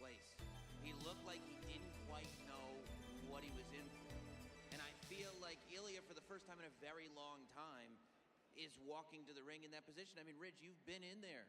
place. He looked like he didn't quite know what he was in for. And I feel like Ilja, for the first time in a very long time, is walking to the ring in that position. I mean, Rich, you've been in there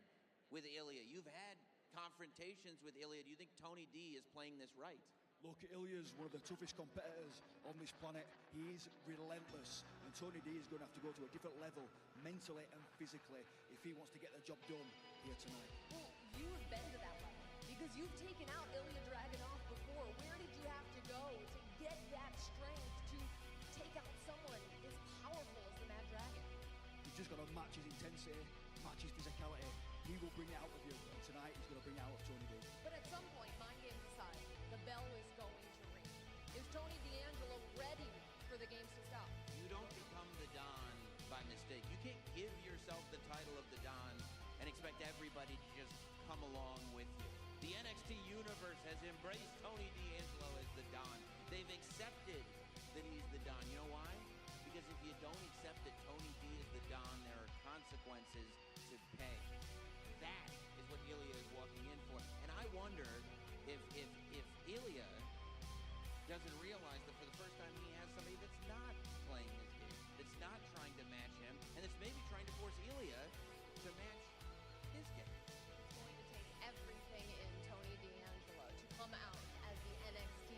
with Ilja. You've had confrontations with Ilja. Do you think Tony D is playing this right? Look, Ilja's one of the toughest competitors on this planet. He's relentless, and Tony D is going to have to go to a different level, mentally and physically, if he wants to get the job done here tonight. Well, you have been to that level, because you've taken out Ilja Dragunov before. Where did you have to go to get that strength to take out someone as powerful as the Mad Dragon? You've just got to match his intensity, match his physicality. He will bring it out of you, and tonight he's going to bring it out of Tony D. But at some point, mind games aside, the bell is going to ring. Is Tony D'Angelo ready for the games to stop? You don't become the Don by mistake. You can't give yourself the title of the Don and expect everybody to just come along with you. The NXT universe has embraced Tony D'Angelo as the Don. They've accepted that he's the Don. You know why? Because if you don't accept that Tony D is the Don, there are consequences to pay. That is what Ilja is walking in for. And I wonder if Ilja doesn't realize that for the first time he has somebody that's not playing his game, that's not trying to match him, and that's maybe trying to force Ilja to match his game. It's going to take everything in Tony D'Angelo to come out as the NXT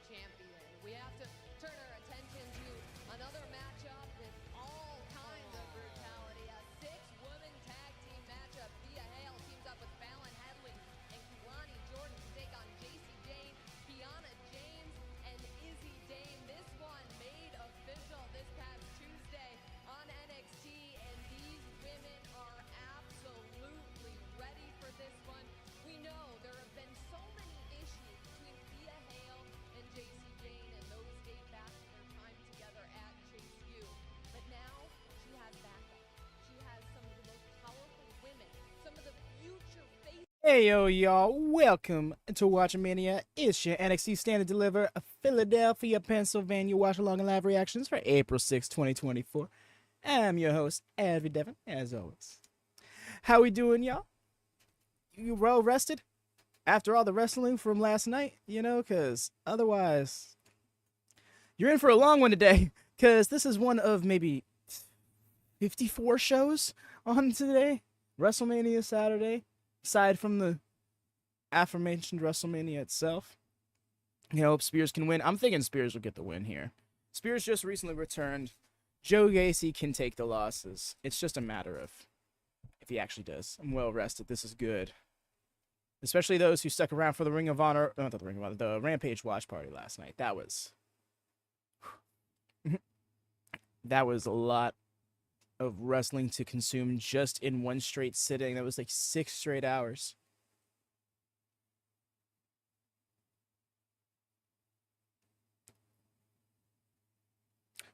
champion. We have to turn our attention to another matchup with all kinds of brutality. A 6-woman tag team matchup. Thea teams up with Fallon, Henley, and Kelani Jordan to take on Jacy, Jayne, Kiana, James, and Izzy. This one made official this past Tuesday on NXT, and these women are absolutely ready for this one. We know there have been so many issues between Thea and Jacy, Jayne, and those date back to their time together at Chase U. But now she has backup. She has some of the most powerful women, some of the future faces. Hey yo y'all, welcome to WatchaMania. It's your NXT Stand Deliver, Philadelphia, Pennsylvania Watchalong and live reactions for April 6, 2024. I'm your host, Advy Devin, as always. How we doing, y'all? You well rested? After all the wrestling from last night, you know, because otherwise, you're in for a long one today, because this is one of maybe 54 shows on today. WrestleMania Saturday. Aside from the aforementioned WrestleMania itself, you know, Spears can win. I'm thinking Spears will get the win here. Spears just recently returned. Joe Gacy can take the losses. It's just a matter of if he actually does. I'm well rested. This is good. Especially those who stuck around for the Ring of Honor, not the Ring of Honor, the Rampage watch party last night. That was a lot of wrestling to consume just in one straight sitting. That was like 6 straight hours.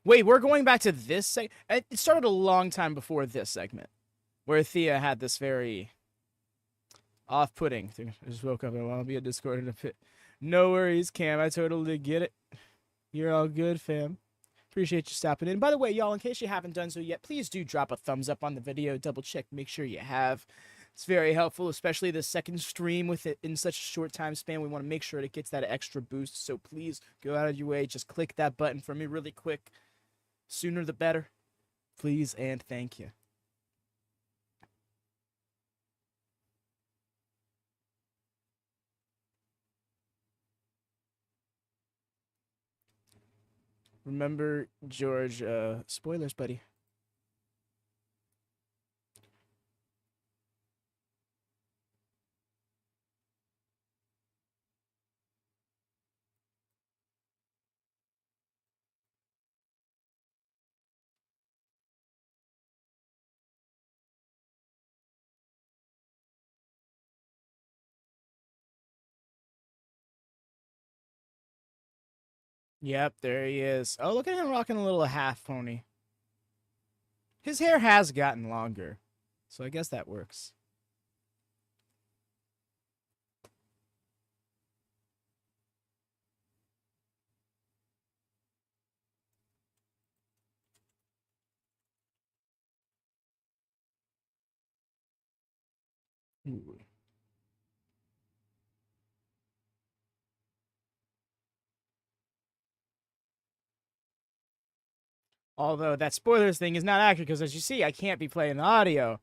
Wait, we're going back to this segment? It started a long time before this segment, where Thea had this very off-putting thing. I just woke up and I want to be a Discord in a pit. No worries, Cam. I totally get it. You're all good, fam. Appreciate you stopping in. By the way, y'all, in case you haven't done so yet, please do drop a thumbs up on the video. Double check, make sure you have. It's very helpful, especially the second stream with it in such a short time span. We want to make sure it gets that extra boost. So please go out of your way. Just click that button for me really quick. Sooner the better. Please and thank you. Remember, George, spoilers, buddy. Yep, there he is. Oh, look at him rocking a little half pony. His hair has gotten longer, so I guess that works. Ooh. Although that spoilers thing is not accurate because, as you see, I can't be playing the audio.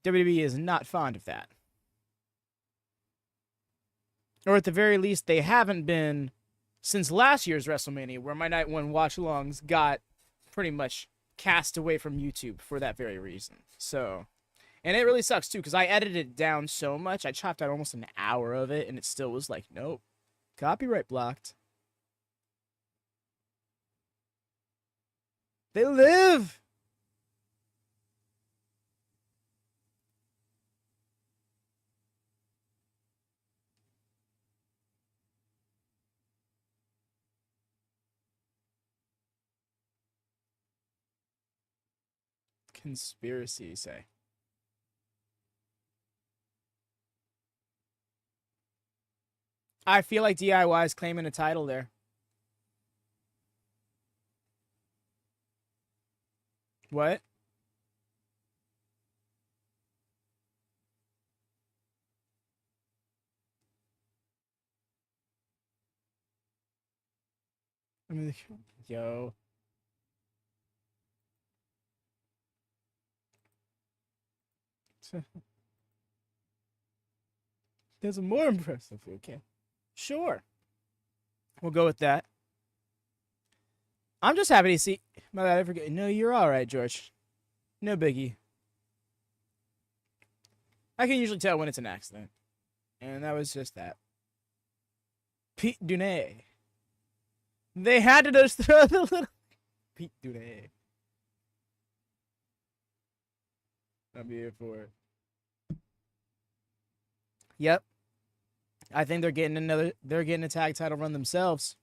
WWE is not fond of that. Or at the very least, they haven't been since last year's WrestleMania, where my Night 1 watch-alongs got pretty much cast away from YouTube for that very reason. So, and it really sucks, too, because I edited it down so much. I chopped out almost an hour of it, and it still was like, nope, copyright blocked. They live! Conspiracy, you say? I feel like DIY is claiming a title there. What? I mean, yo. There's a more impressive. Okay. Sure. We'll go with that. I'm just happy to see. My bad, I forget. No, you're all right, George. No biggie. I can usually tell when it's an accident. And that was just that. Pete Dunay. They had to just throw the little... Pete Dunay. I'm here for it. Yep. I think they're getting a tag title run themselves.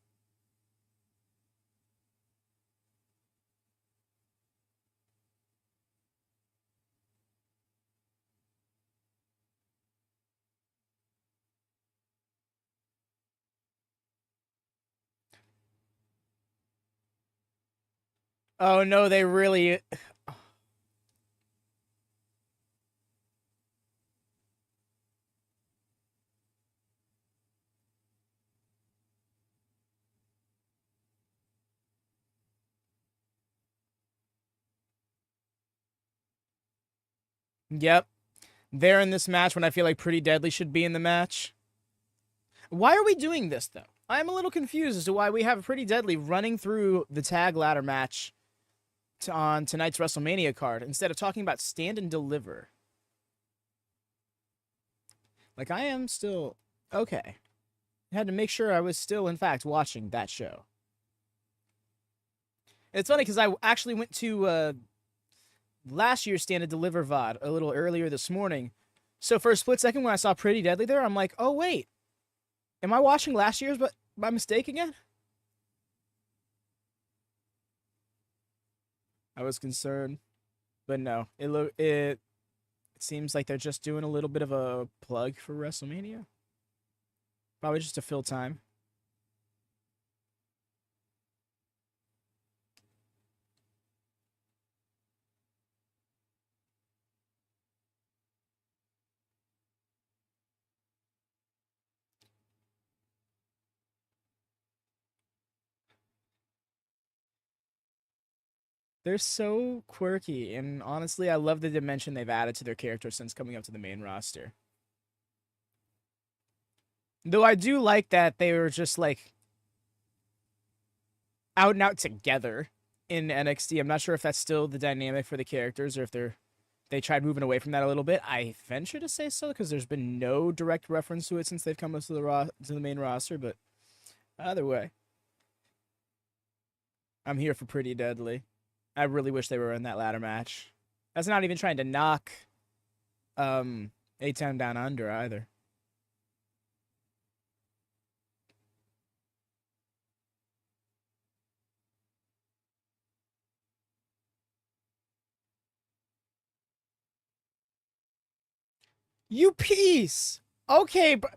Oh no, they really... Yep. They're in this match when I feel like Pretty Deadly should be in the match. Why are we doing this, though? I'm a little confused as to why we have Pretty Deadly running through the tag ladder match on tonight's WrestleMania card instead of talking about Stand and Deliver. Like, I am still... Okay. I had to make sure I was still, in fact, watching that show. It's funny because I actually went to last year's Stand and Deliver VOD a little earlier this morning. So for a split second when I saw Pretty Deadly there, I'm like, oh, wait. Am I watching last year's by mistake again? I was concerned. But no. It seems like they're just doing a little bit of a plug for WrestleMania. Probably just to fill time. They're so quirky, and honestly, I love the dimension they've added to their character since coming up to the main roster. Though I do like that they were just, like, out and out together in NXT. I'm not sure if that's still the dynamic for the characters or if they tried moving away from that a little bit. I venture to say so because there's been no direct reference to it since they've come up to the main roster, but either way. I'm here for Pretty Deadly. I really wish they were in that ladder match. That's not even trying to knock A-Town Down Under either. You piece! Okay, but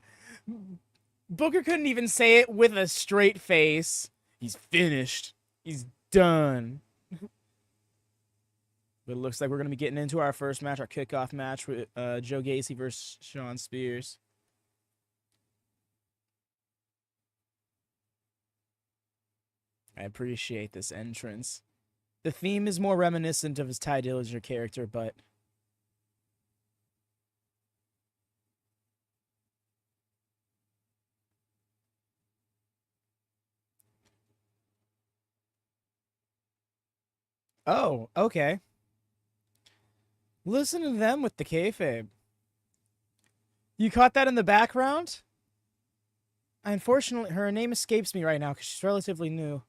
Booker couldn't even say it with a straight face. He's finished. He's done. But it looks like we're going to be getting into our first match, our kickoff match with Joe Gacy versus Shawn Spears. I appreciate this entrance. The theme is more reminiscent of his Ty Dillinger character, but... Oh, okay. Listen to them with the kayfabe. You caught that in the background? Unfortunately, her name escapes me right now because she's relatively new.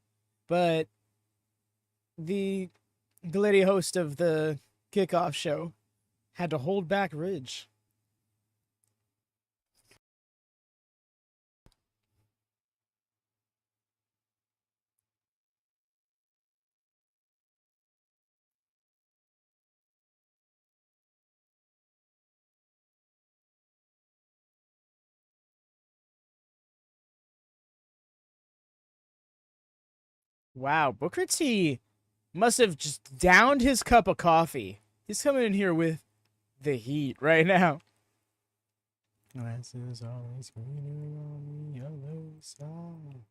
But the lady host of the Kickoff show had to hold back Ridge. Wow, Booker T must have just downed his cup of coffee. He's coming in here with the heat right now. Grass is always greener on the other side.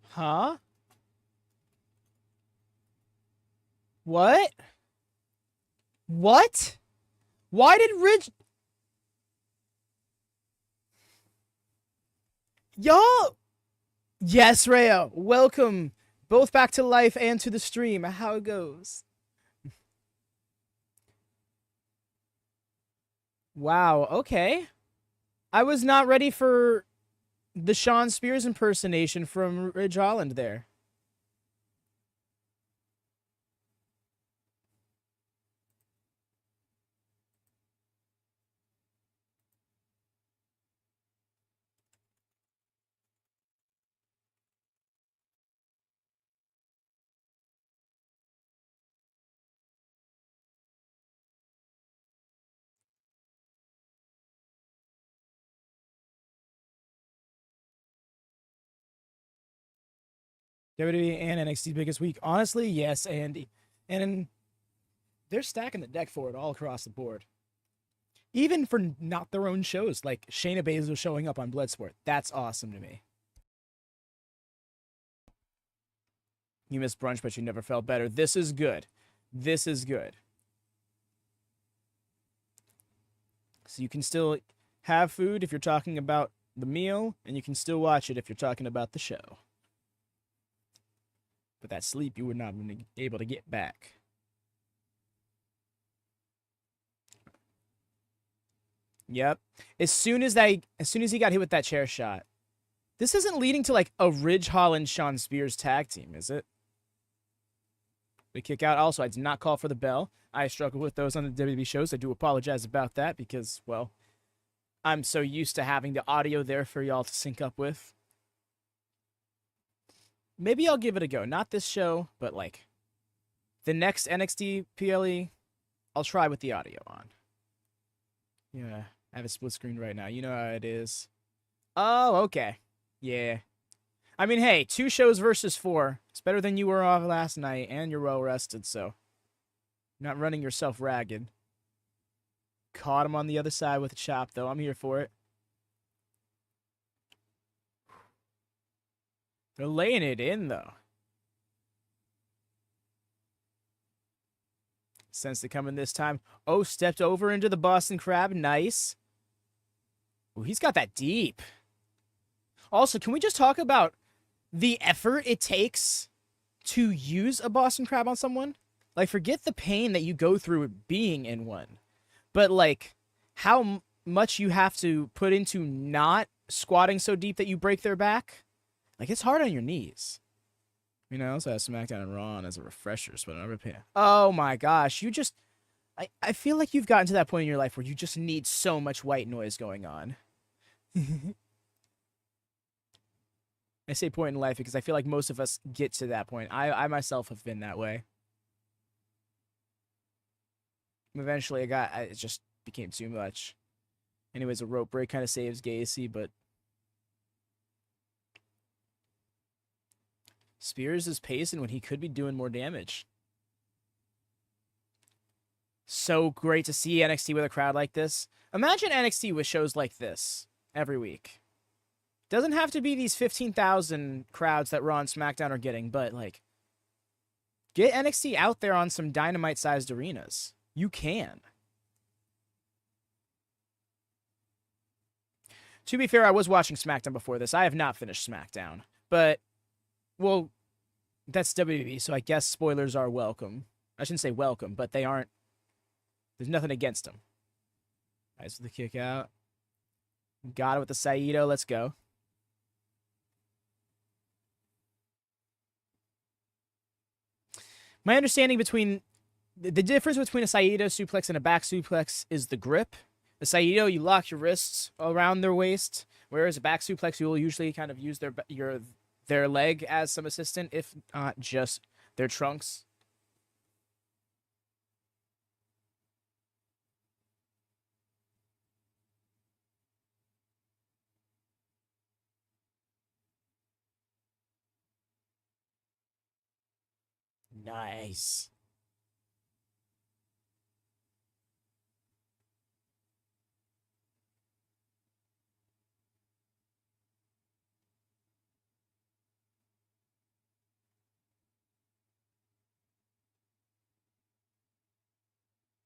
Huh? What? What? Why did Ridge... Y'all... Yes, Rhea. Welcome both back to life and to the stream. How it goes. Wow, okay. I was not ready for the Shawn Spears impersonation from Ridge Holland there. WWE and NXT's biggest week. Honestly, yes, Andy. And they're stacking the deck for it all across the board. Even for not their own shows, like Shayna Baszler showing up on Bloodsport. That's awesome to me. You missed brunch, but you never felt better. This is good. This is good. So you can still have food if you're talking about the meal, and you can still watch it if you're talking about the show. But that sleep you would not have been able to get back. Yep. As soon as he got hit with that chair shot. This isn't leading to like a Ridge Holland Shawn Spears tag team, is it? The kick out. Also, I did not call for the bell. I struggle with those on the WWE shows. I do apologize about that because, well, I'm so used to having the audio there for y'all to sync up with. Maybe I'll give it a go. Not this show, but like the next NXT PLE, I'll try with the audio on. Yeah, I have a split screen right now. You know how it is. Oh, okay. Yeah. I mean, hey, 2 shows versus 4. It's better than you were off last night, and you're well rested, so not running yourself ragged. Caught him on the other side with a chop, though. I'm here for it. They're laying it in, though. Sensed it coming this time. Oh, stepped over into the Boston Crab. Nice. Ooh, he's got that deep. Also, can we just talk about the effort it takes to use a Boston Crab on someone? Like, forget the pain that you go through being in one. But, like, how much you have to put into not squatting so deep that you break their back. Like, it's hard on your knees. You know, I also have SmackDown and Raw on as a refresher, so I don't repair. Oh my gosh, you just... I feel like you've gotten to that point in your life where you just need so much white noise going on. I say point in life because I feel like most of us get to that point. I myself have been that way. Eventually, it just became too much. Anyways, a rope break kind of saves Gacy, but Spears is pacing when he could be doing more damage. So great to see NXT with a crowd like this. Imagine NXT with shows like this every week. Doesn't have to be these 15,000 crowds that Raw and SmackDown are getting, but like, get NXT out there on some Dynamite-sized arenas. You can. To be fair, I was watching SmackDown before this. I have not finished SmackDown, but, well, that's WWE, so I guess spoilers are welcome. I shouldn't say welcome, but they aren't. There's nothing against them. Nice with the kick out. Got it with the Saito. Let's go. My understanding between the difference between a Saito suplex and a back suplex is the grip. A Saito, you lock your wrists around their waist, whereas a back suplex, you will usually kind of use their leg as some assistant, if not just their trunks. Nice.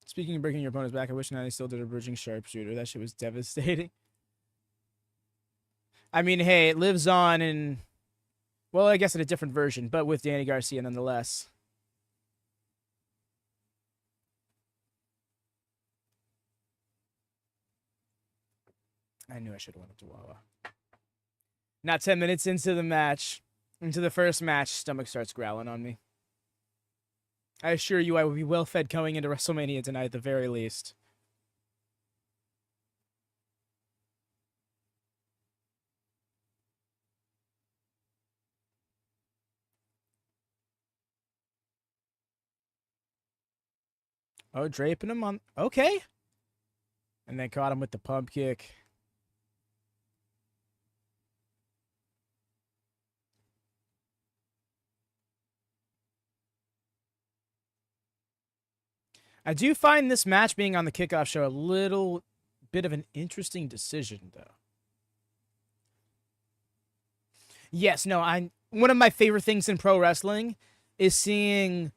Speaking of breaking your opponent's back, I wish Natty still did a bridging sharpshooter. That shit was devastating. I mean, hey, it lives on in, well, I guess in a different version, but with Danny Garcia nonetheless. I knew I should have went up to Wawa. Not 10 minutes into the match, into the first match, stomach starts growling on me. I assure you I will be well fed going into WrestleMania tonight at the very least. Oh, draping him on. Okay. And then caught him with the pump kick. I do find this match being on the Kickoff show a little bit of an interesting decision, though. Yes, no, one of my favorite things in pro wrestling is seeing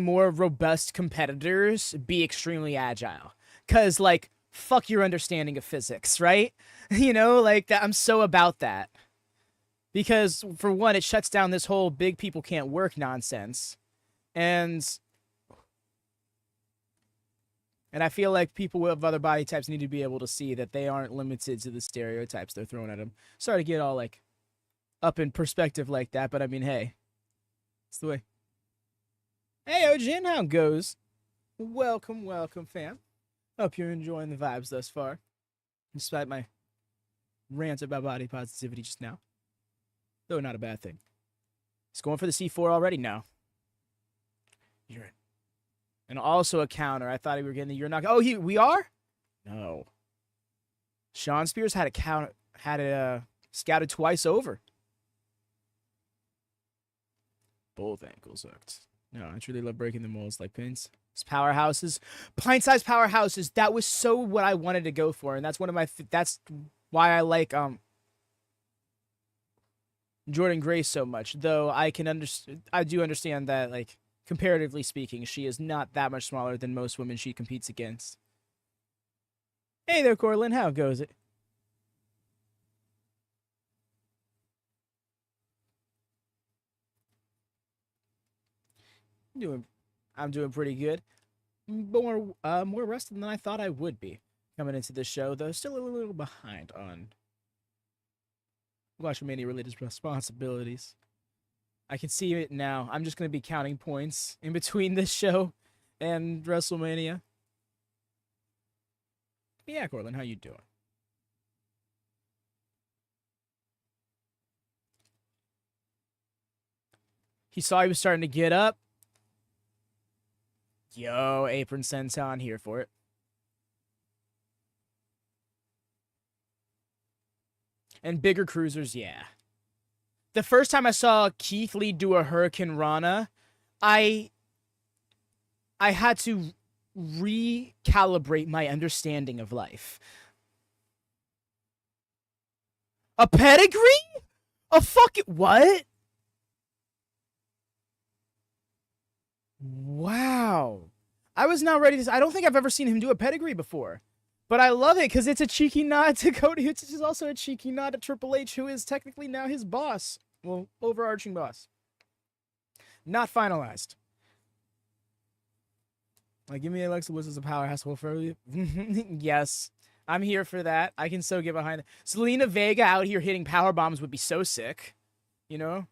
more robust competitors be extremely agile. Cause like, fuck your understanding of physics, right? You know, like that. I'm so about that. Because for one, it shuts down this whole big people can't work nonsense. And I feel like people with other body types need to be able to see that they aren't limited to the stereotypes they're throwing at them. Sorry to get all like up in perspective like that, but I mean, hey, it's the way. Hey, Ojin, how it goes? Welcome, welcome, fam. Hope you're enjoying the vibes thus far, despite my rant about body positivity just now. Though not a bad thing. He's going for the C4 already? No. You're in. And also a counter. I thought we were getting the you're not. Oh, we are? No. Shawn Spears had it scouted twice over. Both ankles hooked. No, I truly love breaking the molds like pins. It's powerhouses. Pint-sized powerhouses. That was so what I wanted to go for. And that's one of my... that's why I like Jordynne Grace so much. Though I do understand that, like, comparatively speaking, she is not that much smaller than most women she competes against. Hey there, Corlin. How goes it? I'm doing pretty good. More rested than I thought I would be coming into this show, though still a little behind on WatchaMania related responsibilities. I can see it now. I'm just going to be counting points in between this show and WrestleMania. Yeah, Corlin, how you doing? He saw he was starting to get up. Yo, Apron Senton, here for it. And bigger cruisers, yeah. The first time I saw Keith Lee do a Hurricane Rana, I had to recalibrate my understanding of life. A pedigree? A fucking what? Wow. I was not ready to... I don't think I've ever seen him do a pedigree before. But I love it because it's a cheeky nod to Cody, which is also a cheeky nod to Triple H, who is technically now his boss. Well, overarching boss. Not finalized. Like, give me Alexa Bliss as a powerhouse will for you. Yes. I'm here for that. I can so get behind it. Selena Vega out here hitting power bombs would be so sick. You know?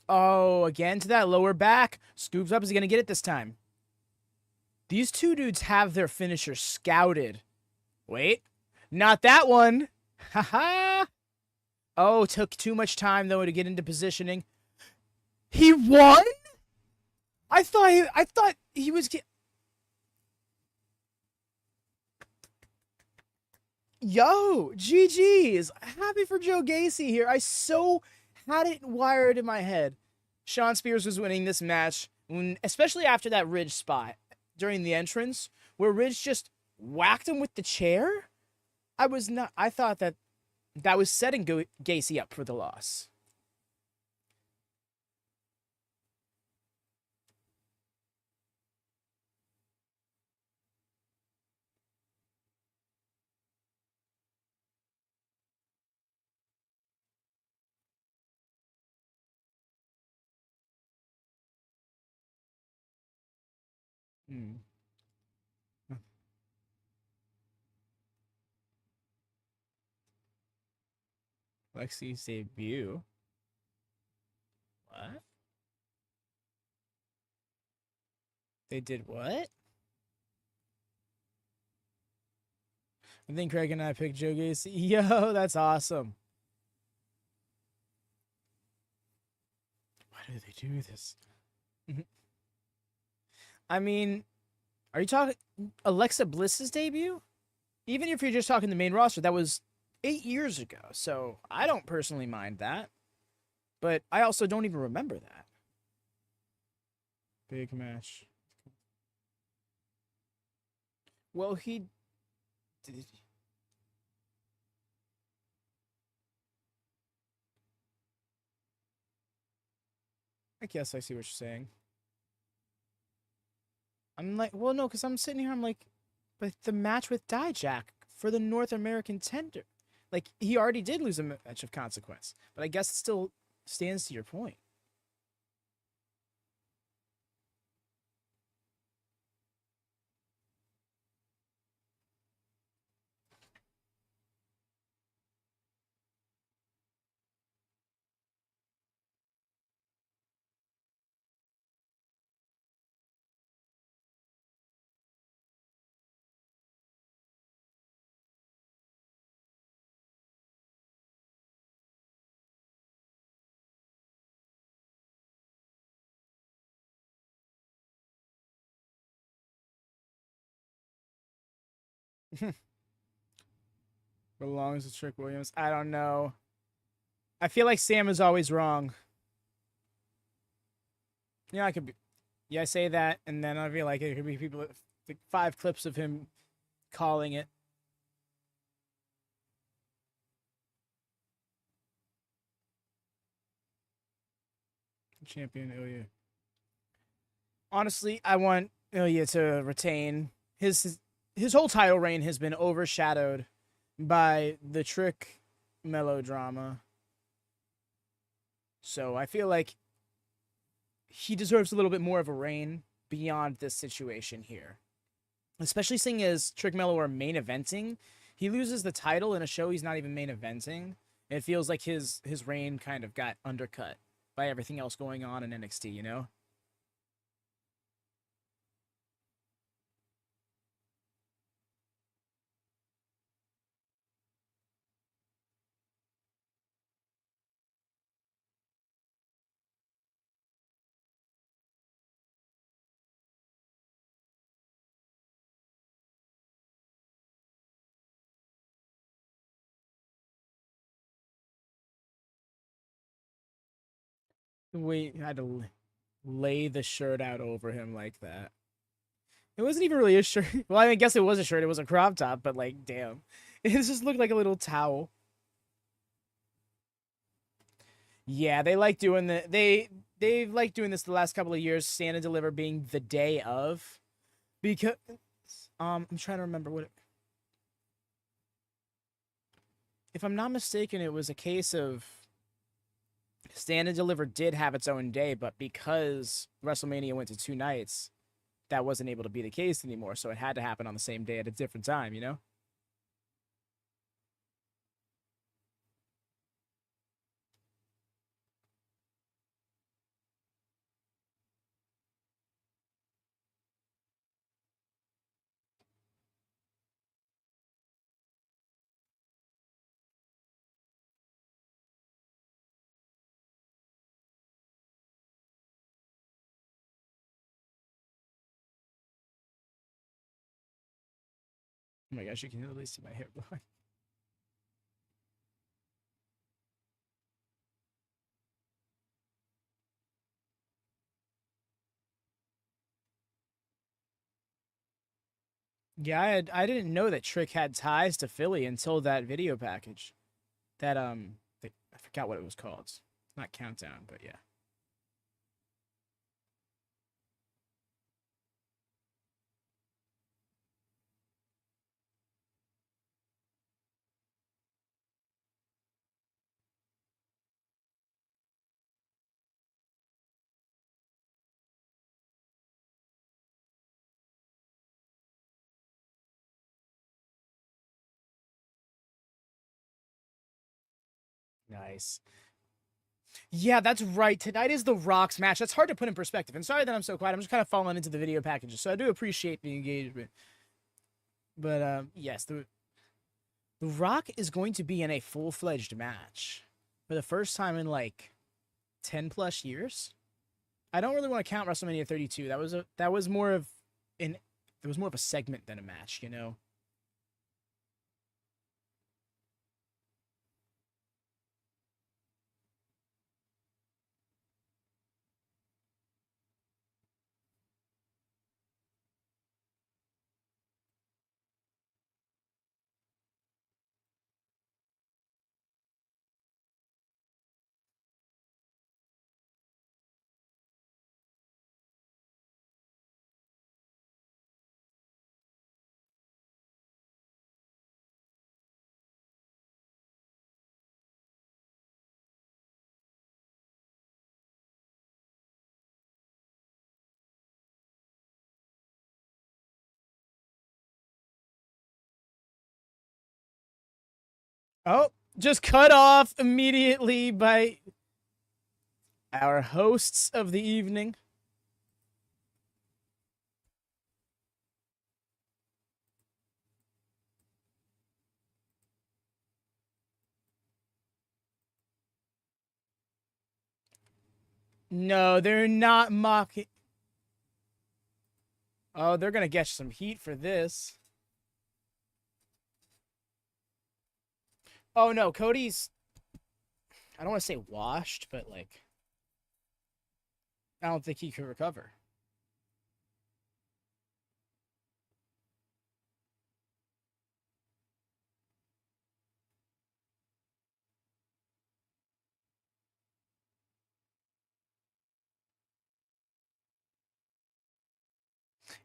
Oh, again to that lower back. Scoops up. Is he going to get it this time? These two dudes have their finisher scouted. Wait. Not that one. Haha. Oh, took too much time, though, to get into positioning. He won? I thought he was... Yo, GG's. Happy for Joe Gacy here. I so had it wired in my head. Shawn Spears was winning this match, especially after that Ridge spot during the entrance, where Ridge just whacked him with the chair. I thought that was setting Gacy up for the loss. Hmm. Lexi's debut. What? They did what? I think Craig and I picked Joe Gacy. Yo, that's awesome. Why do they do this? I mean, are you talking Alexa Bliss's debut? Even if you're just talking the main roster, that was 8 years ago. So I don't personally mind that. But I also don't even remember that. Big match. Well, he did. I guess I see what you're saying. I'm like, well, no, because I'm sitting here, I'm like, but the match with Dijak for the North American tender. Like, he already did lose a match of consequence. But I guess it still stands to your point. Belongs to Trick Williams. I don't know. I feel like Sam is always wrong. Yeah, I could be. Yeah, I say that, and then I feel like it could be people, like 5 clips of him calling it. Champion Ilja. Honestly, I want Ilja to retain. His whole title reign has been overshadowed by the Trick melodrama. So I feel like he deserves a little bit more of a reign beyond this situation here. Especially seeing as Trick Mello are main eventing. He loses the title in a show he's not even main eventing. It feels like his reign kind of got undercut by everything else going on in NXT, you know? We had to lay the shirt out over him like that. It wasn't even really a shirt. Well, I guess it was a shirt. It was a crop top, but like, damn. It just looked like a little towel. Yeah, they like doing they've liked doing this the last couple of years, Stand and Deliver being the day of. Because I'm trying to remember what if I'm not mistaken, it was a case of Stand and Deliver did have its own day, but because WrestleMania went to 2 nights, that wasn't able to be the case anymore. So it had to happen on the same day at a different time, you know? Oh my gosh, you can really see my hair blowing. Yeah, I didn't know that Trick had ties to Philly until that video package. That I forgot what it was called. Not Countdown, but yeah. Nice. Yeah, that's right. Tonight is the Rocks match. That's hard to put in perspective. And sorry that I'm so quiet. I'm just kind of falling into the video packages. So I do appreciate the engagement. But yes, the Rock is going to be in a full-fledged match for the first time in like 10 plus years. I don't really want to count WrestleMania 32. That was more of a segment than a match, you know. Oh, just cut off immediately by our hosts of the evening. No, they're not mocking. Oh, they're gonna get some heat for this. Oh no, Cody's. I don't want to say washed, but like, I don't think he could recover.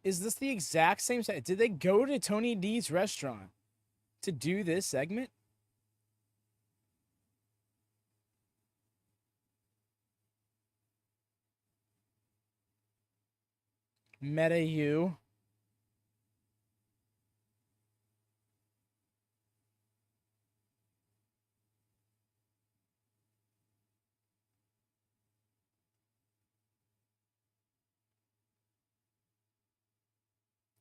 Is this the exact same set? Did they go to Tony D's restaurant to do this segment? Meta you.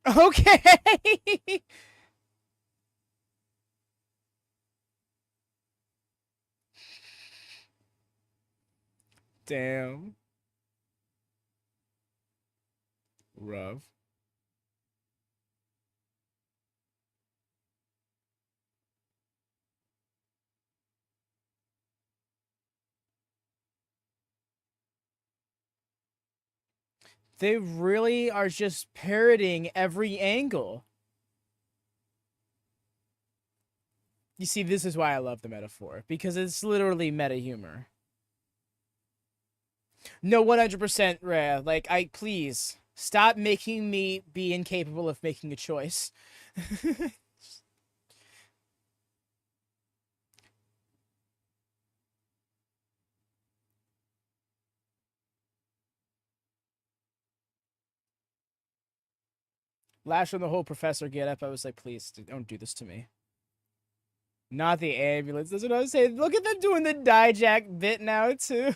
Okay. Damn. Rough. They really are just parroting every angle. You see, this is why I love the metaphor, because it's literally meta humor. No, 100%, Rhea. Like, please, stop making me be incapable of making a choice. Last when the whole professor get up, I was like, please, don't do this to me. Not the ambulance. That's what I was saying. Look at them doing the Dijak bit now, too.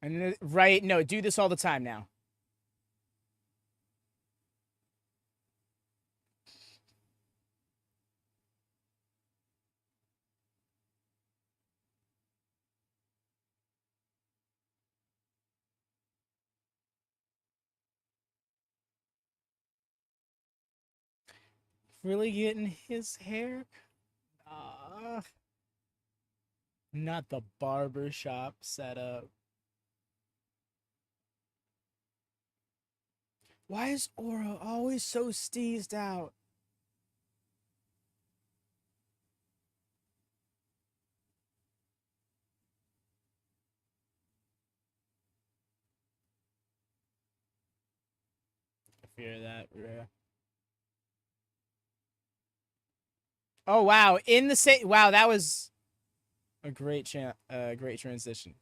And right, no, do this all the time now. Really getting his hair? Not the barber shop setup. Why is Aura always so steezed out? I fear that, yeah. Oh wow! In the same wow, that was a great great transition.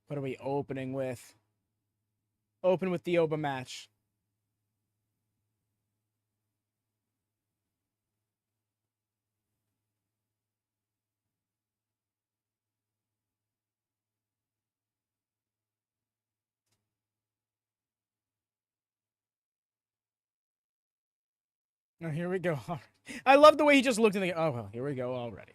What are we opening with? Open with the Oba match. Oh, here we go. I love the way he just looked in the. Oh well, here we go already.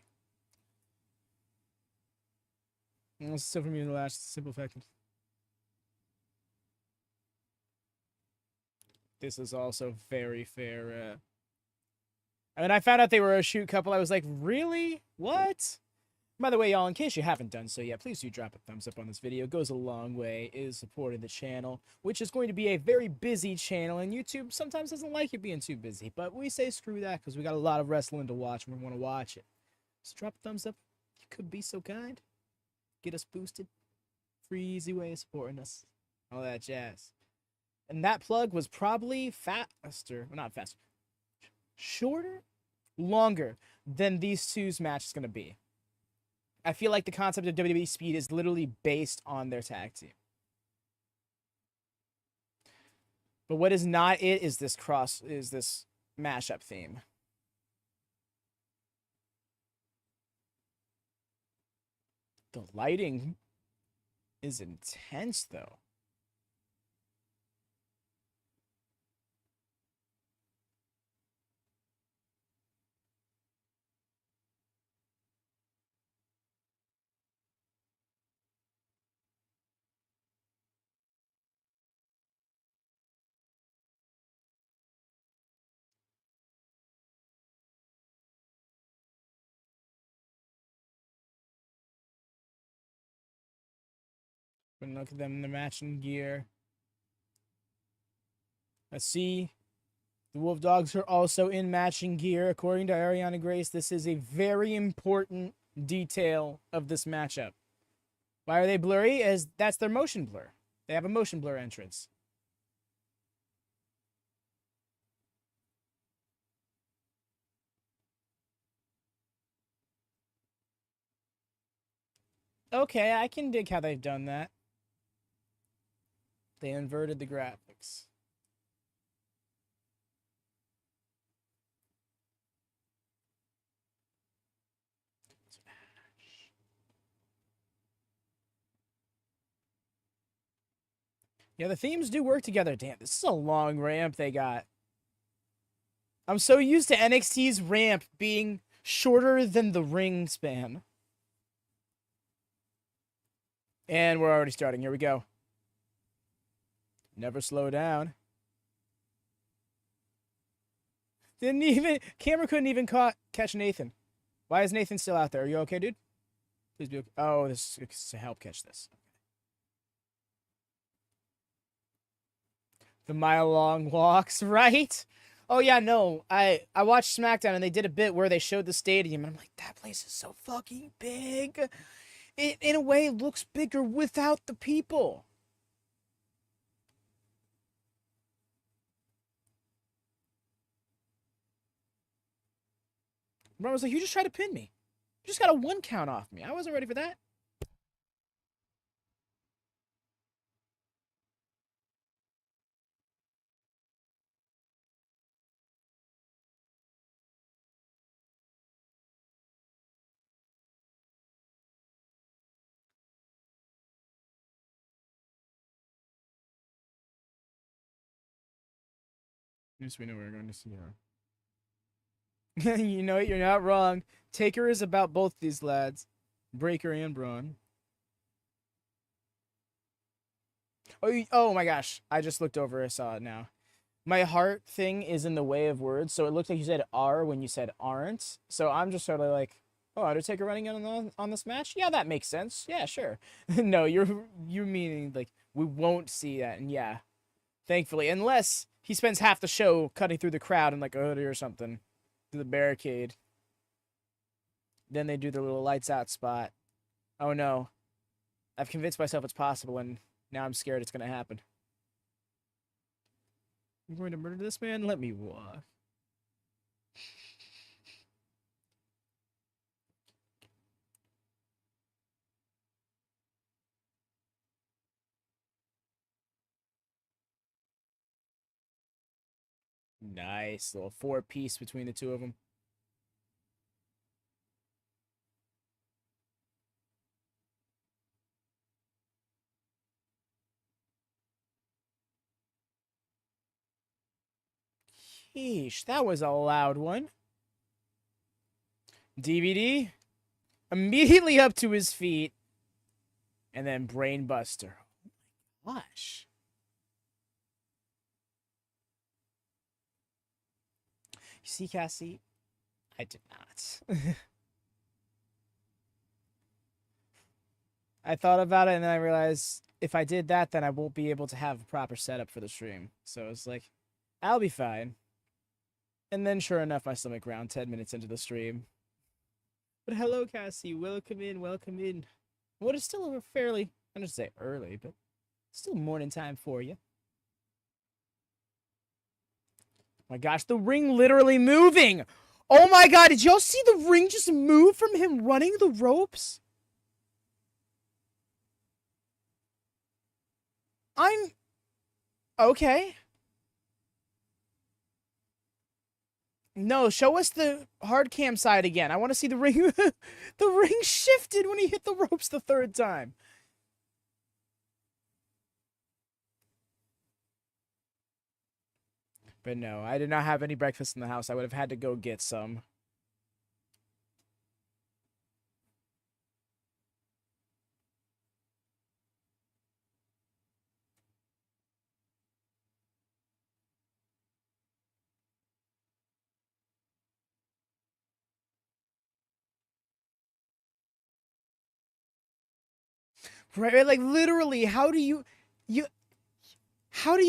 Still from you the last simple fact. This is also very fair. I mean, I found out they were a shoot couple. I was like, really? What? By the way, y'all, in case you haven't done so yet, please do drop a thumbs up on this video. It goes a long way. It is supporting the channel, which is going to be a very busy channel, and YouTube sometimes doesn't like it being too busy. But we say screw that because we got a lot of wrestling to watch and we want to watch it. So drop a thumbs up. You could be so kind. Get us boosted. Free, easy way of supporting us. All that jazz. And that plug was probably faster. Well, not faster. Shorter? Longer than these two's match is going to be. I feel like the concept of WWE Speed is literally based on their tag team. But what is not it is this mashup theme. The lighting is intense, though. And look at them in the matching gear. Let's see. The Wolf Dogs are also in matching gear. According to Ariana Grace, this is a very important detail of this matchup. Why are they blurry? As that's their motion blur. They have a motion blur entrance. Okay, I can dig how they've done that. They inverted the graphics. Yeah, the themes do work together. Damn, this is a long ramp they got. I'm so used to NXT's ramp being shorter than the ring span. And we're already starting. Here we go. Never slow down. Camera couldn't even catch Nathan. Why is Nathan still out there? Are you okay, dude? Please be okay. Oh, this is to help catch this. The mile-long walks, right? Oh, yeah, no. I watched SmackDown, and they did a bit where they showed the stadium, and I'm like, that place is so fucking big. It, in a way, looks bigger without the people. Bron was like, you just tried to pin me. You just got a 1 count off me. I wasn't ready for that. Yes, we know we're going to see her. You know it, you're not wrong. Taker is about both these lads. Breaker and Bron. Oh my gosh. I just looked over. I saw it now. My heart thing is in the way of words, so it looked like you said R when you said aren't. So I'm just sort of like, oh, Undertaker running on this match? Yeah, that makes sense. Yeah, sure. No, you're meaning like we won't see that, and yeah. Thankfully. Unless he spends half the show cutting through the crowd in like a hoodie or something. To the barricade. Then they do their little lights out spot. Oh no. I've convinced myself it's possible, and now I'm scared it's going to happen. You're going to murder this man? Let me walk. Nice. Little 4-piece between the two of them. Yeesh, that was a loud one. DVD. Immediately up to his feet. And then Brainbuster. Oh my gosh. You see, Cassie? I did not. I thought about it, and then I realized if I did that, then I won't be able to have a proper setup for the stream. So it's like, I'll be fine. And then, sure enough, my stomach ground 10 minutes into the stream. But hello, Cassie. Welcome in, welcome in. What is still a fairly, I don't say early, but still morning time for you. My gosh, the ring literally moving. Oh my god, did y'all see the ring just move from him running the ropes? I'm... Okay. No, show us the hard cam side again. I want to see the ring. The ring shifted when he hit the ropes the 3rd time. But no, I did not have any breakfast in the house. I would have had to go get some. Right, like literally, how do you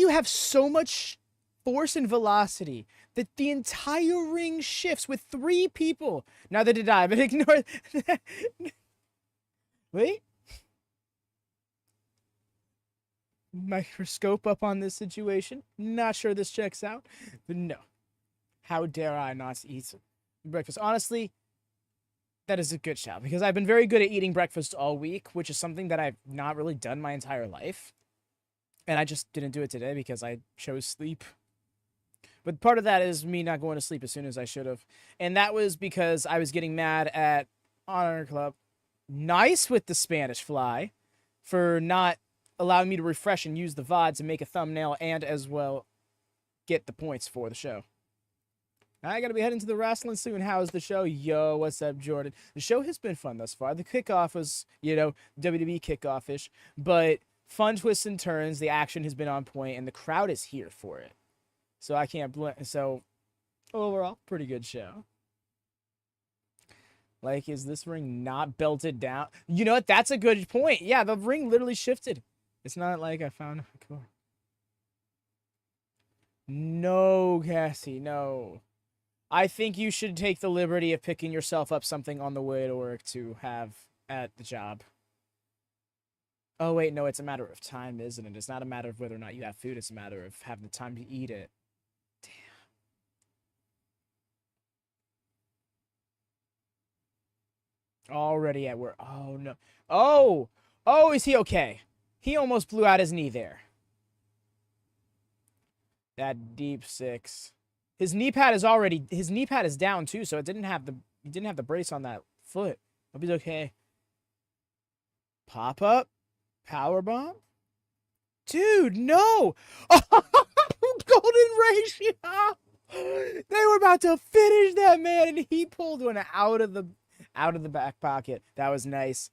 have so much force and velocity that the entire ring shifts with 3 people? Neither did I, but ignore that. Wait. Microscope up on this situation. Not sure this checks out, but no. How dare I not eat breakfast? Honestly, that is a good shout, because I've been very good at eating breakfast all week, which is something that I've not really done my entire life. And I just didn't do it today because I chose sleep. But part of that is me not going to sleep as soon as I should have. And that was because I was getting mad at Honor Club. Nice with the Spanish Fly for not allowing me to refresh and use the VODs and make a thumbnail and as well get the points for the show. I gotta be heading to the wrestling soon. How's the show? Yo, what's up, Jordan? The show has been fun thus far. The kickoff was, WWE kickoff-ish, but fun twists and turns. The action has been on point, and the crowd is here for it. So I can't so overall, pretty good show. Like, is this ring not belted down? You know what? That's a good point. Yeah, the ring literally shifted. It's not like I found... Cool. No, Gacy, no. I think you should take the liberty of picking yourself up something on the way to work to have at the job. Oh, wait, no, it's a matter of time, isn't it? It's not a matter of whether or not you have food. It's a matter of having the time to eat it. Damn. Already at work. Oh, no. Oh! Oh, is he okay? He almost blew out his knee there. That deep six. His knee pad is down too, so he didn't have the brace on that foot. Hope he's okay. Pop up, power bomb, dude. No, golden ratio. They were about to finish that man, and he pulled one out of the back pocket. That was nice.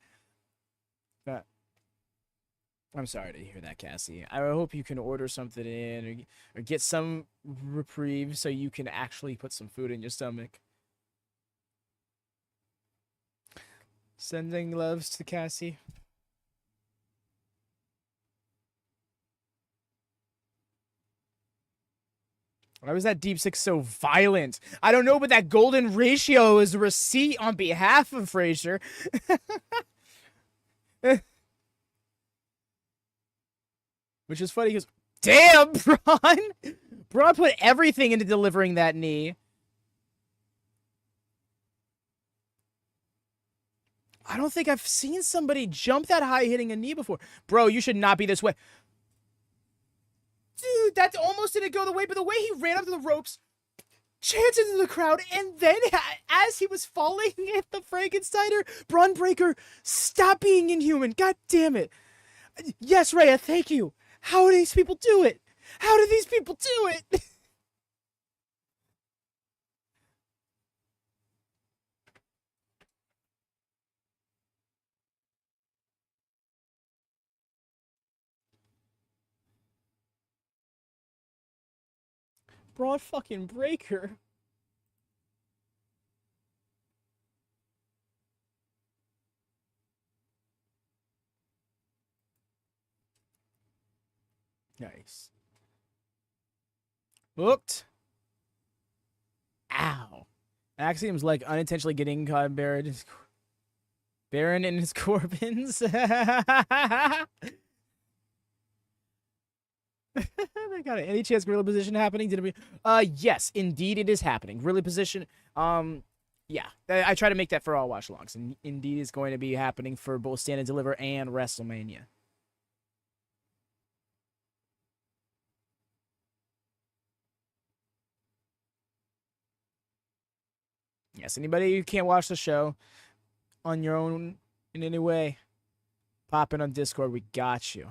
I'm sorry to hear that, Cassie. I hope you can order something in or get some reprieve so you can actually put some food in your stomach. Sending loves to Cassie. Why was that deep six so violent? I don't know, but that golden ratio is a receipt on behalf of Frazier. Which is funny because, damn, Bron! Bron put everything into delivering that knee. I don't think I've seen somebody jump that high hitting a knee before. Bro, you should not be this way. Dude, that almost didn't go the way, but the way he ran up to the ropes, chants into the crowd, and then as he was falling at the Frankensteiner, Bron Breakker, stop being inhuman. God damn it. Yes, Rhea, thank you. How do these people do it? How do these people do it? Bron fucking Breakker. Nice. Booked. Ow. Axiom's like unintentionally getting caught Baron and his Corbins. They got it. Any chance gorilla position happening? Did it be? Yes, indeed it is happening. Gorilla position. Yeah. I try to make that for all watch-alongs, and indeed is going to be happening for both Stand and Deliver and WrestleMania. Yes, anybody who can't watch the show on your own in any way, pop in on Discord. We got you.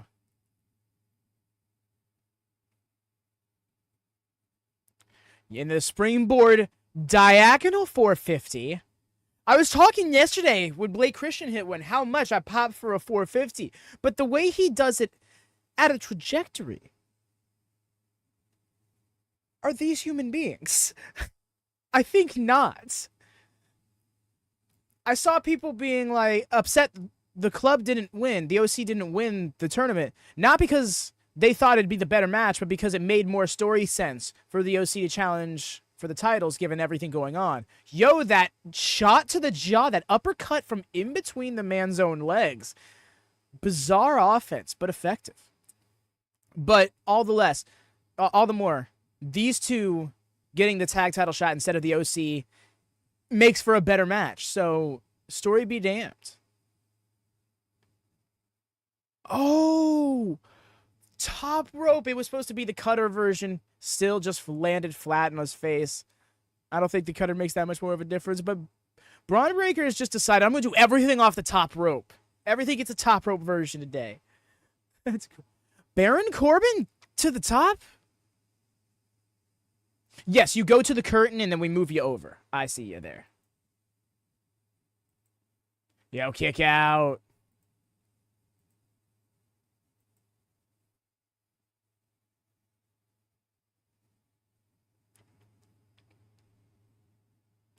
In the springboard diagonal 450. I was talking yesterday when Blake Christian hit one, how much I popped for a 450. But the way he does it at a trajectory. Are these human beings? I think not. I saw people being like upset the club didn't win. The OC didn't win the tournament. Not because they thought it'd be the better match, but because it made more story sense for the OC to challenge for the titles given everything going on. Yo, that shot to the jaw, that uppercut from in between the man's own legs. Bizarre offense, but effective. But all the more, these two getting the tag title shot instead of the OC makes for a better match. So, story be damned. Oh! Top rope. It was supposed to be the cutter version. Still just landed flat on his face. I don't think the cutter makes that much more of a difference. But Bron Breakker has just decided, I'm going to do everything off the top rope. Everything gets a top rope version today. That's cool. Baron Corbin to the top? Yes, you go to the curtain and then we move you over. I see you there. Yo, kick out.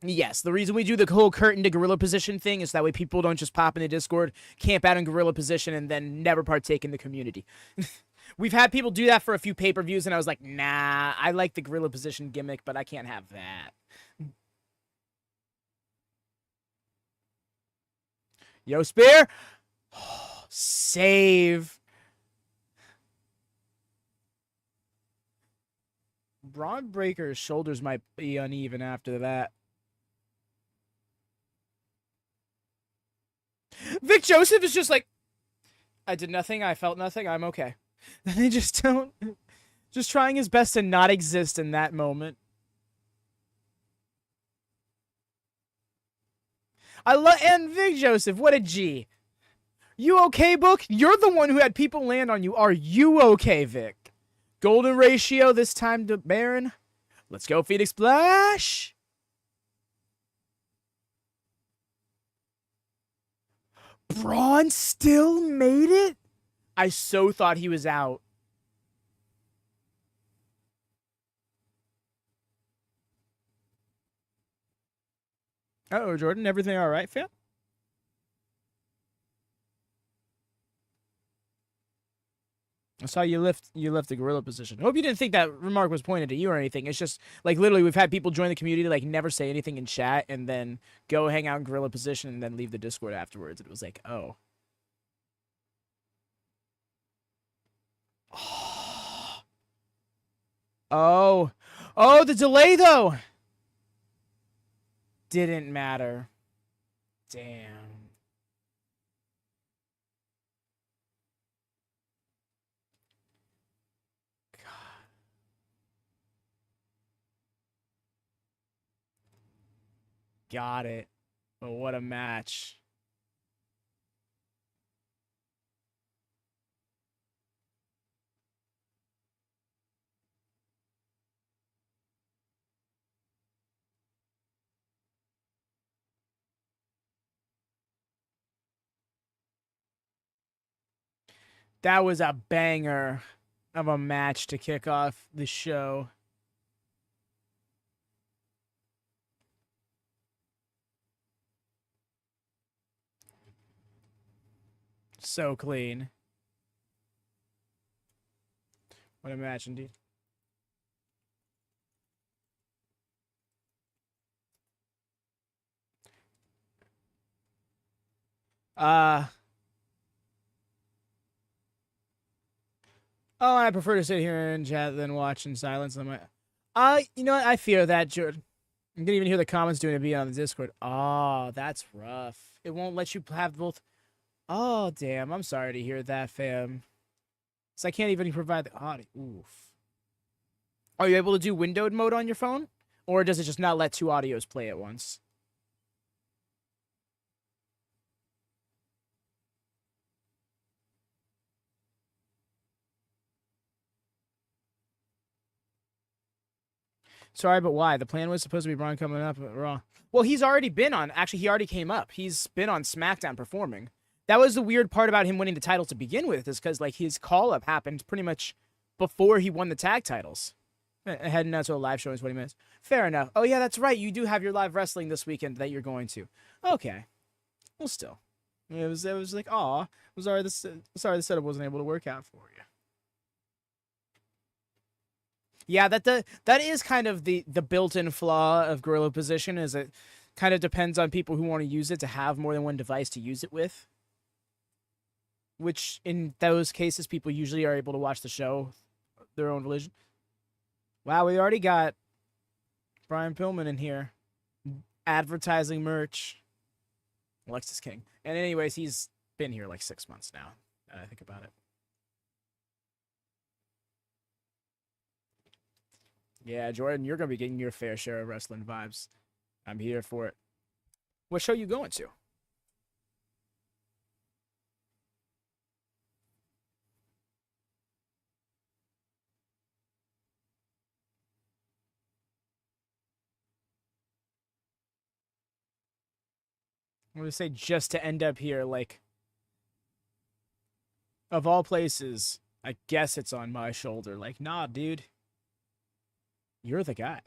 Yes, the reason we do the whole curtain to gorilla position thing is that way people don't just pop in the Discord, camp out in gorilla position, and then never partake in the community. We've had people do that for a few pay-per-views, and I was like, nah, I like the gorilla position gimmick, but I can't have that. Yo, spear! Oh, save! Braun Breaker's shoulders might be uneven after that. Vic Joseph is just like, I did nothing, I felt nothing, I'm okay. And they just don't, just trying his best to not exist in that moment. And Vic Joseph, what a G. You okay, Book? You're the one who had people land on you. Are you okay, Vic? Golden ratio, this time to Baron. Let's go, Phoenix Splash. Braun still made it? I so thought he was out. Uh-oh, Jordan, everything all right, fam? I saw you left the gorilla position. I hope you didn't think that remark was pointed at you or anything. It's just, like, literally, we've had people join the community, like, never say anything in chat, and then go hang out in gorilla position, and then leave the Discord afterwards. It was like, oh. Oh. Oh, the delay, though! Didn't matter. Damn. Got it. But what a match. That was a banger of a match to kick off the show. So clean. What a match indeed. Oh, I prefer to sit here and chat than watch in silence. You know what? I fear that, Jordan. I didn't even hear the comments doing it being on the Discord. Oh, that's rough. It won't let you have both. Oh, damn. I'm sorry to hear that, fam. So I can't even provide the audio. Oof. Are you able to do windowed mode on your phone? Or does it just not let two audios play at once? Sorry, but why? The plan was supposed to be Bron coming up at Raw. Well, he's already been on. Actually, he already came up. He's been on SmackDown performing. That was the weird part about him winning the title to begin with, is because like his call up happened pretty much before he won the tag titles. Heading out to a live show in 20 minutes. Fair enough. Oh yeah, that's right. You do have your live wrestling this weekend that you're going to. Okay. Well, still, it was like, aw, sorry the setup wasn't able to work out for you. Yeah, that is kind of the built-in flaw of gorilla position, is it kind of depends on people who want to use it to have more than one device to use it with. Which, in those cases, people usually are able to watch the show their own volition. Wow, we already got Brian Pillman in here advertising merch. Alexis King. And anyways, he's been here like 6 months now, I think about it. Yeah, Jordan, you're going to be getting your fair share of wrestling vibes. I'm here for it. What show you going to? I'm gonna say just to end up here, like, of all places, I guess it's on my shoulder. Like, nah, dude. You're the guy.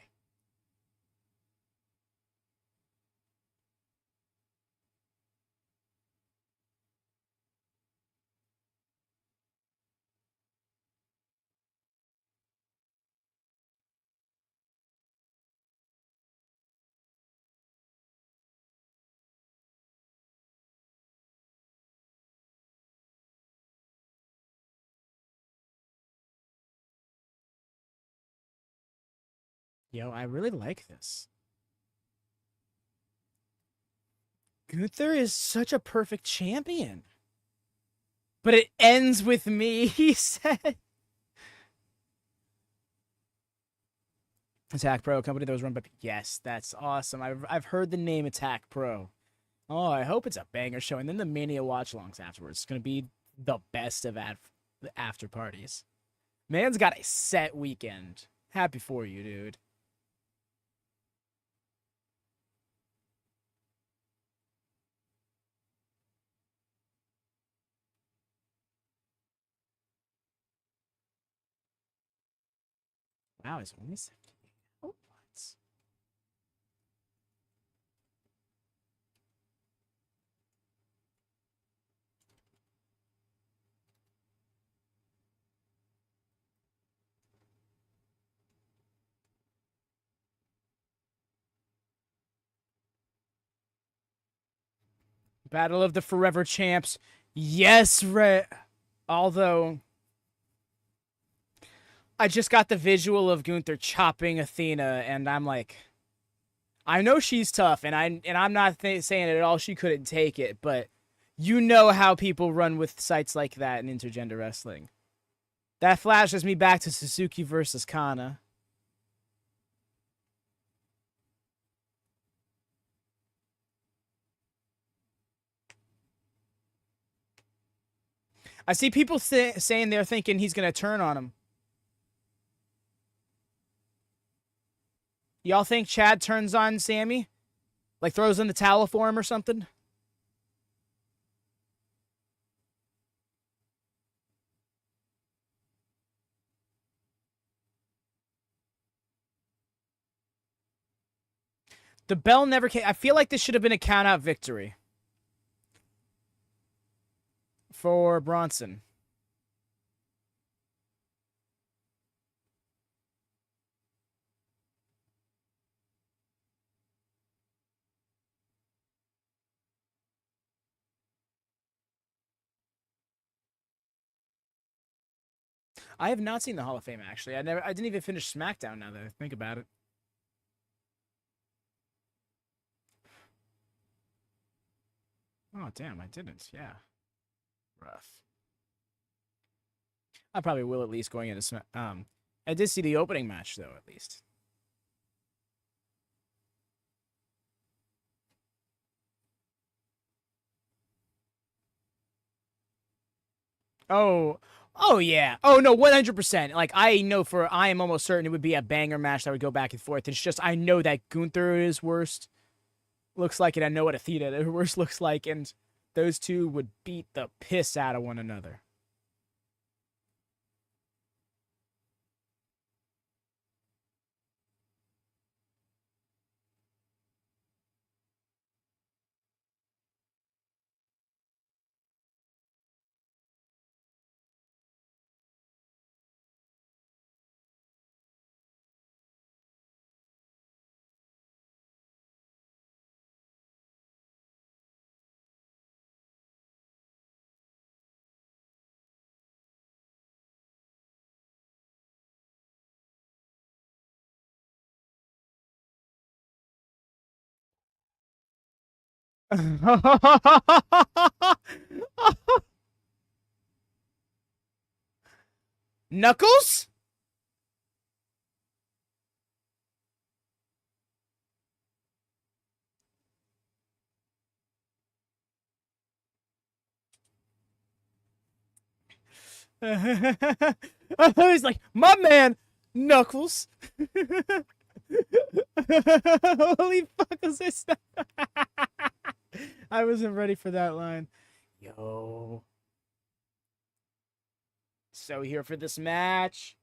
Yo, I really like this. Gunther is such a perfect champion. But it ends with me, he said. Attack Pro, a company that was run by... Yes, that's awesome. I've heard the name Attack Pro. Oh, I hope it's a banger show. And then the Mania watch-alongs afterwards. It's going to be the best of the after parties. Man's got a set weekend. Happy for you, dude. Wow, it's only 78. Oh, what? Battle of the Forever Champs. Yes, although I just got the visual of Gunther chopping Athena, and I'm like, I know she's tough, and I'm not saying at all she couldn't take it, but you know how people run with sites like that in intergender wrestling. That flashes me back to Suzuki versus Kana. I see people saying they're thinking he's going to turn on him. Y'all think Chad turns on Sammy? Like throws in the towel for him or something? The bell never came. I feel like this should have been a count-out victory for Bronson. I have not seen the Hall of Fame, actually. I didn't even finish SmackDown now that I think about it. Oh, damn, I didn't. Yeah. Rough. I probably will at least going into I did see the opening match, though, at least. Oh yeah. Oh no, 100%. Like I am almost certain it would be a banger match that would go back and forth. It's just I know that Gunther is worst looks like, and I know what Athena is worst looks like, and those two would beat the piss out of one another. Knuckles? He's like, my man, Knuckles. Holy fuck is this? I wasn't ready for that line. Yo. So here for this match.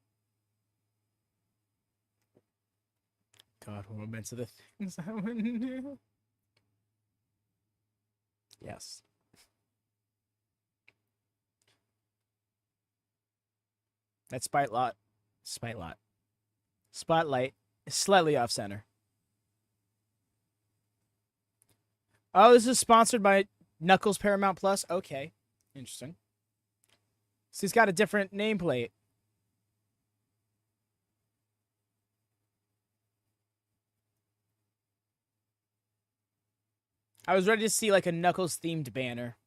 God, what meant to the things I wouldn't do? Yes. That spotlight is slightly off center. Oh, this is sponsored by Knuckles Paramount Plus. Okay, interesting. So he's got a different nameplate. I was ready to see like a Knuckles themed banner.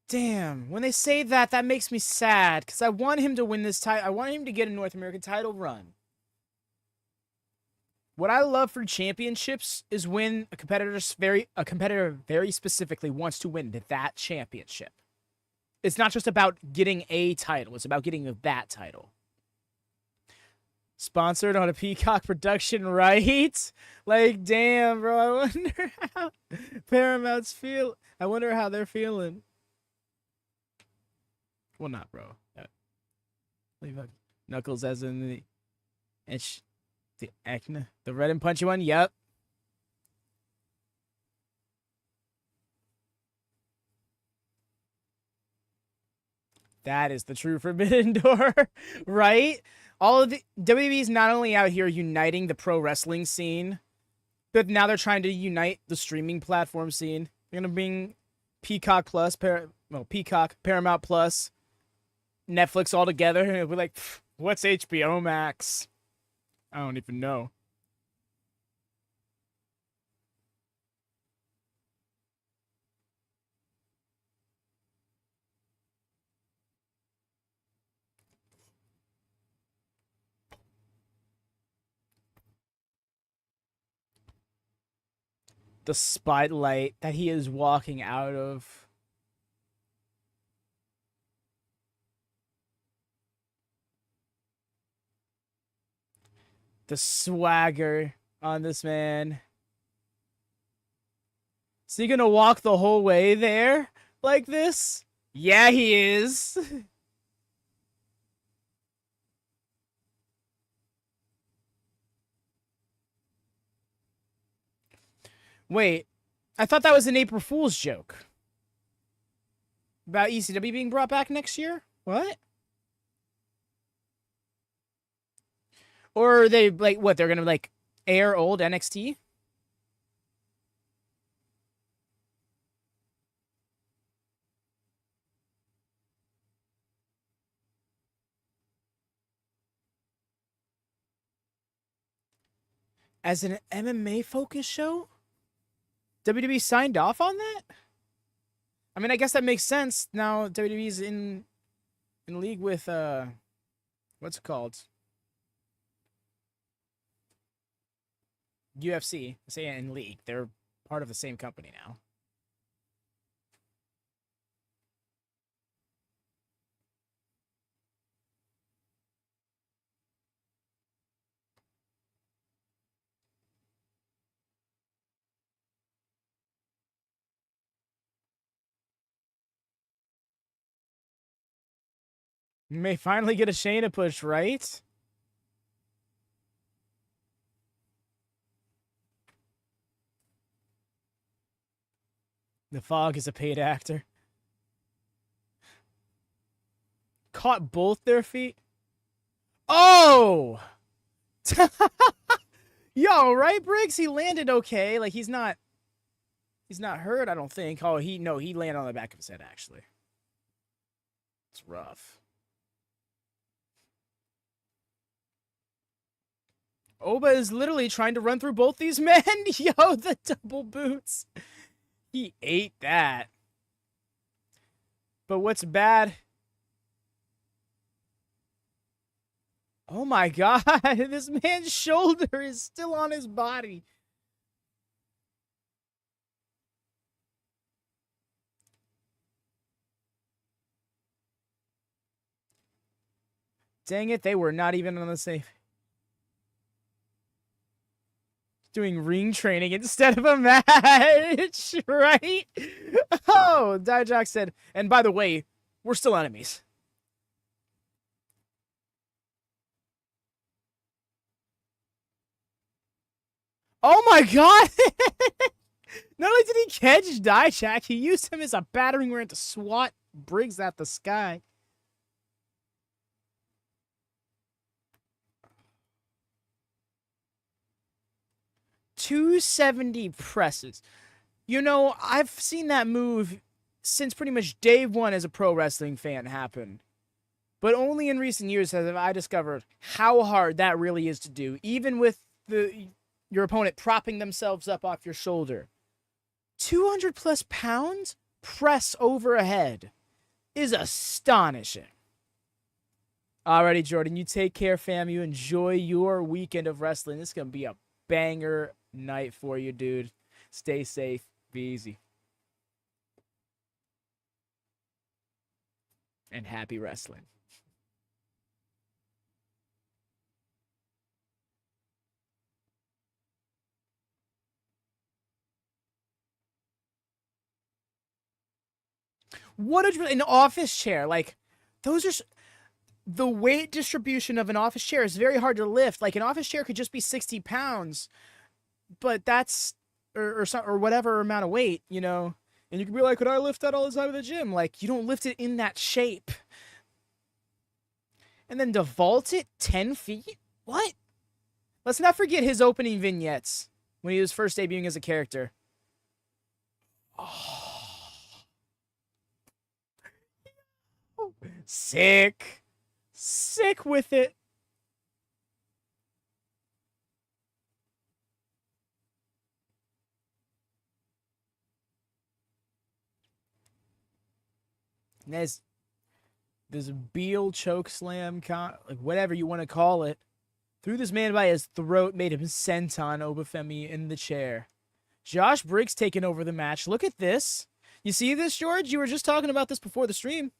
Damn, when they say that, that makes me sad because I want him to win this title. I want him to get a North American title run. What I love for championships is when a competitor very specifically wants to win that championship. It's not just about getting a title, it's about getting that title. Sponsored on a Peacock production, right? Like, damn, bro. I wonder how Paramount's feel. I wonder how they're feeling. Well, not bro. Knuckles as in the acne, the red and punchy one. Yep. That is the true Forbidden Door, right? All of the WWE's not only out here uniting the pro wrestling scene, but now they're trying to unite the streaming platform scene. They're gonna bring Peacock Plus, Peacock, Paramount Plus, Netflix all together, and we're like, what's HBO Max? I don't even know. The spotlight that he is walking out of. The swagger on this man. Is he gonna walk the whole way there like this? Yeah, he is. Wait, I thought that was an April Fool's joke. About ECW being brought back next year? What? Or are they, like, what, they're gonna, like, air old NXT? As an MMA focused show? WWE signed off on that? I mean, I guess that makes sense. Now WWE's in league with what's it called? UFC. I say in league. They're part of the same company now. You may finally get a Shayna push, right? The Fog is a paid actor. Caught both their feet. Oh! Yo, right, Briggs? He landed okay. Like, he's not hurt, I don't think. Oh, he landed on the back of his head, actually. It's rough. Oba is literally trying to run through both these men. Yo, the double boots. He ate that. But what's bad? Oh my god, this man's shoulder is still on his body. Dang it, they were not even on the same. Doing ring training instead of a match, right? Oh, Dijak said, and by the way, we're still enemies. Oh my god! Not only did he catch Dijak, he used him as a battering ram to swat Briggs at the sky. $270 presses. You know, I've seen that move since pretty much day one as a pro wrestling fan happen. But only in recent years have I discovered how hard that really is to do, even with your opponent propping themselves up off your shoulder. 200+ pounds press over a head is astonishing. Alrighty, Jordan, you take care, fam. You enjoy your weekend of wrestling. This is going to be a banger night for you, dude. Stay safe. Be easy. And happy wrestling. What an office chair. Like, those are... The weight distribution of an office chair is very hard to lift. Like, an office chair could just be 60 pounds, but that's... Or whatever amount of weight, you know? And you could be like, could I lift that all the time at the gym? Like, you don't lift it in that shape. And then to vault it 10 feet? What? Let's not forget his opening vignettes when he was first debuting as a character. Oh. Sick. Sick with it. There's this Beal choke slam, like whatever you want to call it. Threw this man by his throat, made him senton Femi in the chair. Josh Briggs taking over the match. Look at this. You see this, George? You were just talking about this before the stream.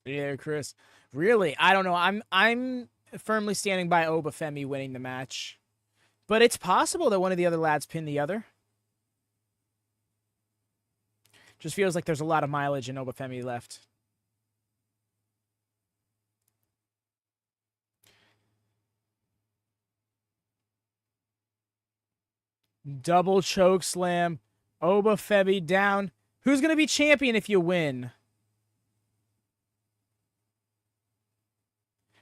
Yeah, Chris. Really? I don't know. I'm firmly standing by Femi winning the match. But it's possible that one of the other lads pinned the other. Just feels like there's a lot of mileage in Femi left. Double choke slam. Femi down. Who's going to be champion if you win?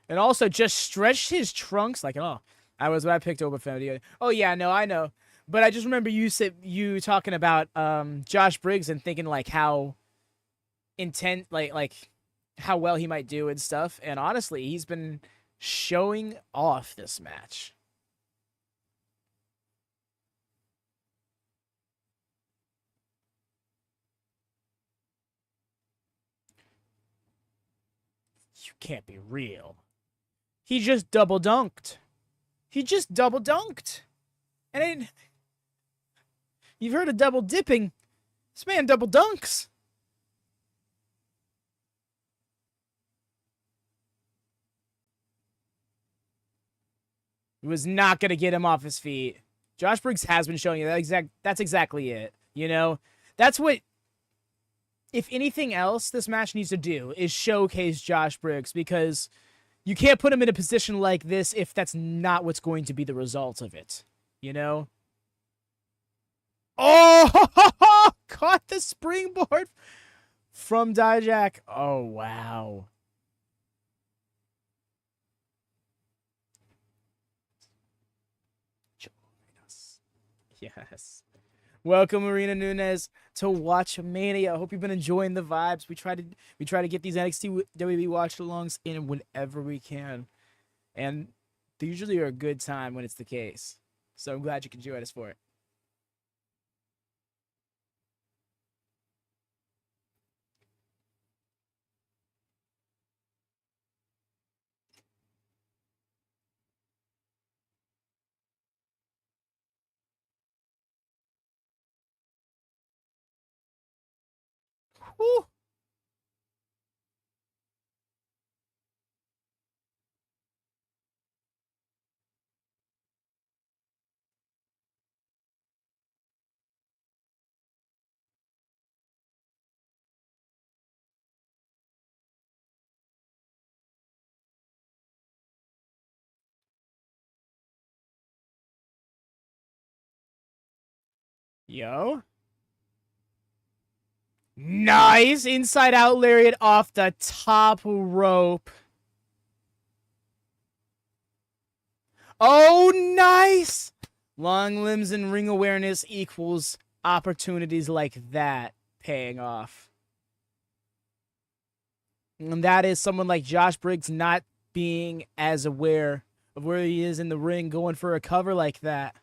And also just stretched his trunks like, oh, I picked Femi. Oh yeah, no, I know. But I just remember you talking about Josh Briggs and thinking like how intent like how well he might do and stuff. And honestly, he's been showing off this match. You can't be real. He just double dunked. He just double dunked. And you've heard of double dipping. This man double dunks. It was not going to get him off his feet. Josh Briggs has been showing you that's exactly it. You know, that's what, if anything else, this match needs to do is showcase Josh Briggs, because you can't put him in a position like this if that's not what's going to be the result of it. You know? Oh! Caught the springboard from Dijak. Oh, wow. Join us. Yes. Welcome, Marina Nunes, to WatchMania. I hope you've been enjoying the vibes. We try to get these NXT WWE watch-alongs in whenever we can, and they usually are a good time when it's the case. So I'm glad you can join us for it. Whew. Yo. Nice. Inside out lariat off the top rope. Oh, nice. Long limbs and ring awareness equals opportunities like that paying off. And that is someone like Josh Briggs not being as aware of where he is in the ring, going for a cover like that.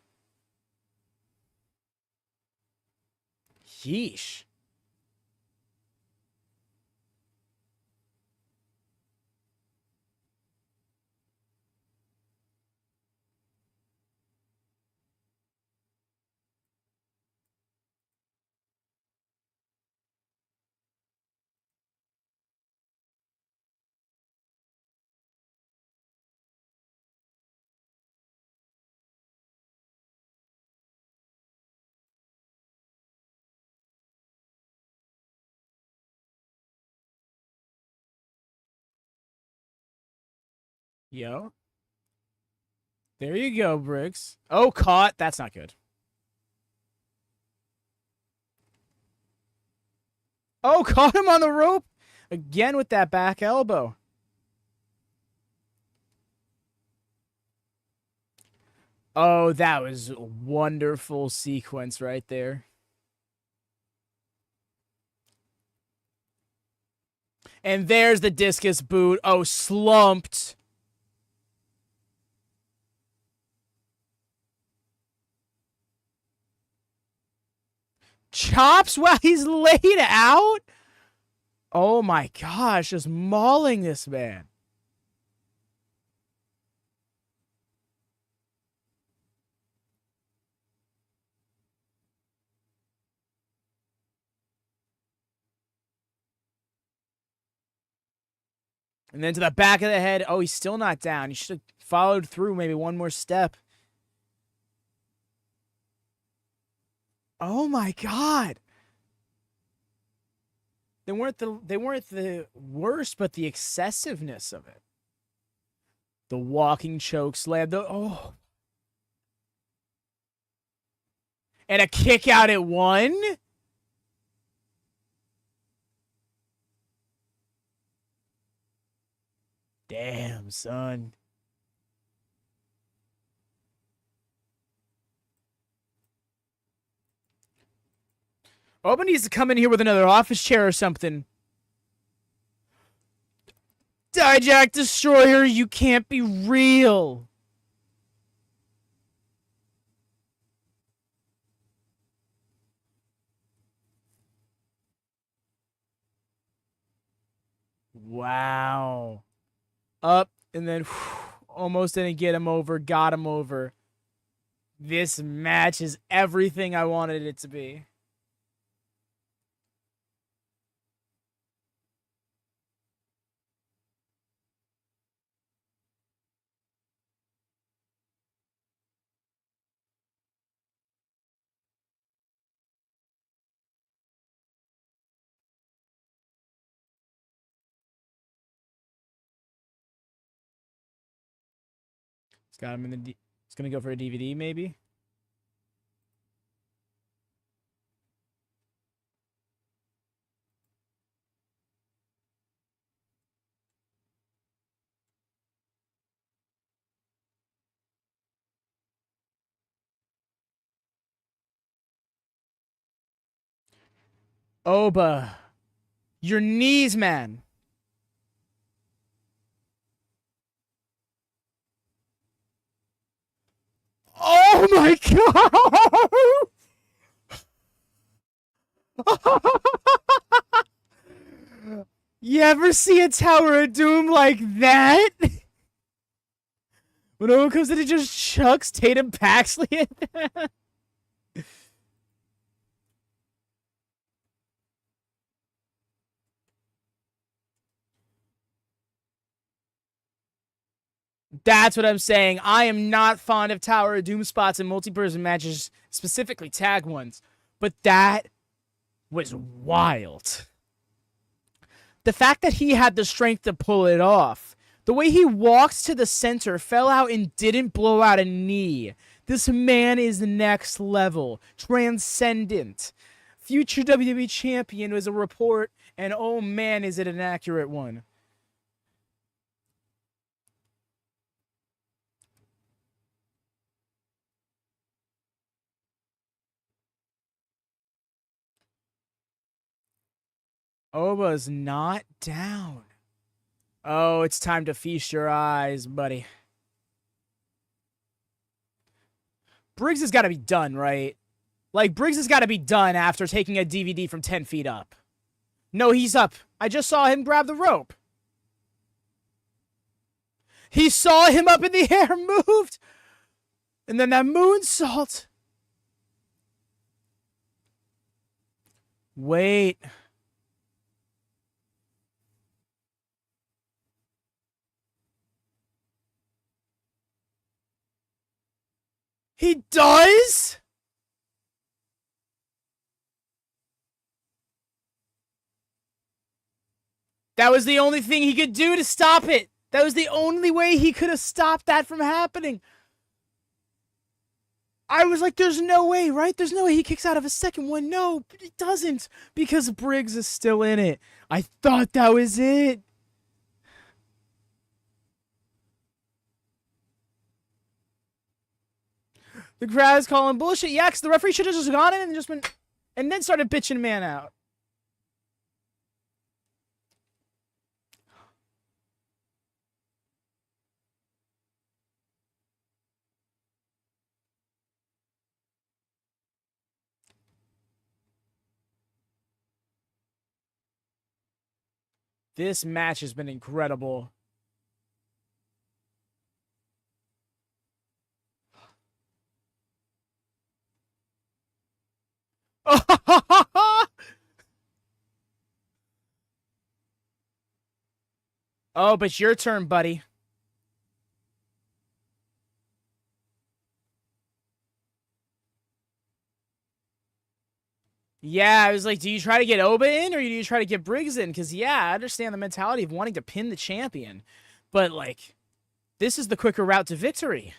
Yeesh. Yo. There you go, Briggs. Oh, caught. That's not good. Oh, caught him on the rope. Again with that back elbow. Oh, that was a wonderful sequence right there. And there's the discus boot. Oh, slumped. Chops while he's laid out? Oh my gosh, just mauling this man. And then to the back of the head. Oh, he's still not down. He should have followed through maybe one more step. Oh my god. They weren't the worst, but the excessiveness of it. The walking choke slam. Oh. And a kick out at one? Damn, son. Oba needs to come in here with another office chair or something. Dijak Destroyer, you can't be real. Wow. Up, and then almost didn't get him over, got him over. This match is everything I wanted it to be. It's got him in the. It's gonna go for a DVD, maybe. Oba, your knees, man. Oh my god! You ever see a Tower of Doom like that? When Oba comes in and just chucks Tatum Paxley in there? That's what I'm saying. I am not fond of Tower of Doom spots in multi-person matches, specifically tag ones. But that was wild. The fact that he had the strength to pull it off. The way he walked to the center, fell out, and didn't blow out a knee. This man is next level. Transcendent. Future WWE champion was a report, and oh man, is it an accurate one. Oba's not down. Oh, it's time to feast your eyes, buddy. Briggs has got to be done, right? Like, Briggs has got to be done after taking a DVD from 10 feet up. No, he's up. I just saw him grab the rope. He saw him up in the air, moved. And then that moonsault. Wait. He does? That was the only thing he could do to stop it. That was the only way he could have stopped that from happening. I was like, there's no way, right? There's no way he kicks out of a second one. No, but he doesn't because Briggs is still in it. I thought that was it. The crowd's calling bullshit. Yeah, because the referee should have just gone in and just went, and then started bitching man out. This match has been incredible. Oh, but it's your turn, buddy. Yeah, I was like, do you try to get Oba in or do you try to get Briggs in? Because, yeah, I understand the mentality of wanting to pin the champion. But, like, this is the quicker route to victory.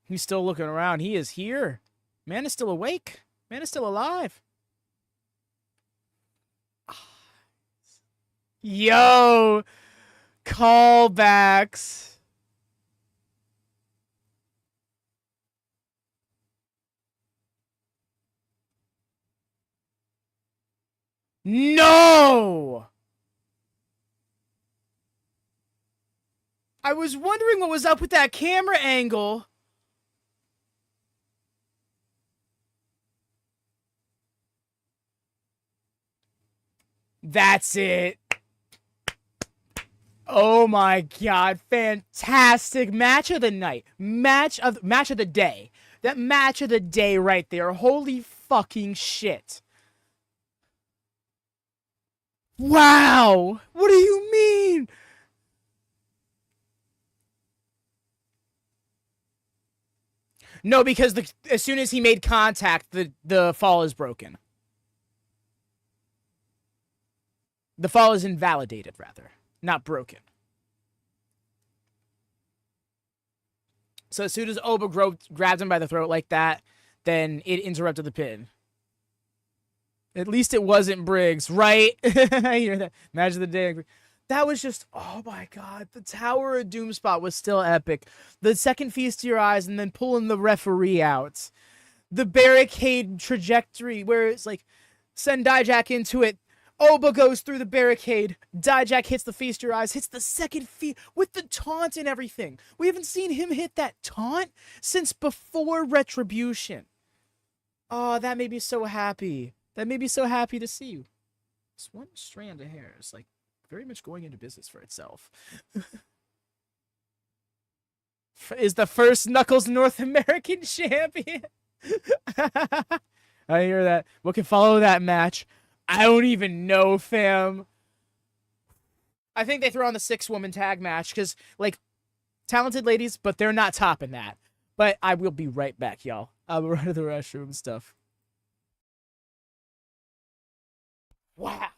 He's still looking around. He is here. Man is still awake. Man is still alive. Yo! Callbacks. No! I was wondering what was up with that camera angle. That's it. Oh my god, fantastic match of the night. Match of the day. That match of the day right there. Holy fucking shit. Wow! What do you mean? No, because as soon as he made contact, the fall is broken. The fall is invalidated, rather. Not broken. So as soon as Oba grabbed him by the throat like that, then it interrupted the pin. At least it wasn't Briggs, right? I hear that. Match of the day. That was just, oh my god. The Tower of Doom spot was still epic. The second feast to your eyes and then pulling the referee out. The barricade trajectory where it's like, send Dijak into it. Oba goes through the barricade. Dijak hits the feast your eyes, hits the second feast with the taunt and everything. We haven't seen him hit that taunt since before Retribution. Oh, that made me so happy. That made me so happy to see you. This one strand of hair is like very much going into business for itself. Is the first Knuckles North American champion. I hear that. What can follow that match? I don't even know, fam. I think they throw on the 6-woman tag match because, like, talented ladies, but they're not topping that. But I will be right back, y'all. I'll run to the restroom and stuff. Wow.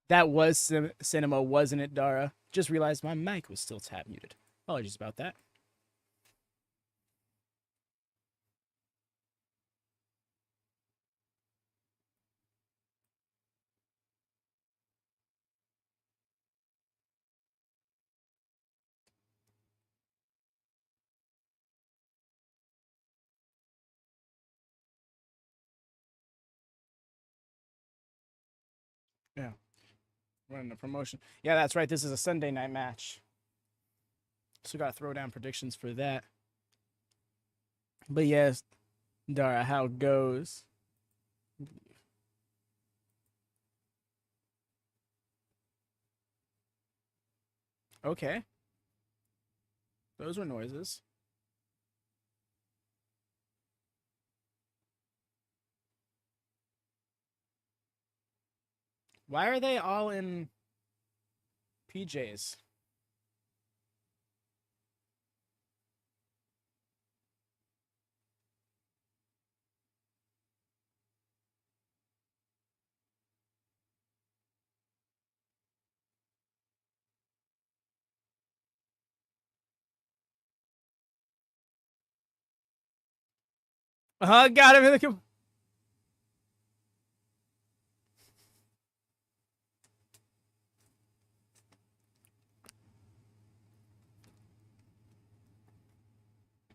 That was cinema, wasn't it, Dara? Just realized my mic was still tab muted. Apologies about that. Yeah. Running the promotion. Yeah, that's right. This is a Sunday night match. So got throwdown predictions for that. But yes, Dara, how it goes. Okay. Those were noises. Why are they all in PJs? Got him in the...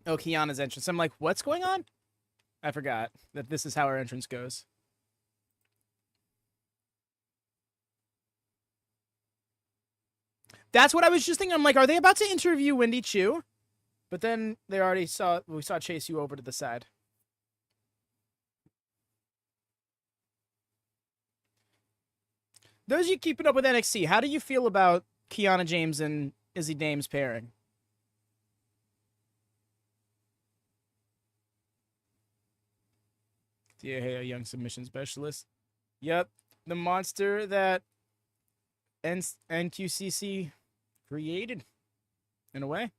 Oh, Kiana's entrance. I'm like, what's going on? I forgot that this is how our entrance goes. That's what I was just thinking. I'm like, are they about to interview Wendy Chu? But then we saw Chase you over to the side. Those of you keeping up with NXT, how do you feel about Kiana James and Izzy Dame's pairing? Yeah, hey, a young submission specialist. Yep, the monster that NQCC created, in a way.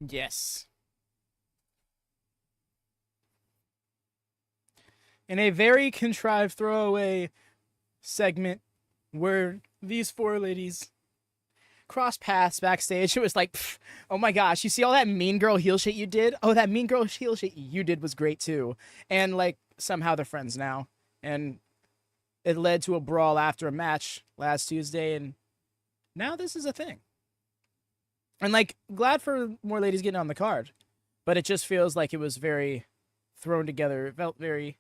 Yes. In a very contrived throwaway segment where these four ladies cross paths backstage, it was like, pff, oh my gosh, you see all that mean girl heel shit you did? Oh, that mean girl heel shit you did was great too. And like, somehow they're friends now. And it led to a brawl after a match last Tuesday, and now this is a thing. And like, glad for more ladies getting on the card, but it just feels like it was very thrown together. It felt very,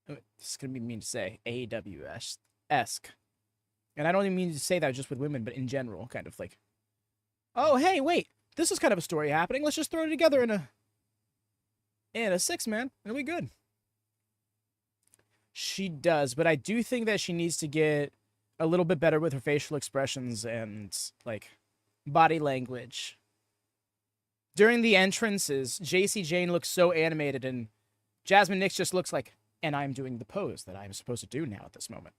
it's going to be mean to say, AEW-esque. And I don't even mean to say that just with women, but in general, kind of like, oh, hey, wait, this is kind of a story happening. Let's just throw it together in a six-man. It'll be good. She does, but I do think that she needs to get a little bit better with her facial expressions and, like, body language. During the entrances, Jacy Jayne looks so animated, and Jasmine Nix just looks like, and I'm doing the pose that I'm supposed to do now at this moment.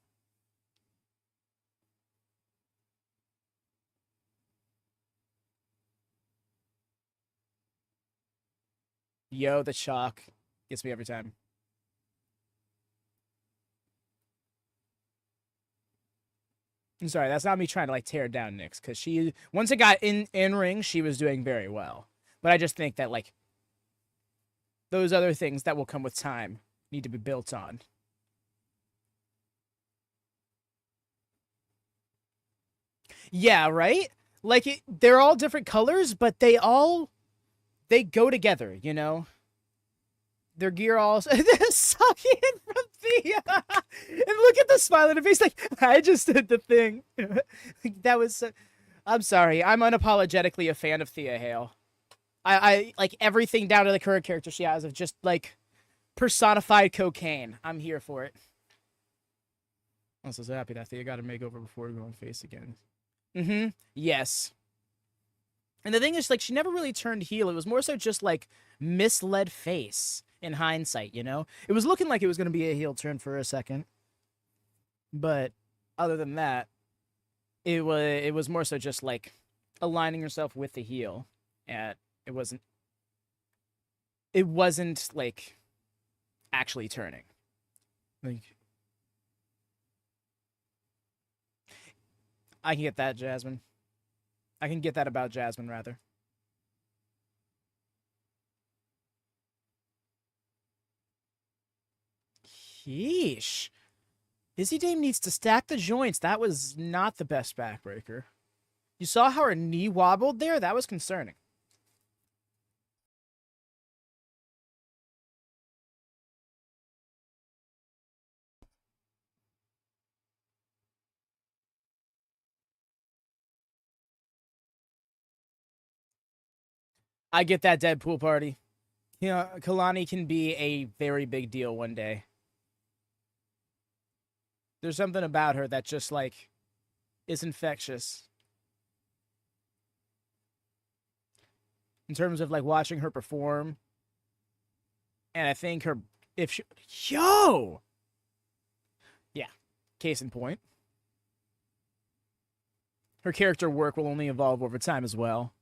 Yo, the shock gets me every time. I'm sorry, that's not me trying to like tear down Nix, because she, once it got in ring, she was doing very well. But I just think that like those other things that will come with time need to be built on. Yeah, right? Like they're all different colors, but they go together, you know? Their gear all sucking from Thea. And look at the smile on her face, like, I just did the thing. That was I'm sorry. I'm unapologetically a fan of Thea Hale. I like everything down to the current character she has of just like personified cocaine. I'm here for it. I'm so happy that Thea got a makeover before going face again. Mm-hmm. Yes. And the thing is, like, she never really turned heel. It was more so just, like, misled face in hindsight, you know? It was looking like it was going to be a heel turn for a second. But other than that, it was more so just, like, aligning herself with the heel. And it wasn't, like, actually turning. Like, I can get that, Jasmine. I can get that about Jasmine, rather. Yeesh. Izzy Dame needs to stack the joints. That was not the best backbreaker. You saw how her knee wobbled there? That was concerning. I get that Deadpool party. You know, Kelani can be a very big deal one day. There's something about her that just, like, is infectious. In terms of, like, watching her perform. And I think her... Yo! Yeah. Case in point. Her character work will only evolve over time as well.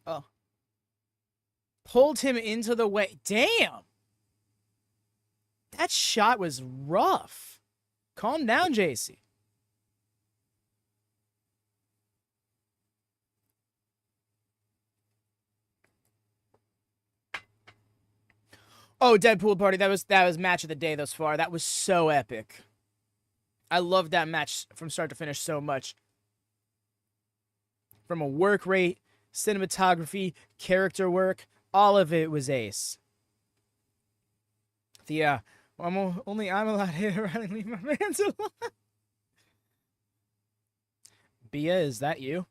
Oh. Pulled him into the way. Damn! That shot was rough. Calm down, Jacy. Oh, Deadpool party. That was match of the day thus far. That was so epic. I loved that match from start to finish so much. From a work rate, cinematography, character work, all of it was ace. Thea, I'm allowed here. I leave my man's alone. Bia, is that you?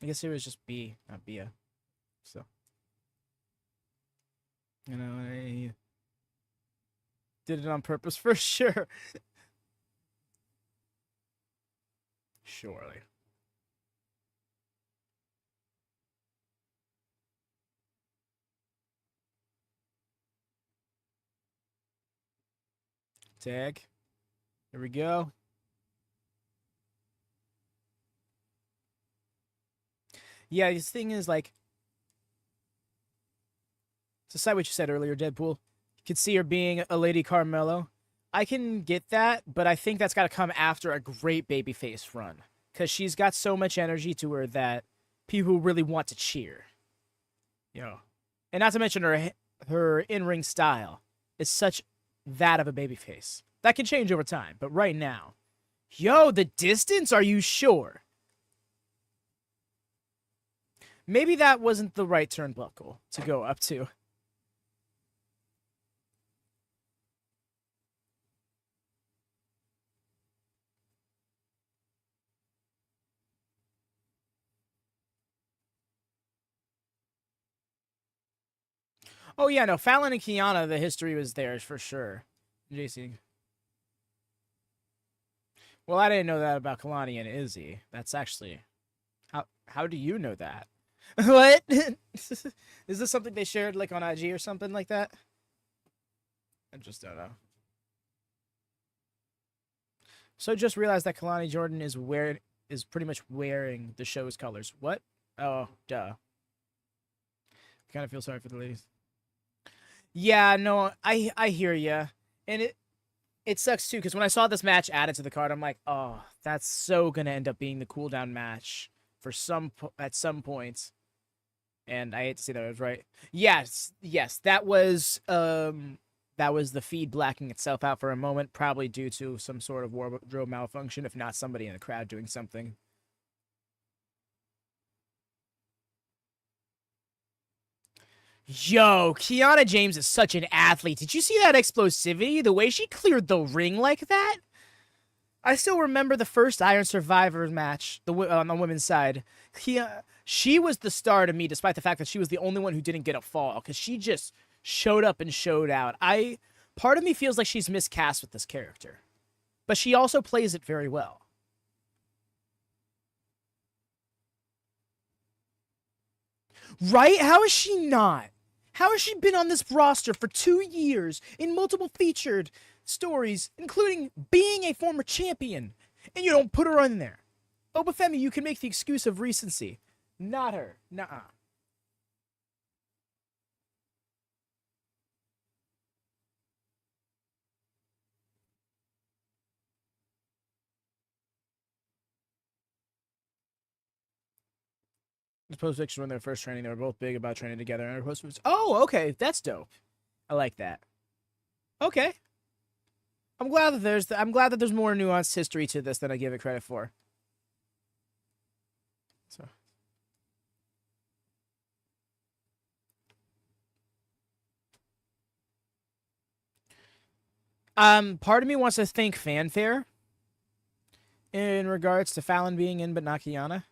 I guess it was just B, not Bia. So, you know, I did it on purpose for sure. Surely. Tag. Here we go. Yeah, this thing is like, to cite what you said earlier, Deadpool, you could see her being a Lady Carmelo. I can get that, but I think that's got to come after a great babyface run. Because she's got so much energy to her that people really want to cheer. You know. And not to mention her in-ring style is such that of a babyface. That can change over time, but right now. Yo, the distance? Are you sure? Maybe that wasn't the right turnbuckle to go up to. Oh, yeah, no. Fallon and Kiana, the history was theirs for sure. Jacy. Well, I didn't know that about Kelani and Izzy. That's actually... How do you know that? What? Is this something they shared, like, on IG or something like that? I just don't know. So just realized that Kelani Jordan is pretty much wearing the show's colors. What? Oh, duh. I kind of feel sorry for the ladies. Yeah, no, I hear ya. And it sucks, too, because when I saw this match added to the card, I'm like, oh, that's so going to end up being the cooldown match for at some points. And I hate to say that I was right. Yes, that was the feed blacking itself out for a moment, probably due to some sort of wardrobe malfunction, if not somebody in the crowd doing something. Yo, Kiana James is such an athlete. Did you see that explosivity? The way she cleared the ring like that? I still remember the first Iron Survivor match on the women's side. She was the star to me, despite the fact that she was the only one who didn't get a fall, because she just showed up and showed out. Part of me feels like she's miscast with this character, but she also plays it very well. Right? How is she not? How has she been on this roster for 2 years in multiple featured stories, including being a former champion, and you don't put her in there? Oh, but Femi, you can make the excuse of recency. Not her. Nuh-uh. The post picture when they were first training, they were both big about training together. And post oh, okay, that's dope. I like that. Okay, I'm glad that there's more nuanced history to this than I give it credit for. So, part of me wants to think fanfare in regards to Fallon being in, but not Kiana.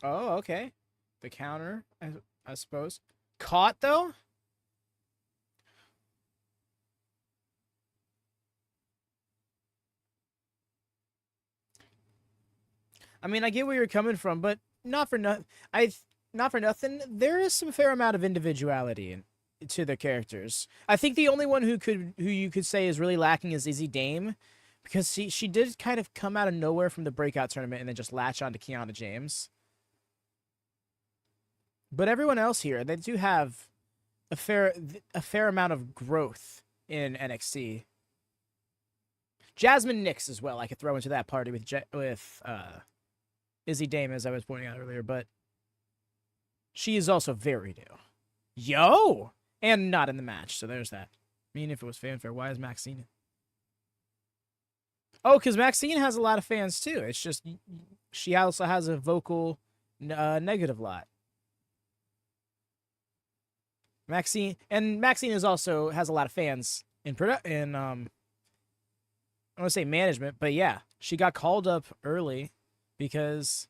Oh, okay. The counter, I suppose. Caught, though? I mean, I get where you're coming from, but not for nothing. There is some fair amount of individuality to their characters. I think the only one who you could say is really lacking is Izzy Dame, because she did kind of come out of nowhere from the breakout tournament and then just latch on to Kiana James. But everyone else here, they do have a fair amount of growth in NXT. Jasmine Nix as well, I could throw into that party with Izzy Dame, as I was pointing out earlier, but she is also very new. Yo! And not in the match, so there's that. I mean, if it was fanfare, why is Maxine? Oh, because Maxine has a lot of fans, too. It's just, she also has a vocal negative lot. Maxine is also has a lot of fans in I want to say management, but yeah, she got called up early because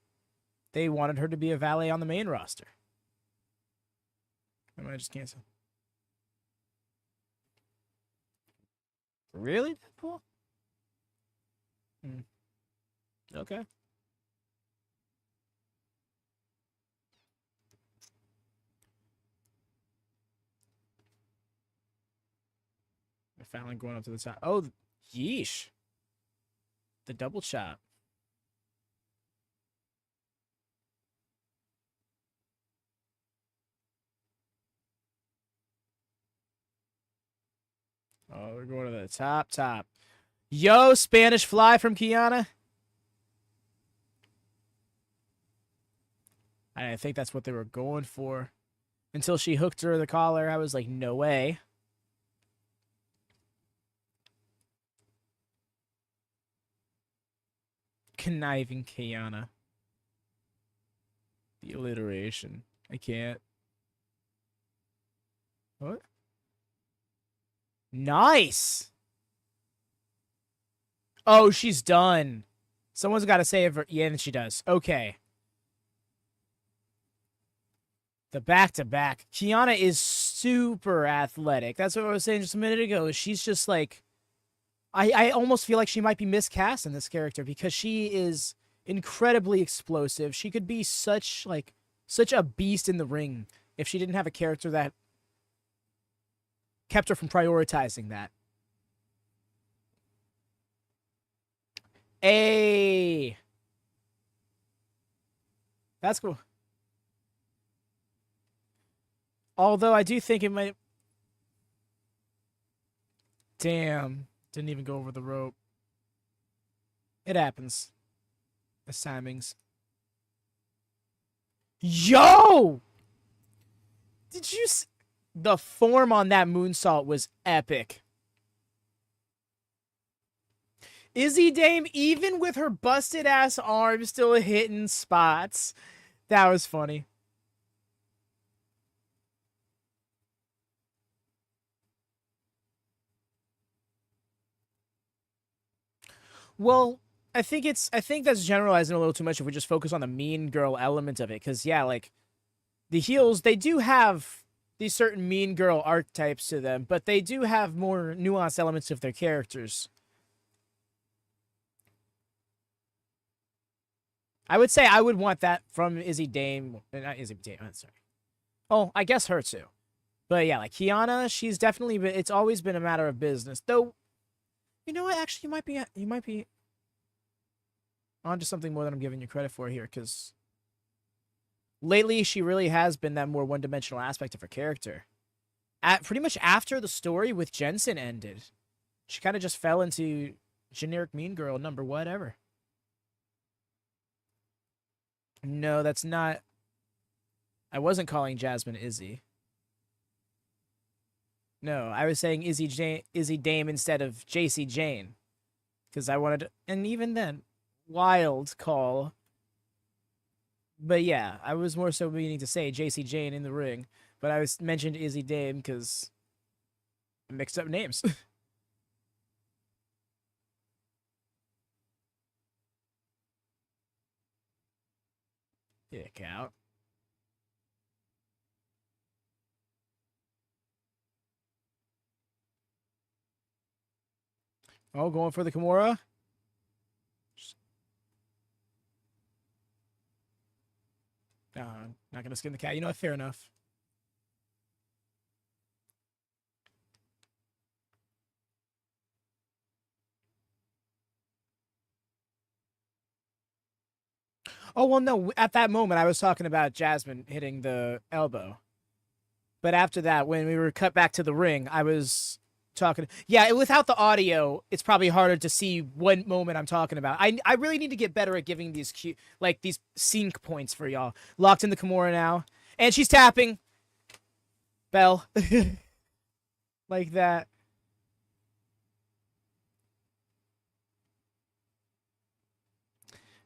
they wanted her to be a valet on the main roster. I might just cancel. Really, Deadpool? Okay. Fallon going up to the top. Oh, yeesh. The double chop. Oh, we're going to the top. Yo, Spanish fly from Kiana. I think that's what they were going for. Until she hooked her the collar, I was like, no way. Conniving Kiana. The alliteration. I can't. What? Nice! Oh, she's done. Someone's got to save her. Yeah, and she does. Okay. The back-to-back. Kiana is super athletic. That's what I was saying just a minute ago. She's just like... I almost feel like she might be miscast in this character because she is incredibly explosive. She could be such a beast in the ring if she didn't have a character that kept her from prioritizing that. Hey! That's cool. Although I do think it might... Damn. Didn't even go over the rope. It happens. It's timings. Yo! Did you see? The form on that moonsault was epic. Izzy Dame, even with her busted ass arm, still hitting spots. That was funny. Well, I think that's generalizing a little too much if we just focus on the mean girl element of it. Because, yeah, like, the heels, they do have these certain mean girl archetypes to them, but they do have more nuanced elements of their characters. I would say I would want that from Izzy Dame. Not Izzy Dame, I'm sorry. Oh, I guess her too. But yeah, like Kiana, she's definitely been, it's always been a matter of business. Though, you know what? Actually, you might be onto something more than I'm giving you credit for here, because lately she really has been that more one-dimensional aspect of her character. Pretty much after the story with Jensen ended, she kind of just fell into generic mean girl number whatever. No, that's not. I wasn't calling Jasmine Izzy. No, I was saying Izzy Dame instead of Jacy Jayne. Because I wanted to, and even then, wild call. But yeah, I was more so meaning to say Jacy Jayne in the ring. But I mentioned Izzy Dame because I mixed up names. Dick out. Oh, going for the Kimura? Not gonna skin the cat. You know what? Fair enough. Oh, well, no. At that moment, I was talking about Jasmine hitting the elbow. But after that, when we were cut back to the ring, I was talking. Yeah, without the audio, it's probably harder to see what moment I'm talking about. I really need to get better at giving these these sync points for y'all. Locked in the Kimura now. And she's tapping. Bell. Like that.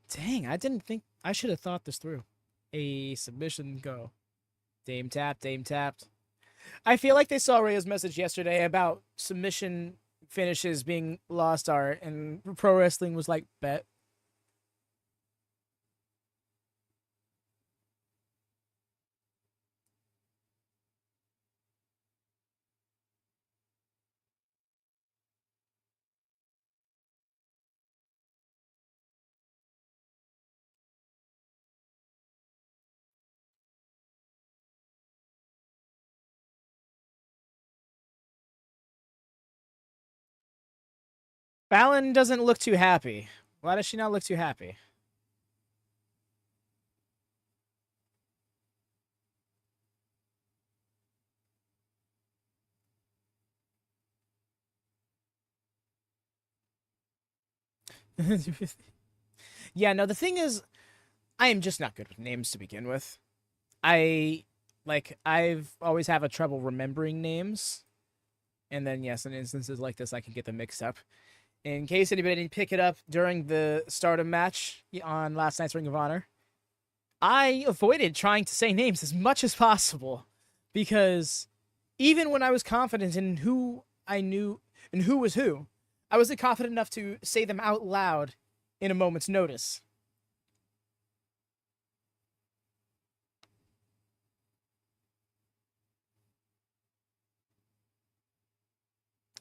Dang, I didn't think... I should have thought this through. A submission go. Dame tapped, Dame tapped. I feel like they saw Rhea's message yesterday about submission finishes being lost art, and pro wrestling was like, bet. Fallon doesn't look too happy. Why does she not look too happy? Yeah, no, the thing is, I am just not good with names to begin with. I've always have a trouble remembering names. And then, yes, in instances like this, I can get them mixed up. In case anybody didn't pick it up during the Stardom match on last night's Ring of Honor, I avoided trying to say names as much as possible, because even when I was confident in who I knew and who was who, I wasn't confident enough to say them out loud in a moment's notice.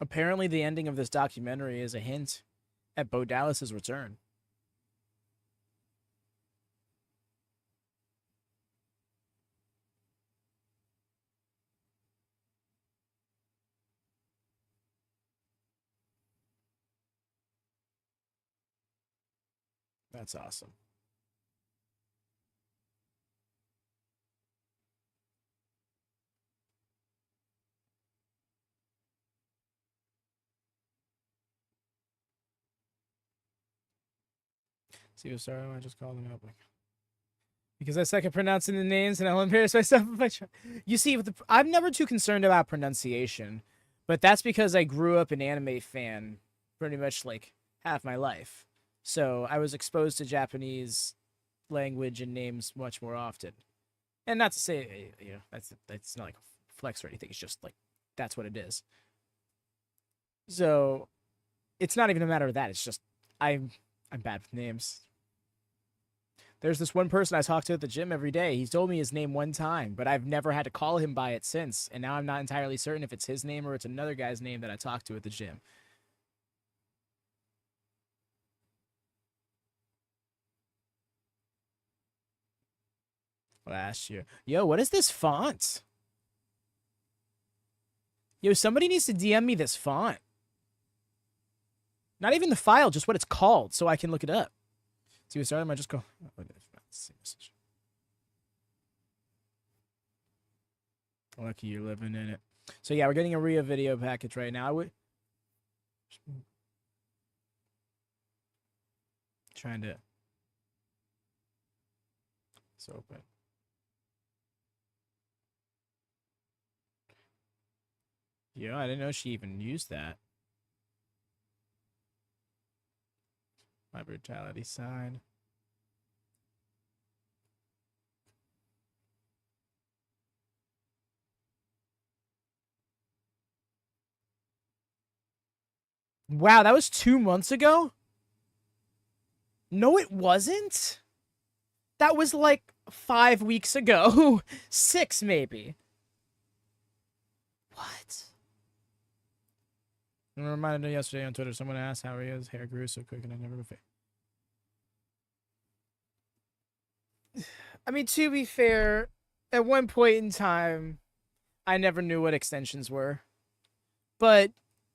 Apparently, the ending of this documentary is a hint at Bo Dallas's return. That's awesome. See, sorry, I just called him out. Because I suck at pronouncing the names, and I'll embarrass myself if I try. You see, I'm never too concerned about pronunciation, but that's because I grew up an anime fan pretty much like half my life. So I was exposed to Japanese language and names much more often. And not to say, that's not like a flex or anything. It's just like, that's what it is. So it's not even a matter of that. It's just, I'm bad with names. There's this one person I talk to at the gym every day. He's told me his name one time, but I've never had to call him by it since. And now I'm not entirely certain if it's his name or it's another guy's name that I talk to at the gym. Last year. Yo, what is this font? Yo, somebody needs to DM me this font. Not even the file, just what it's called, so I can look it up. See what started? I might just go. Lucky you're living in it. So yeah, we're getting a Rhea video package right now. I would trying to. It's open. Yeah, I didn't know she even used that. My brutality side. Wow, that was 2 months ago? No, it wasn't. That was like 5 weeks ago. 6, maybe. What? I reminded me yesterday on Twitter, someone asked how his hair grew so quick and I never fit. I mean, to be fair, at one point in time, I never knew what extensions were. But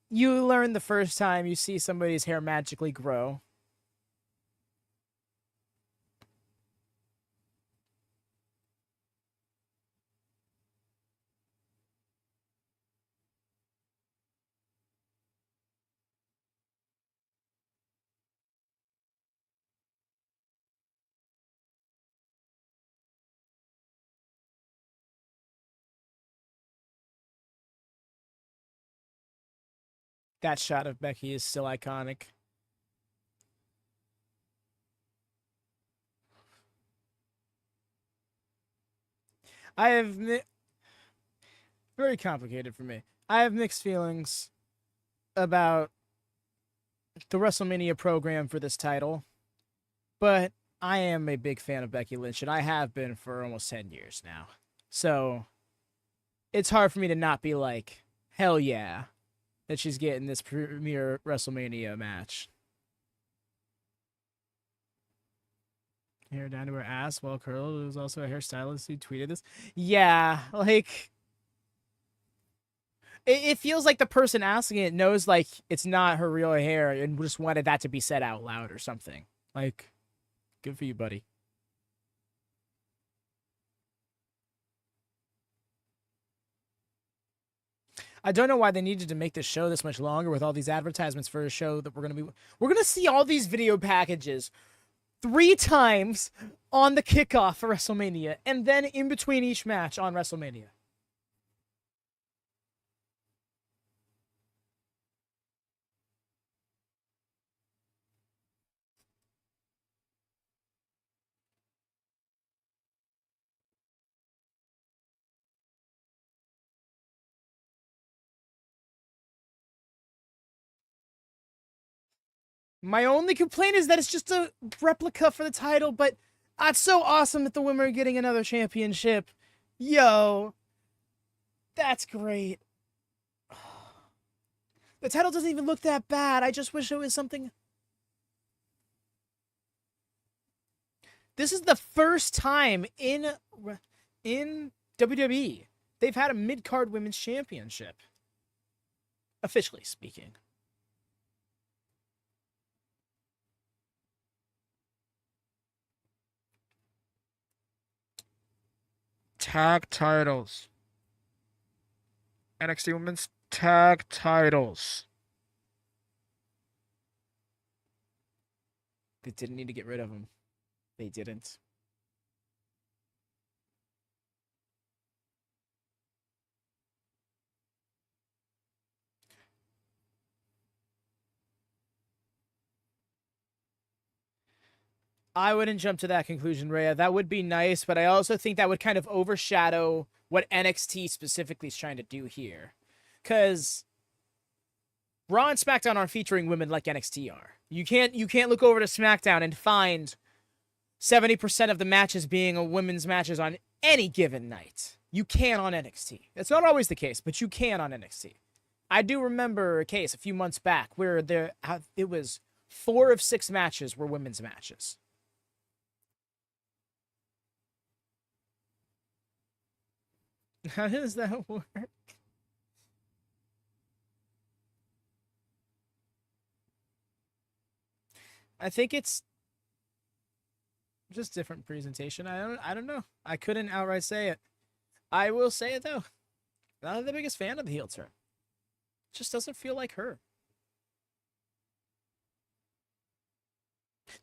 you learn the first time you see somebody's hair magically grow. That shot of Becky is still iconic. I have very complicated for me. I have mixed feelings about the WrestleMania program for this title, but I am a big fan of Becky Lynch, and I have been for almost 10 years now. So it's hard for me to not be like, hell yeah, that she's getting this premier WrestleMania match. Hair down to her ass, well curled. It was also a hairstylist who tweeted this. Yeah, like it feels like the person asking it knows like it's not her real hair and just wanted that to be said out loud or something. Like, good for you, buddy. I don't know why they needed to make this show this much longer with all these advertisements for a show that we're gonna see all these video packages 3 times on the kickoff for WrestleMania, and then in between each match on WrestleMania. My only complaint is that it's just a replica for the title, but it's so awesome that the women are getting another championship. Yo, that's great. The title doesn't even look that bad. I just wish it was something. This is the first time in WWE they've had a mid-card women's championship. Officially speaking. Tag titles. NXT Women's Tag Titles. They didn't need to get rid of them. They didn't. I wouldn't jump to that conclusion, Rhea. That would be nice, but I also think that would kind of overshadow what NXT specifically is trying to do here. Because Raw and SmackDown aren't featuring women like NXT are. You can't look over to SmackDown and find 70% of the matches being women's matches on any given night. You can on NXT. It's not always the case, but you can on NXT. I do remember a case a few months back where it was 4 of 6 matches were women's matches. How does that work? I think it's just different presentation. I don't know. I couldn't outright say it. I will say it though. Not the biggest fan of the heel turn. It just doesn't feel like her.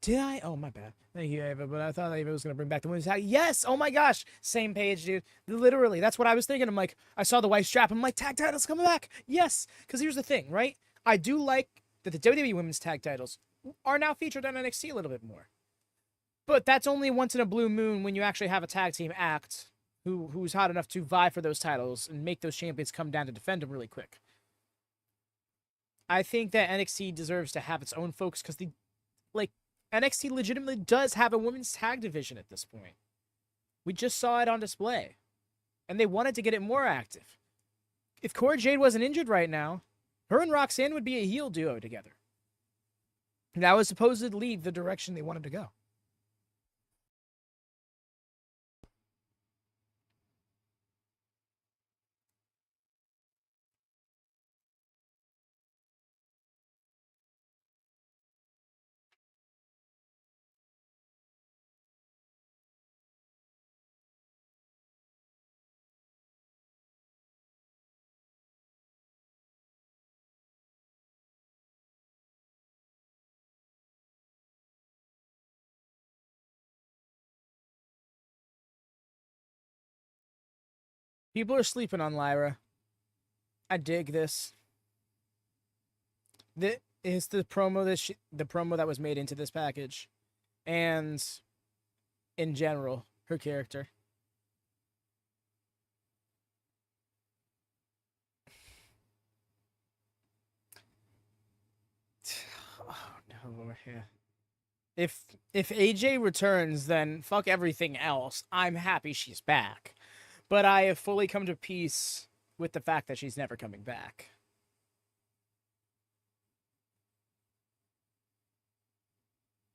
Did I? Oh, my bad. Thank you, Ava. But I thought Ava was going to bring back the women's tag. Yes! Oh, my gosh! Same page, dude. Literally, that's what I was thinking. I'm like, I saw the white strap. I'm like, tag titles coming back. Yes! Because here's the thing, right? I do like that the WWE women's tag titles are now featured on NXT a little bit more. But that's only once in a blue moon when you actually have a tag team act who's hot enough to vie for those titles and make those champions come down to defend them really quick. I think that NXT deserves to have its own focus because NXT legitimately does have a women's tag division at this point. We just saw it on display. And they wanted to get it more active. If Cora Jade wasn't injured right now, her and Roxanne would be a heel duo together. And that was supposedly the direction they wanted to go. People are sleeping on Lyra. I dig this. It's the promo the promo that was made into this package, and in general, her character. Oh no, yeah. If AJ returns, then fuck everything else. I'm happy she's back. But I have fully come to peace with the fact that she's never coming back.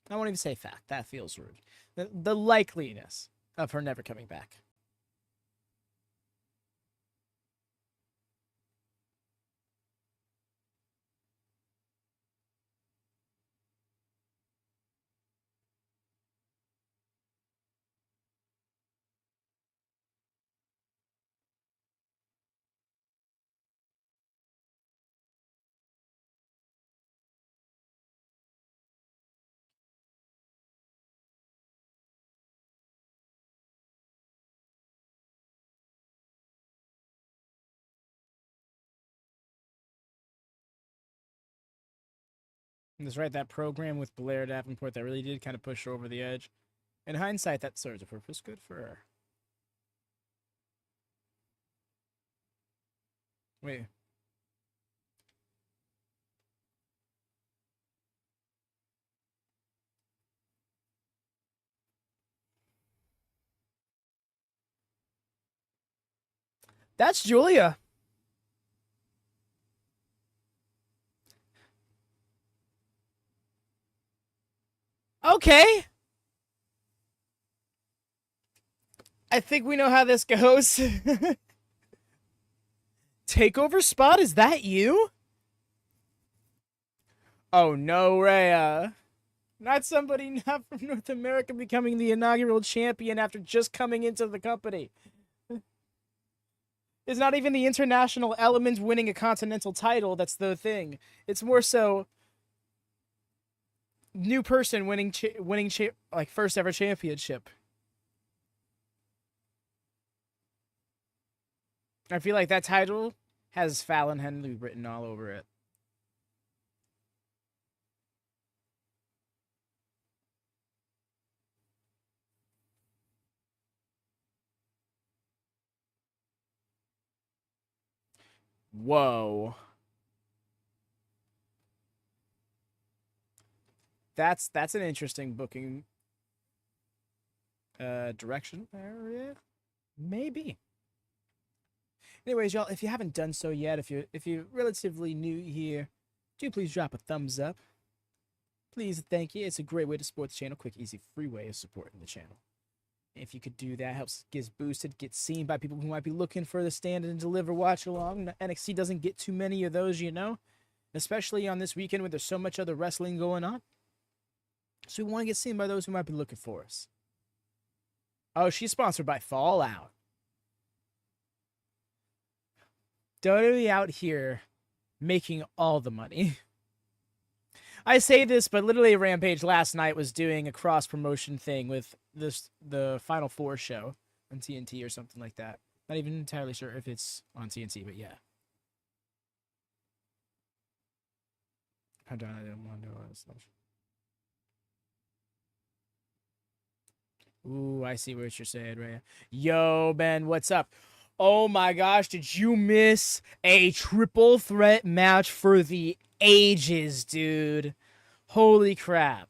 I won't even say fact. That feels rude. The likeliness of her never coming back. That's right, that program with Blair Davenport that really did kind of push her over the edge. In hindsight, that serves a purpose. Good for her. Wait. That's Julia. Okay. I think we know how this goes. Takeover spot? Is that you? Oh no, Rhea. Not somebody not from North America becoming the inaugural champion after just coming into the company. It's not even the international element winning a continental title that's the thing. It's more so new person winning like first ever championship. I feel like that title has Fallon Henley written all over it. Whoa. That's an interesting booking direction area. Maybe. Anyways, y'all, if you haven't done so yet, if you're relatively new here, do please drop a thumbs up. Please, thank you. It's a great way to support the channel. Quick, easy, free way of supporting the channel. If you could do that, helps gets boosted, gets seen by people who might be looking for the stand and deliver watch along. NXT doesn't get too many of those, you know, especially on this weekend when there's so much other wrestling going on. So we want to get seen by those who might be looking for us. Oh, she's sponsored by Fallout. WWE out here making all the money. I say this, but literally Rampage last night was doing a cross-promotion thing with the Final Four show on TNT or something like that. Not even entirely sure if it's on TNT, but yeah. Hold on, I didn't want to know this stuff. Ooh, I see what you're saying, Rhea. Yo, Ben, what's up? Oh my gosh, did you miss a triple threat match for the ages, dude? Holy crap.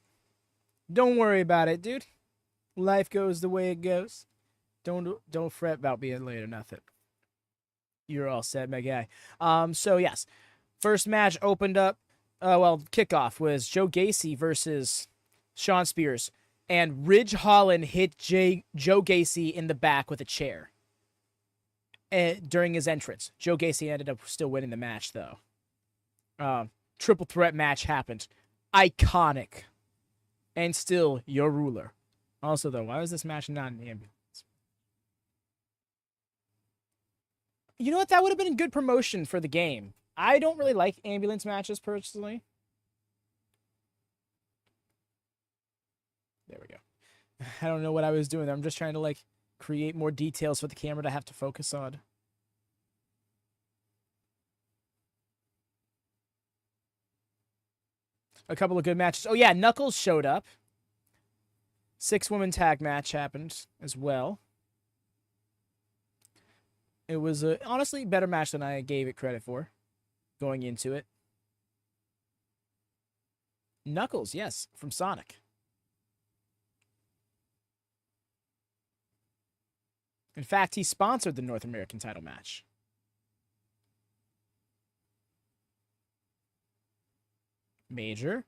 Don't worry about it, dude. Life goes the way it goes. Don't fret about being late or nothing. You're all set, my guy. So yes. First match opened up, kickoff was Joe Gacy versus Shawn Spears. And Ridge Holland hit Joe Gacy in the back with a chair during his entrance. Joe Gacy ended up still winning the match, though. Triple threat match happened. Iconic. And still your ruler. Also, though, why was this match not an ambulance? You know what? That would have been good promotion for the game. I don't really like ambulance matches, personally. There we go. I don't know what I was doing there. I'm just trying to, like, create more details for the camera to have to focus on. A couple of good matches. Oh, yeah, Knuckles showed up. 6-woman tag match happened as well. It was a honestly better match than I gave it credit for going into it. Knuckles, yes, from Sonic. In fact, he sponsored the North American title match. Major.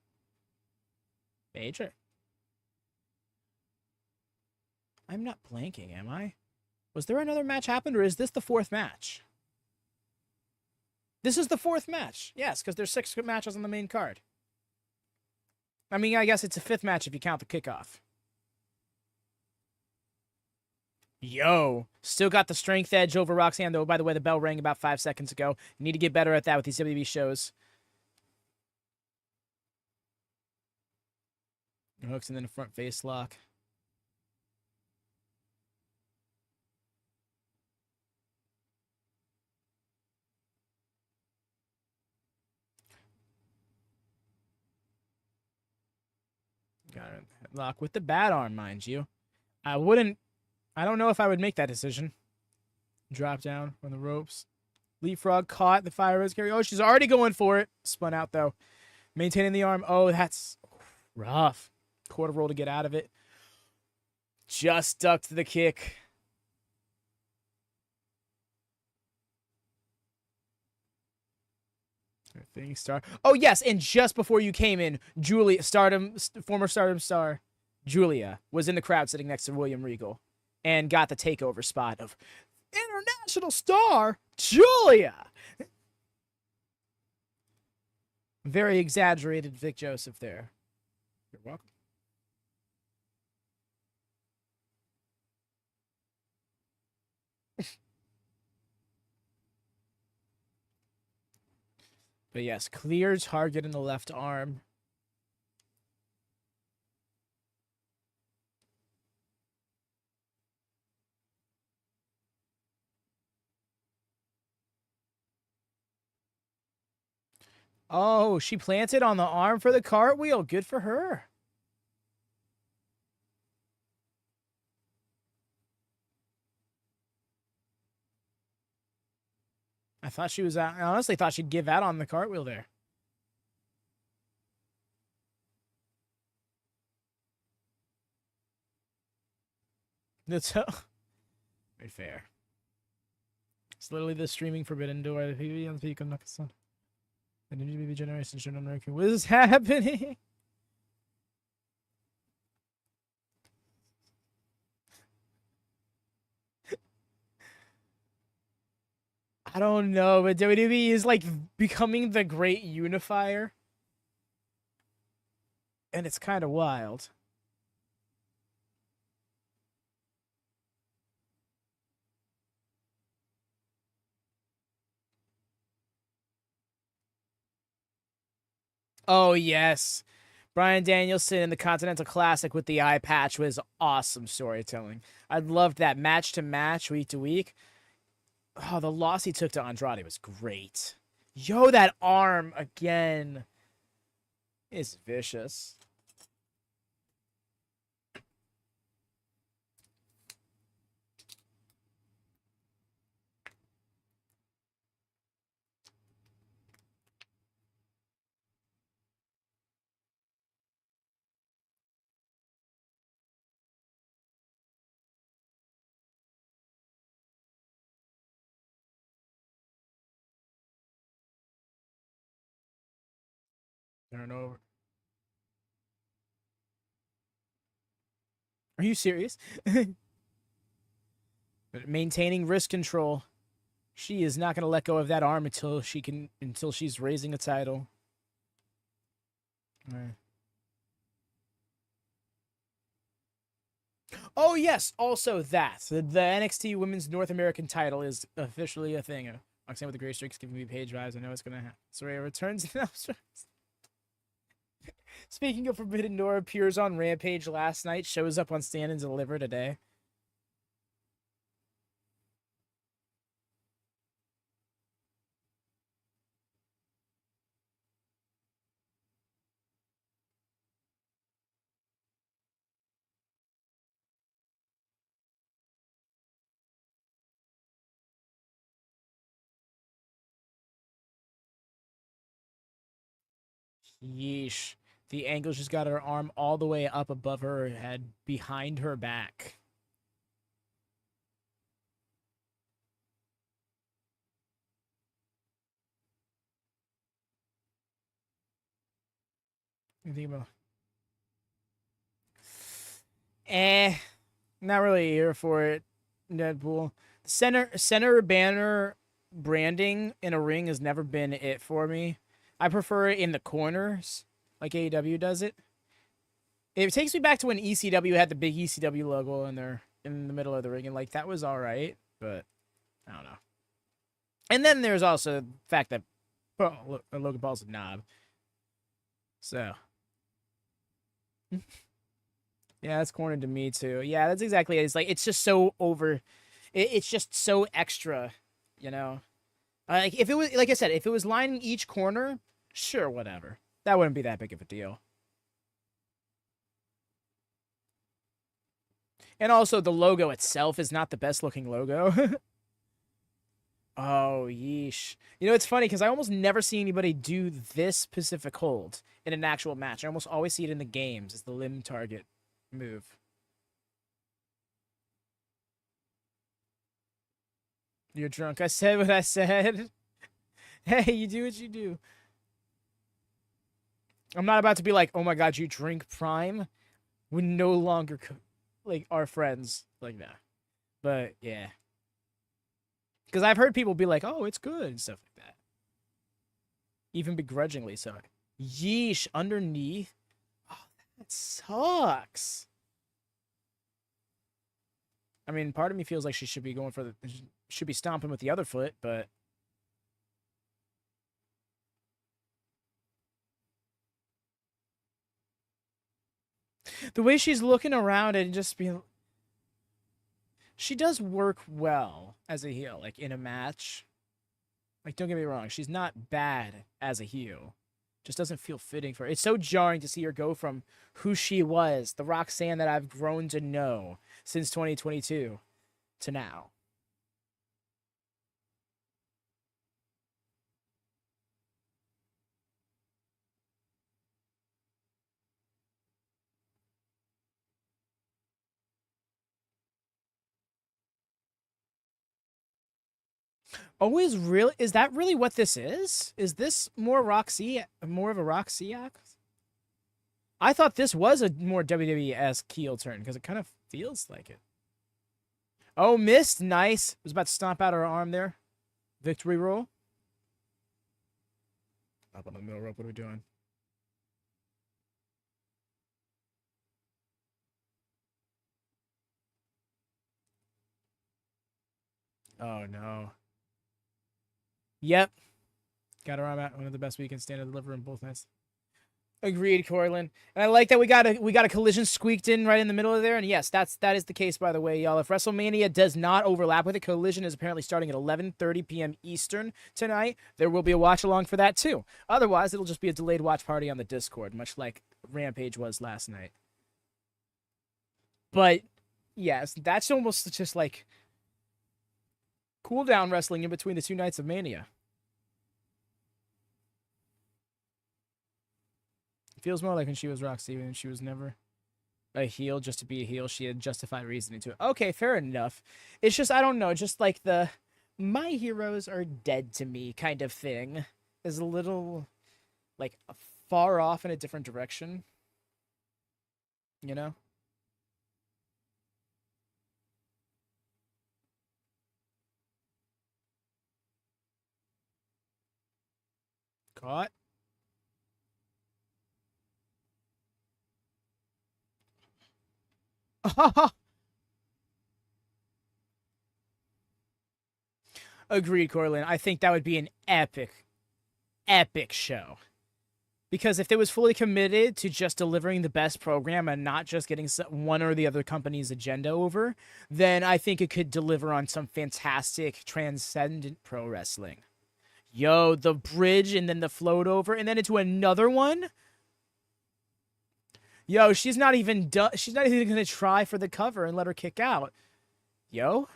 I'm not blanking, am I? Was there another match happened, or is this the 4th match? This is the 4th match. Yes, because there's 6 matches on the main card. I mean, I guess it's a 5th match if you count the kickoff. Yo, still got the strength edge over Roxanne, though. By the way, the bell rang about 5 seconds ago. You need to get better at that with these WWE shows. Hooks and then a front face lock. Got it. Lock with the bad arm, mind you. I don't know if I would make that decision. Drop down on the ropes. Leapfrog caught the fire res carry. Oh, she's already going for it. Spun out, though. Maintaining the arm. Oh, that's rough. Quarter roll to get out of it. Just ducked the kick. Thing star. Oh, yes, and just before you came in, former Stardom star, Julia, was in the crowd sitting next to William Regal and got the takeover spot of international star Julia. Very exaggerated Vic Joseph there. You're welcome. But yes, clear target in the left arm. Oh, she planted on the arm for the cartwheel. Good for her. I honestly thought she'd give out on the cartwheel there. That's so very fair. It's literally the streaming forbidden door. The PvP on the peak of Knuckles. The new baby generation should not know what is happening. I don't know, but WWE is like becoming the great unifier. And it's kind of wild. Oh, yes. Bryan Danielson in the Continental Classic with the eye patch was awesome storytelling. I loved that match to match, week to week. Oh, the loss he took to Andrade was great. Yo, that arm again is vicious. Turn over. Are you serious? Maintaining wrist control. She is not going to let go of that arm until she's raising a title. All right. Oh, yes. Also that. The NXT Women's North American title is officially a thing. Roxanne with the Great Streaks giving me page vibes. I know it's going to happen. Soraya returns. Speaking of Forbidden Door, appears on Rampage last night, shows up on Stand and Deliver today. Yeesh. The angle just got her arm all the way up above her head, behind her back. You think about? Not really here for it. Deadpool. Center banner branding in a ring has never been it for me. I prefer it in the corners, like AEW does it. It takes me back to when ECW had the big ECW logo in the middle of the ring, and like that was all right, but I don't know. And then there's also the fact that Logan Paul's a knob. So yeah, that's cornered to me too. Yeah, that's exactly it. It's like it's just so over. It's just so extra, you know. Like if it was, like I said, if it was lining each corner, sure, whatever. That wouldn't be that big of a deal. And also, the logo itself is not the best looking logo. Oh, yeesh. You know, it's funny because I almost never see anybody do this specific hold in an actual match. I almost always see it in the games as the limb target move. You're drunk. I said what I said. Hey, you do what you do. I'm not about to be like, oh my god, you drink Prime? We no longer like are friends like that. But yeah. Because I've heard people be like, oh, it's good and stuff like that. Even begrudgingly so. Yeesh, underneath. Oh, that sucks. I mean, part of me feels like she should be going for should be stomping with the other foot, but the way she's looking around and just being, she does work well as a heel, like in a match. Like, don't get me wrong, she's not bad as a heel. Just doesn't feel fitting for her. It's so jarring to see her go from who she was, the Roxanne that I've grown to know since 2022, to now. Oh, is that really what this is? Is this more of a Roxy act? I thought this was a more WWE-esque heel turn because it kind of feels like it. Oh, missed. Nice. Was about to stomp out her arm there. Victory roll. Up on the middle rope. What are we doing? Oh, no. Yep. Got her arm out. One of the best we can stand and deliver in both nights. Agreed, Corlin. And I like that we got a collision squeaked in right in the middle of there. And yes, that is the case, by the way, y'all. If WrestleMania does not overlap with it, collision is apparently starting at 11:30 p.m. Eastern tonight. There will be a watch along for that too. Otherwise, it'll just be a delayed watch party on the Discord, much like Rampage was last night. But yes, that's almost just like cool down wrestling in between the two nights of Mania. Feels more like when she was Roxy, and she was never a heel just to be a heel. She had justified reasoning to it. Okay, fair enough. It's just, I don't know, just like the my heroes are dead to me kind of thing is a little like far off in a different direction. You know? Caught. Agreed, Corlin. I think that would be an epic, epic show. Because if it was fully committed to just delivering the best program and not just getting one or the other company's agenda over, then I think it could deliver on some fantastic, transcendent pro wrestling. Yo, the bridge and then the float over and then into another one? Yo, she's not even done. She's not even going to try for the cover and let her kick out. Yo.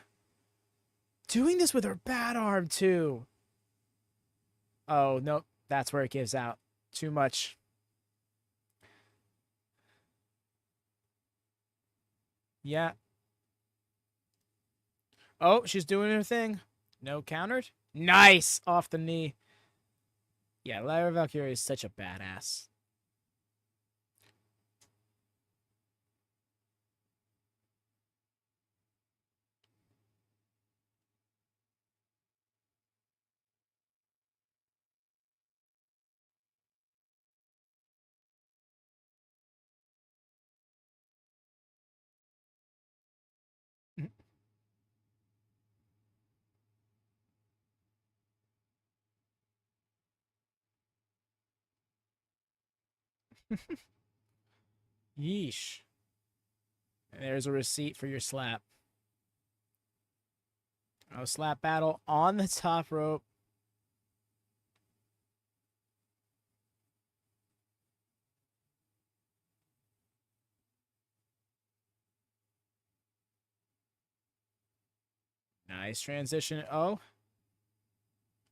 Doing this with her bad arm, too. Oh, no. That's where it gives out. Too much. Yeah. Oh, she's doing her thing. No countered. Nice. Off the knee. Yeah, Lyra Valkyria is such a badass. Yeesh. There's a receipt for your slap. Oh, slap battle on the top rope. Nice transition. Oh.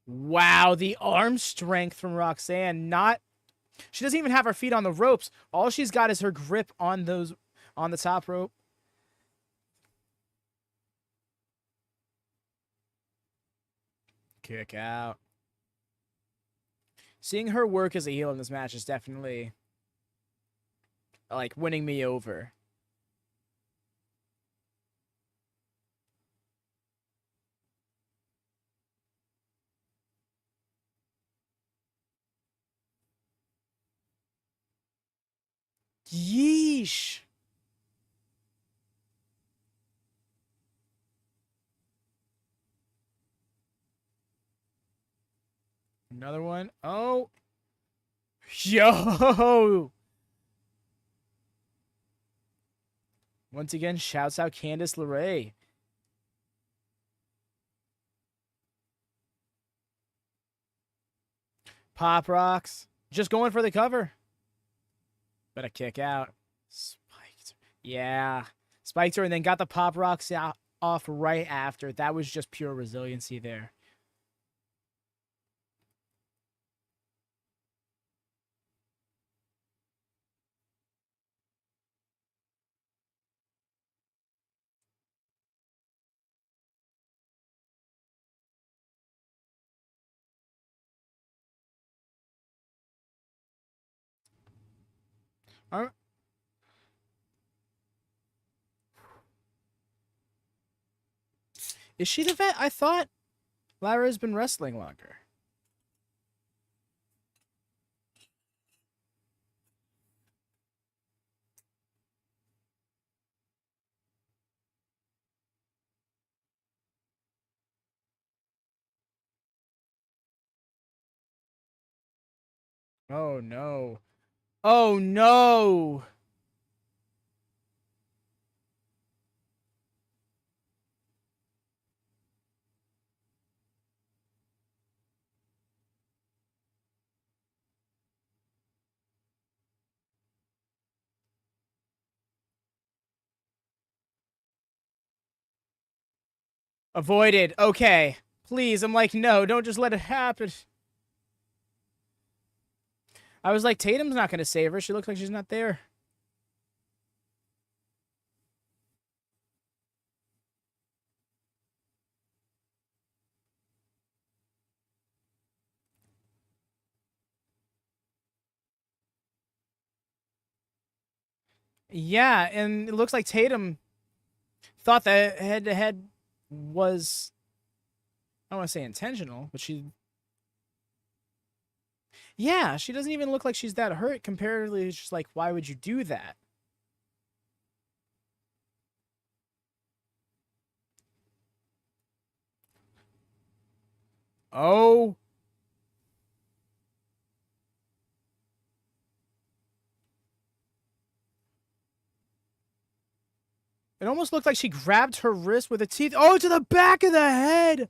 Wow, the arm strength from Roxanne. She doesn't even have her feet on the ropes. All she's got is her grip on the top rope. Kick out. Seeing her work as a heel in this match is definitely like winning me over. Yeesh. Another one. Oh. Yo. Once again, shouts out Candice LeRae. Pop rocks. Just going for the cover. But a kick out. Spiked. Yeah. Spiked her and then got the pop rocks off right after. That was just pure resiliency there. Is she the vet? I thought Lyra's been wrestling longer. Oh, no. Oh, no. Avoided. Okay. Please. I'm like, no, don't just let it happen. I was like, Tatum's not going to save her. She looks like she's not there. Yeah, and it looks like Tatum thought that head-to-head was, I don't want to say intentional, but she... Yeah, she doesn't even look like she's that hurt. Comparatively, it's just like, why would you do that? Oh. It almost looked like she grabbed her wrist with her teeth. Oh, to the back of the head.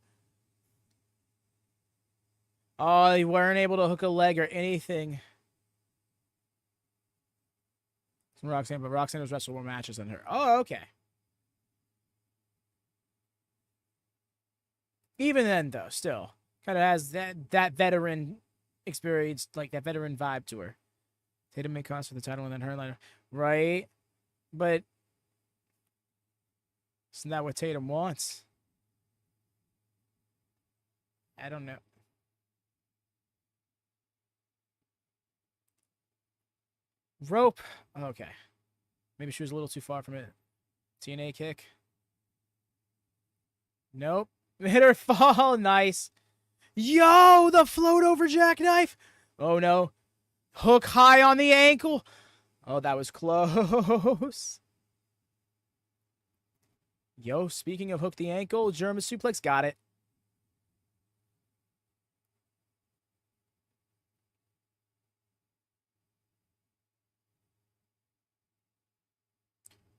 Oh, they weren't able to hook a leg or anything. Roxanne, but Roxanne has wrestled more matches than her. Oh, okay. Even then, though, still kind of has that veteran experience, like that veteran vibe to her. Tatum may cost for the title and then her later, right? But Isn't that what Tatum wants? I don't know. Rope. Okay. Maybe she was a little too far from it. TNA kick. Nope. Hit her fall. Nice. Yo, the float over jackknife. Oh, no. Hook high on the ankle. Oh, that was close. Yo, speaking of hook the ankle, German suplex. Got it.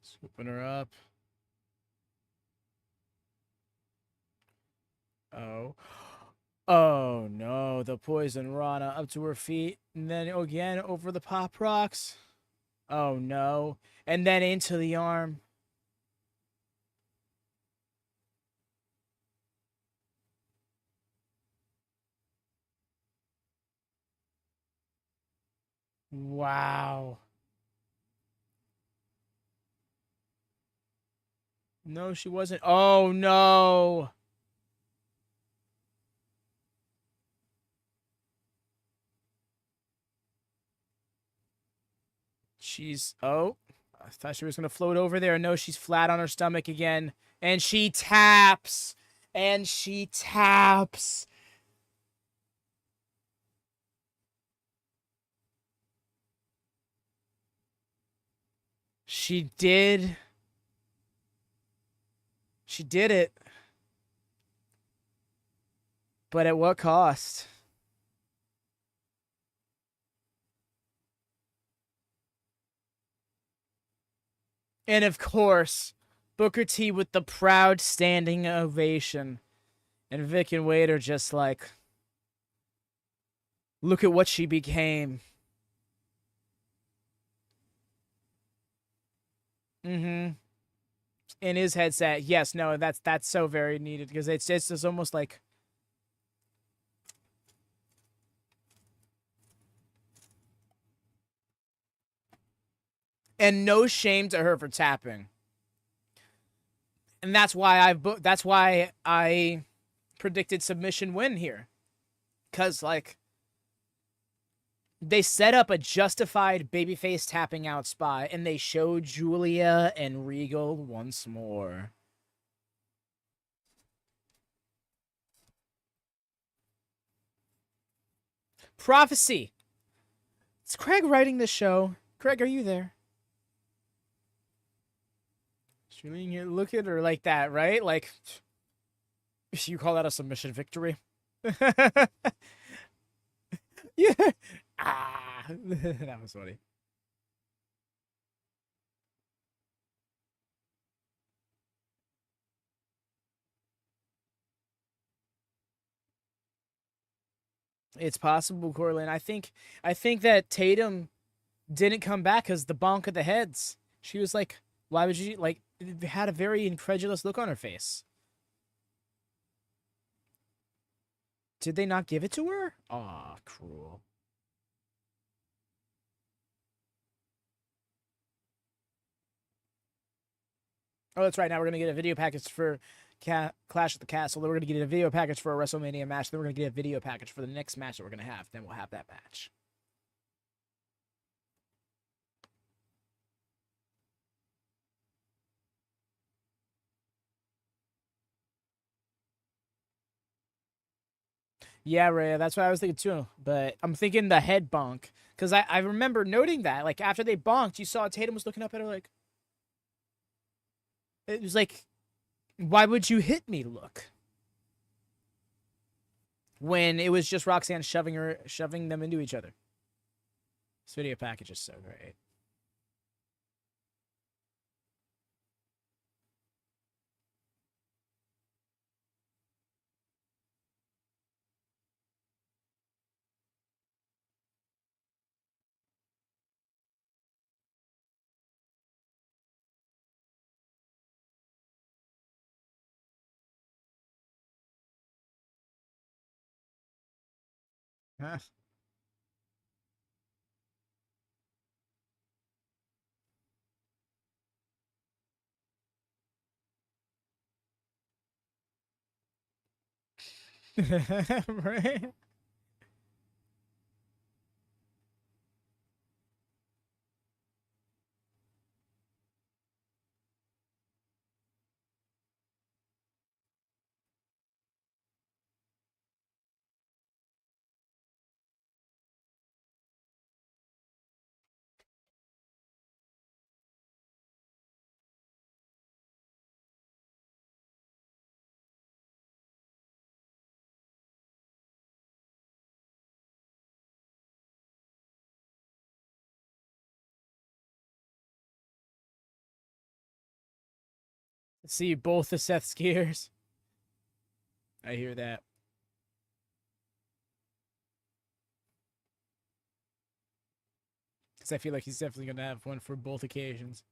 Swooping her up. Oh. Oh, no. The poison Rana up to her feet. And then again over the pop rocks. Oh, no. And then into the arm. Wow. No, she wasn't. Oh, no. She's... Oh. I thought she was going to float over there. No, she's flat on her stomach again. And she taps. And she taps. She did. She did it. But at what cost? And of course, Booker T with the proud standing ovation. And Vic and Wade are just like, look at what she became. Mm-hmm. In his headset. Yes, no, that's so very needed because it's just almost like and no shame to her for tapping. And that's why I predicted submission win here. Cuz like they set up a justified babyface tapping out spot and they showed Julia and Regal once more. Prophecy. Is Craig writing this show? Craig, are you there? Look at her like that, right? Like, you call that a submission victory? Yeah. Ah, that was funny. It's possible, Corlin. I think that Tatum didn't come back because the bonk of the heads. She was like, why would you, like, had a very incredulous look on her face. Did they not give it to her? Aw, cruel. Oh, that's right. Now we're going to get a video package for Clash at the Castle. Then we're going to get a video package for a WrestleMania match. Then we're going to get a video package for the next match that we're going to have. Then we'll have that match. Yeah, Rhea, that's what I was thinking too. But I'm thinking the head bonk. Because I remember noting that. Like, after they bonked, you saw Tatum was looking up at her like... It was like, why would you hit me, look? When it was just Roxanne shoving them into each other. This video package is so great. Huh. Right? See both the Seth skiers. I hear that. Because I feel like he's definitely going to have one for both occasions.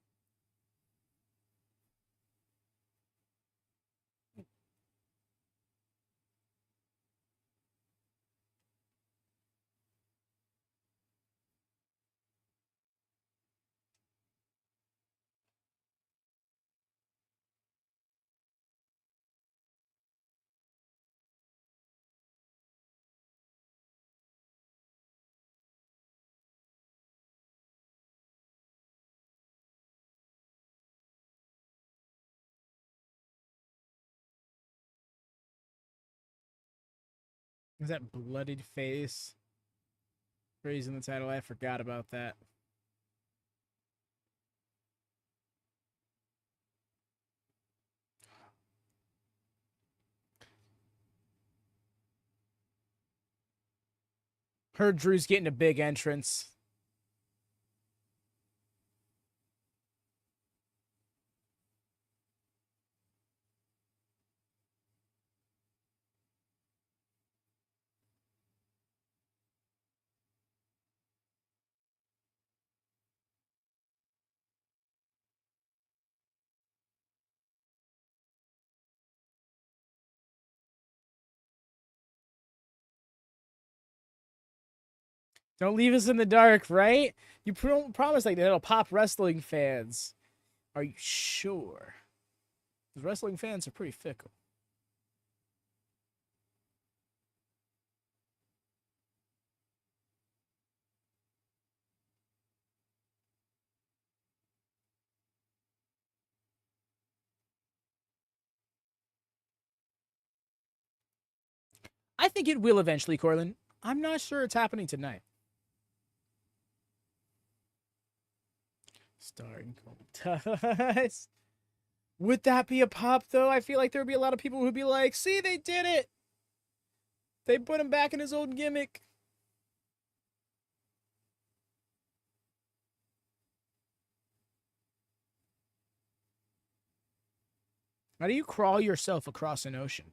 Is that bloodied face? Raising the title. I forgot about that. Heard Drew's getting a big entrance. Don't leave us in the dark, right? You promised like that it'll pop wrestling fans. Are you sure? Because wrestling fans are pretty fickle. I think it will eventually, Corlin. I'm not sure it's happening tonight. Starring contest. Would that be a pop, though? I feel like there would be a lot of people who'd be like, see, they did it. They put him back in his old gimmick. How do you crawl yourself across an ocean?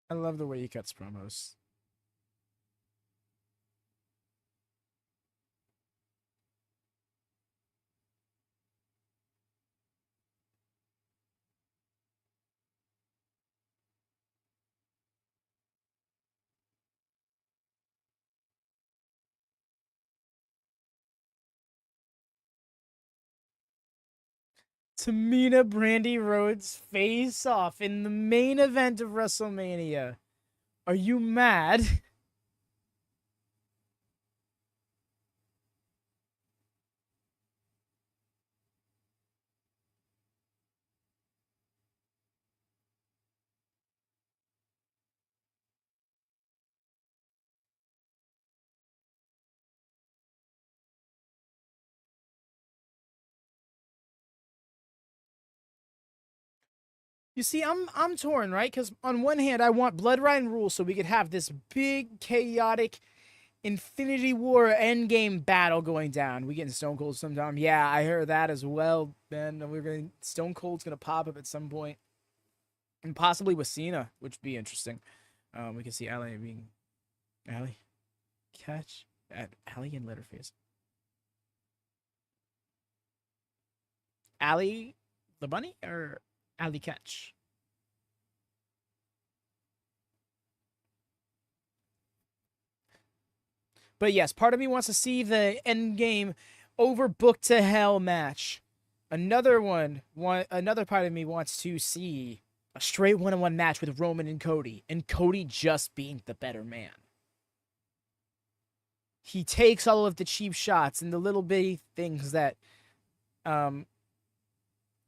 I love the way he cuts promos. Tamina Brandy Rhodes face off in the main event of WrestleMania. Are you mad? You see, I'm torn, right? Because on one hand, I want Blood Ryan Rule so we could have this big, chaotic Infinity War endgame battle going down. We getting Stone Cold sometime. Yeah, I heard that as well, man. Stone Cold's gonna pop up at some point. And possibly with Cena, which would be interesting. We can see Allie being Allie. Catch at Allie and Letterface. Allie the bunny or Allie Catch? But yes, part of me wants to see the end game overbooked to hell match. Another part of me wants to see a straight one-on-one match with Roman and Cody just being the better man. He takes all of the cheap shots and the little bitty things that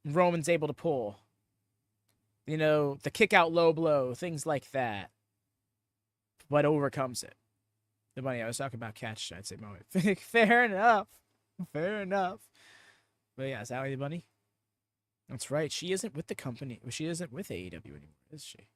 Roman's able to pull. You know, the kick out low blow, things like that. But overcomes it. The bunny, I was talking about catch, I'd say moment. Fair enough. Fair enough. But yeah, is that the bunny? That's right. She isn't with the company. She isn't with AEW anymore, is she?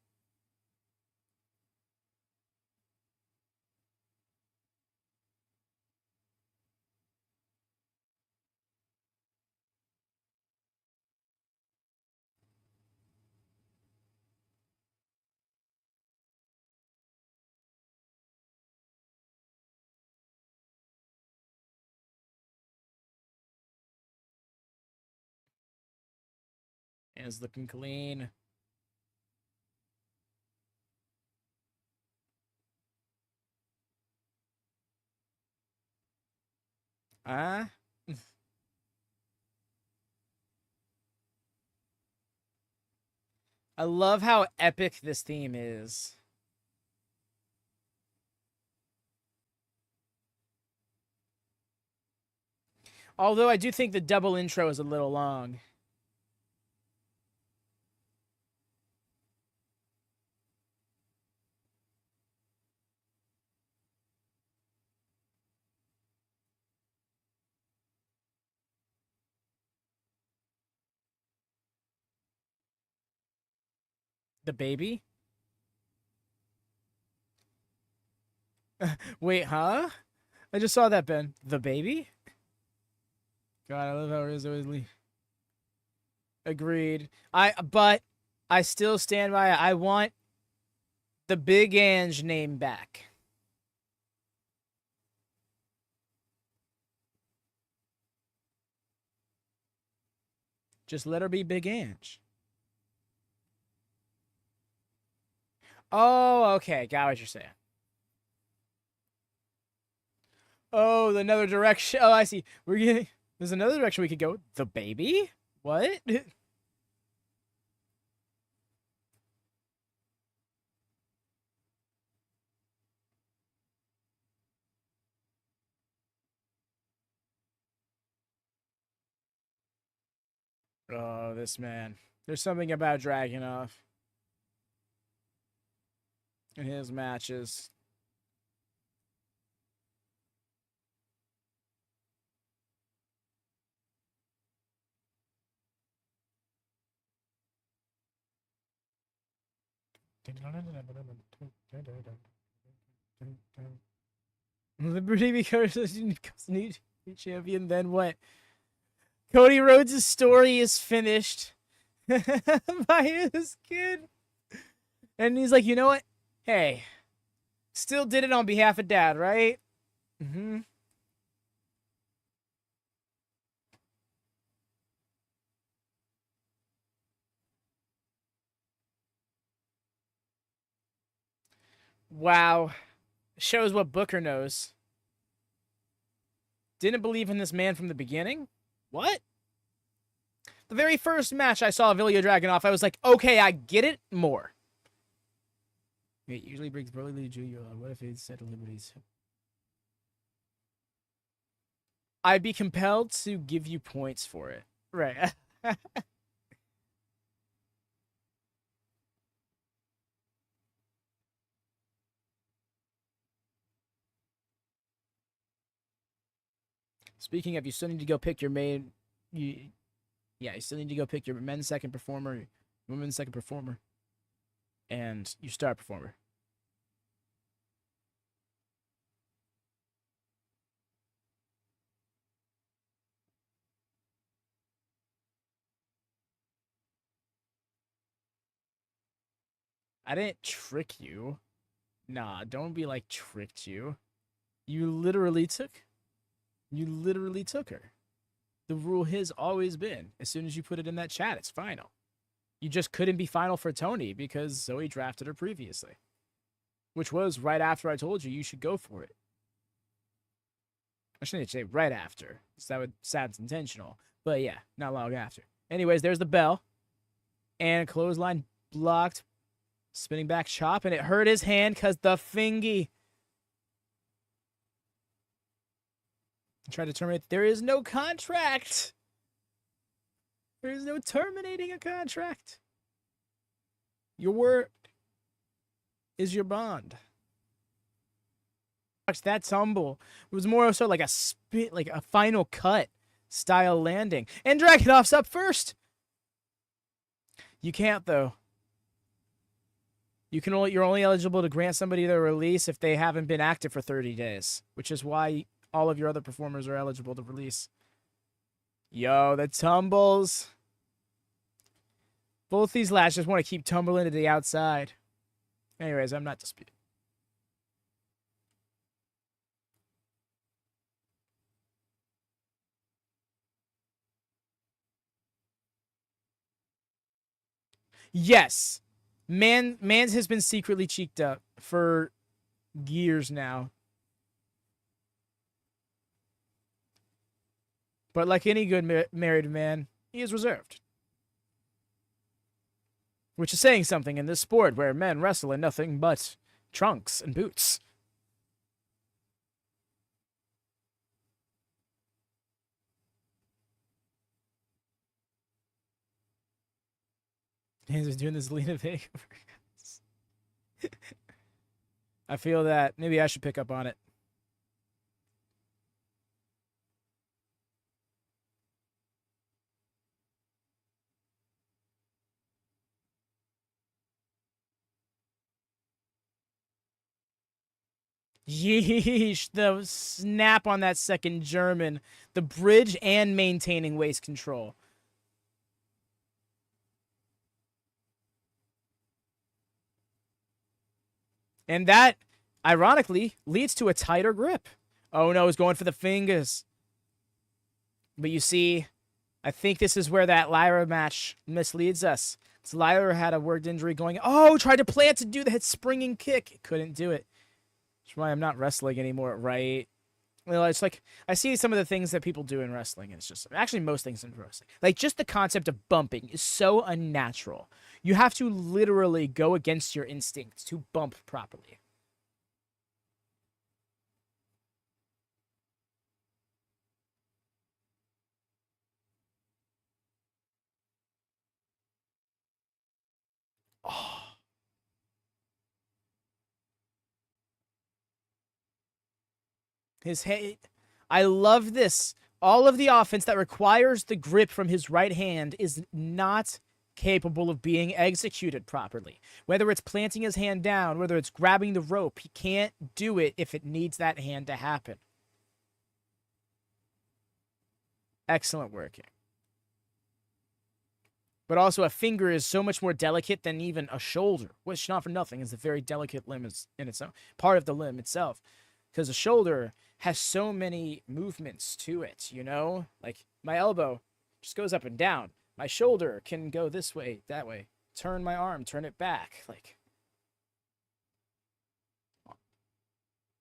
And it's looking clean. I love how epic this theme is. Although I do think the double intro is a little long. The baby? Wait, huh? I just saw that, Ben. The baby? God, I love how Rizzo is agreed. But I still stand by it. I want the Big Ange name back. Just let her be Big Ange. Oh, okay. Got what you're saying. Oh, another direction. Oh, I see. There's another direction we could go. The baby? What? Oh, this man. There's something about Dragunov in his matches. Liberty because new champion, then what? Cody Rhodes' story is finished by his kid. And he's like, you know what? Hey, still did it on behalf of Dad, right? Mm-hmm. Wow. Shows what Booker knows. Didn't believe in this man from the beginning? What? The very first match I saw of Ilja Dragunov, I was like, okay, I get it more. Wait, usually Briggs Burley Jr. What if it's set liberties? I'd be compelled to give you points for it. Right. Speaking of, you still need to go pick your main. You still need to go pick your men's second performer, women's second performer, and your star performer. I didn't trick you. Nah, don't be like tricked you. You literally took her. The rule has always been, as soon as you put it in that chat, it's final. You just couldn't be final for Tony because Zoe drafted her previously. Which was right after I told you should go for it. I shouldn't say right after, because that would sound intentional. But yeah, not long after. Anyways, there's the bell. And clothesline blocked. Spinning back chop, and it hurt his hand because the fingy. Tried to terminate. There is no contract. There is no terminating a contract. Your word is your bond. That tumble. It was more so like a spit, like a final cut style landing. And Dragunov's up first. You can't though. You're only eligible to grant somebody their release if they haven't been active for 30 days, which is why all of your other performers are eligible to release. Yo, the tumbles. Both these lads just want to keep tumbling to the outside. Anyways, I'm not disputing. Yes. Mans has been secretly cheeked up for years now. But like any good married man, he is reserved. Which is saying something in this sport where men wrestle in nothing but trunks and boots. He's just doing this Lena Vega. I feel that maybe I should pick up on it. Yeesh, the snap on that second German. The bridge and maintaining waist control. And that, ironically, leads to a tighter grip. Oh no, he's going for the fingers. But you see, I think this is where that Lyra match misleads us. So Lyra had a worked injury going. Oh, tried to plant to do that springing kick. Couldn't do it. That's why I'm not wrestling anymore, right? Well, it's like, I see some of the things that people do in wrestling, and it's just, actually most things in wrestling. Like, just the concept of bumping is so unnatural. You have to literally go against your instincts to bump properly. Oh. His head. I love this. All of the offense that requires the grip from his right hand is not capable of being executed properly. Whether it's planting his hand down, whether it's grabbing the rope, he can't do it if it needs that hand to happen. Excellent working. But also a finger is so much more delicate than even a shoulder, which not for nothing is a very delicate limb in its own, part of the limb itself. Because a shoulder has so many movements to it, you know? Like, my elbow just goes up and down. My shoulder can go this way, that way. Turn my arm, turn it back. Like,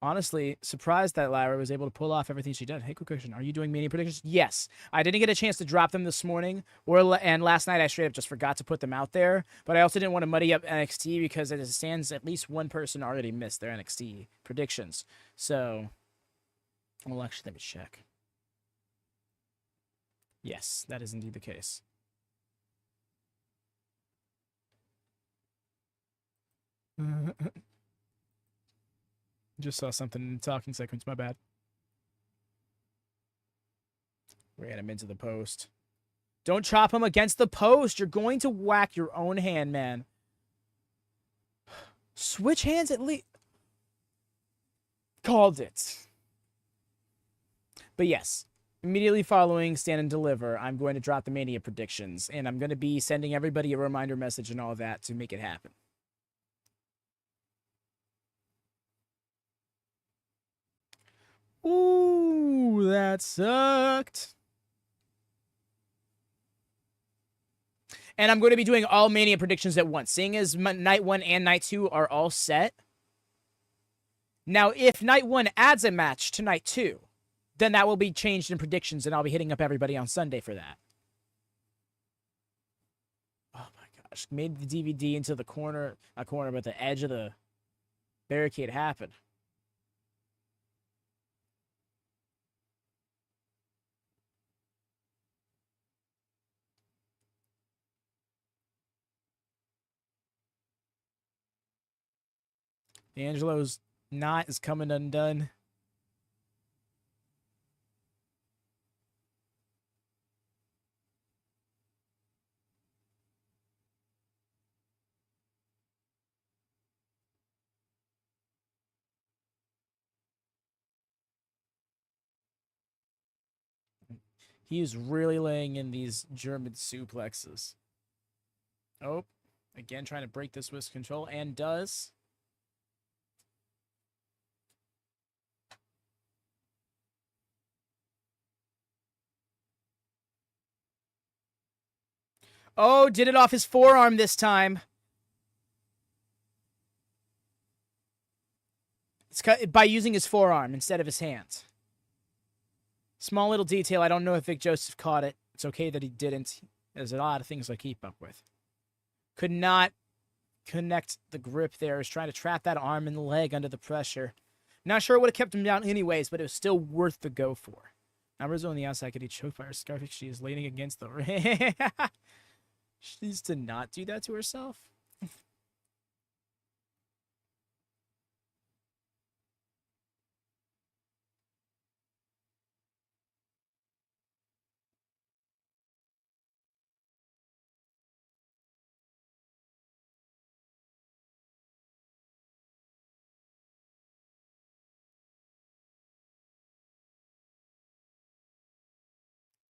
honestly, surprised that Lyra was able to pull off everything she did. Hey, quick question. Are you doing Mania predictions? Yes. I didn't get a chance to drop them this morning, and last night I straight up just forgot to put them out there. But I also didn't want to muddy up NXT because as it stands, at least one person already missed their NXT predictions. So, well, actually, let me check. Yes, that is indeed the case. Just saw something in the talking segments, my bad. Ran him into the post. Don't chop him against the post. You're going to whack your own hand, man. Switch hands at least. Called it. But yes, immediately following Stand and Deliver, I'm going to drop the Mania predictions. And I'm going to be sending everybody a reminder message and all that to make it happen. Ooh, that sucked. And I'm going to be doing all Mania predictions at once, seeing as night 1 and night 2 are all set. Now, if night 1 adds a match to night 2, then that will be changed in predictions, and I'll be hitting up everybody on Sunday for that. Oh my gosh. Made the DVD into the corner, not corner, but the edge of the barricade happen. D'Angelo's knot is coming undone. He is really laying in these German suplexes. Oh, again, trying to break this with control, and does. Oh, did it off his forearm this time. It's cut by using his forearm instead of his hands. Small little detail. I don't know if Vic Joseph caught it. It's okay that he didn't. There's a lot of things I keep up with. Could not connect the grip there. He's trying to trap that arm and the leg under the pressure. Not sure it would have kept him down anyways, but it was still worth the go for. Now Rizzo on the outside could he choke by her scarf. She is leaning against the ring. She needs to not do that to herself.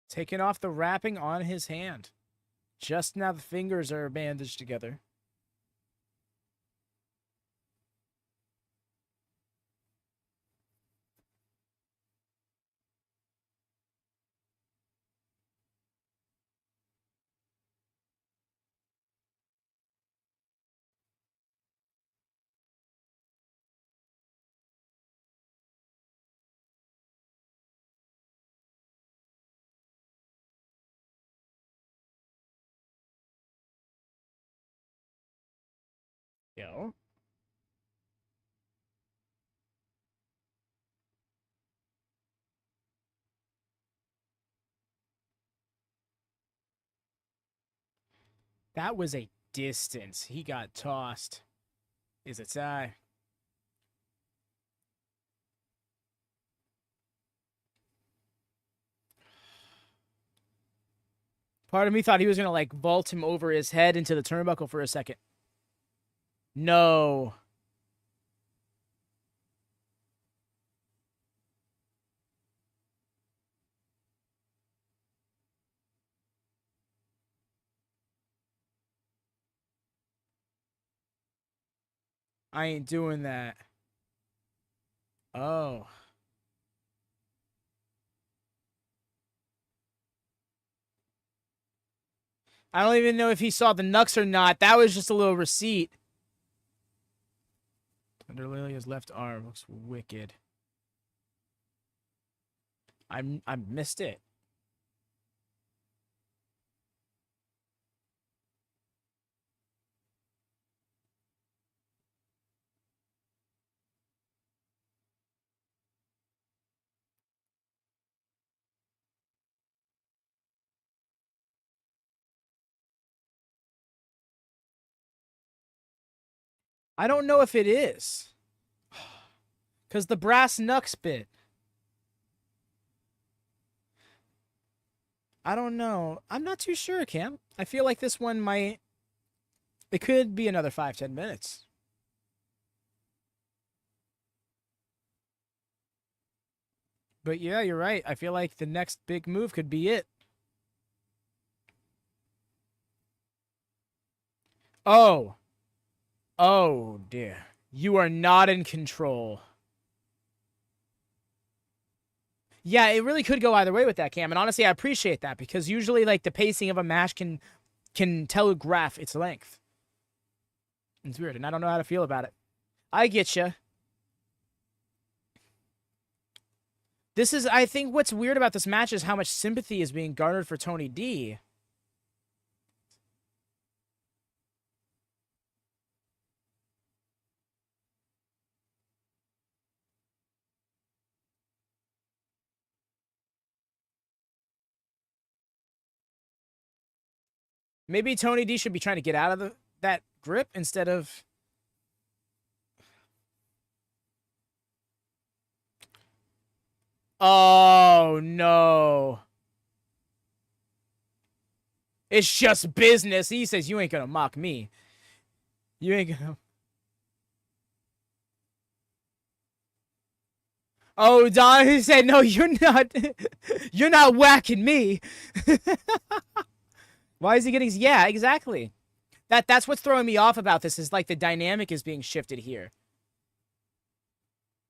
Taking off the wrapping on his hand. Just now the fingers are bandaged together. Yo. That was a distance. He got tossed. Is it tie? Part of me thought he was going to, like, vault him over his head into the turnbuckle for a second. No. I ain't doing that. Oh. I don't even know if he saw the knucks or not. That was just a little receipt. Under Lilia's left arm looks wicked. I missed it. I don't know if it is. Because the brass knucks bit. I don't know. I'm not too sure, Cam. I feel like this one might... It could be another 5-10 minutes. But yeah, you're right. I feel like the next big move could be it. Oh. Oh, dear. You are not in control. Yeah, it really could go either way with that, Cam. And honestly, I appreciate that because usually, like, the pacing of a match can telegraph its length. It's weird, and I don't know how to feel about it. I get you. This is, I think, what's weird about this match is how much sympathy is being garnered for Tony D. Maybe Tony D should be trying to get out of that grip instead of... Oh, no. It's just business. He says, you ain't gonna mock me. You ain't gonna... Oh, Don, he said, no, you're not... You're not whacking me. Why is he getting... Yeah, exactly. That's what's throwing me off about this, is like the dynamic is being shifted here.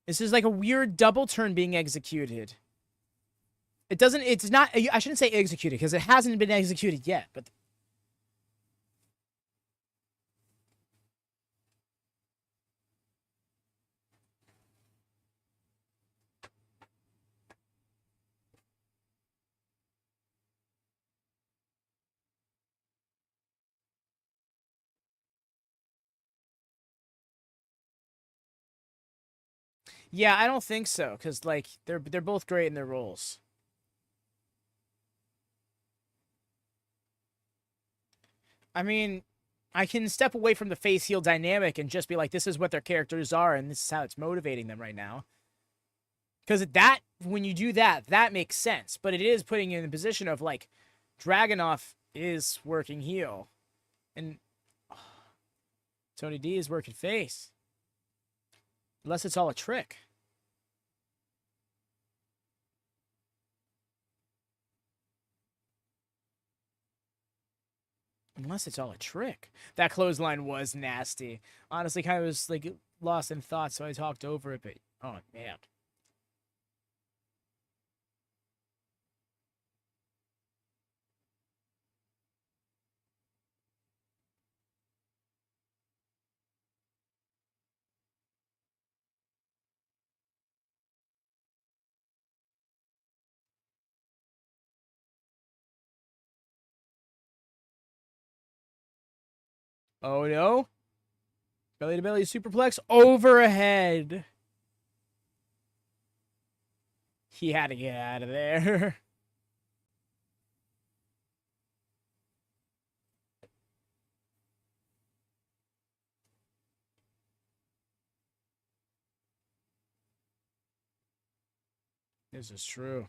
This is like a weird double turn being executed. It doesn't... It's not... I shouldn't say executed, because it hasn't been executed yet, but... Yeah, I don't think so, because, like, they're both great in their roles. I mean, I can step away from the face-heel dynamic and just be like, this is what their characters are, and this is how it's motivating them right now. Because that, when you do that, that makes sense. But it is putting you in a position of, like, Dragunov is working heel. And Tony D is working face. Unless it's all a trick. Unless it's all a trick. That clothesline was nasty. Honestly, kind of was, like, lost in thought, so I talked over it, but... Oh, man. Oh, no. Belly-to-belly superplex overhead. He had to get out of there. This is true.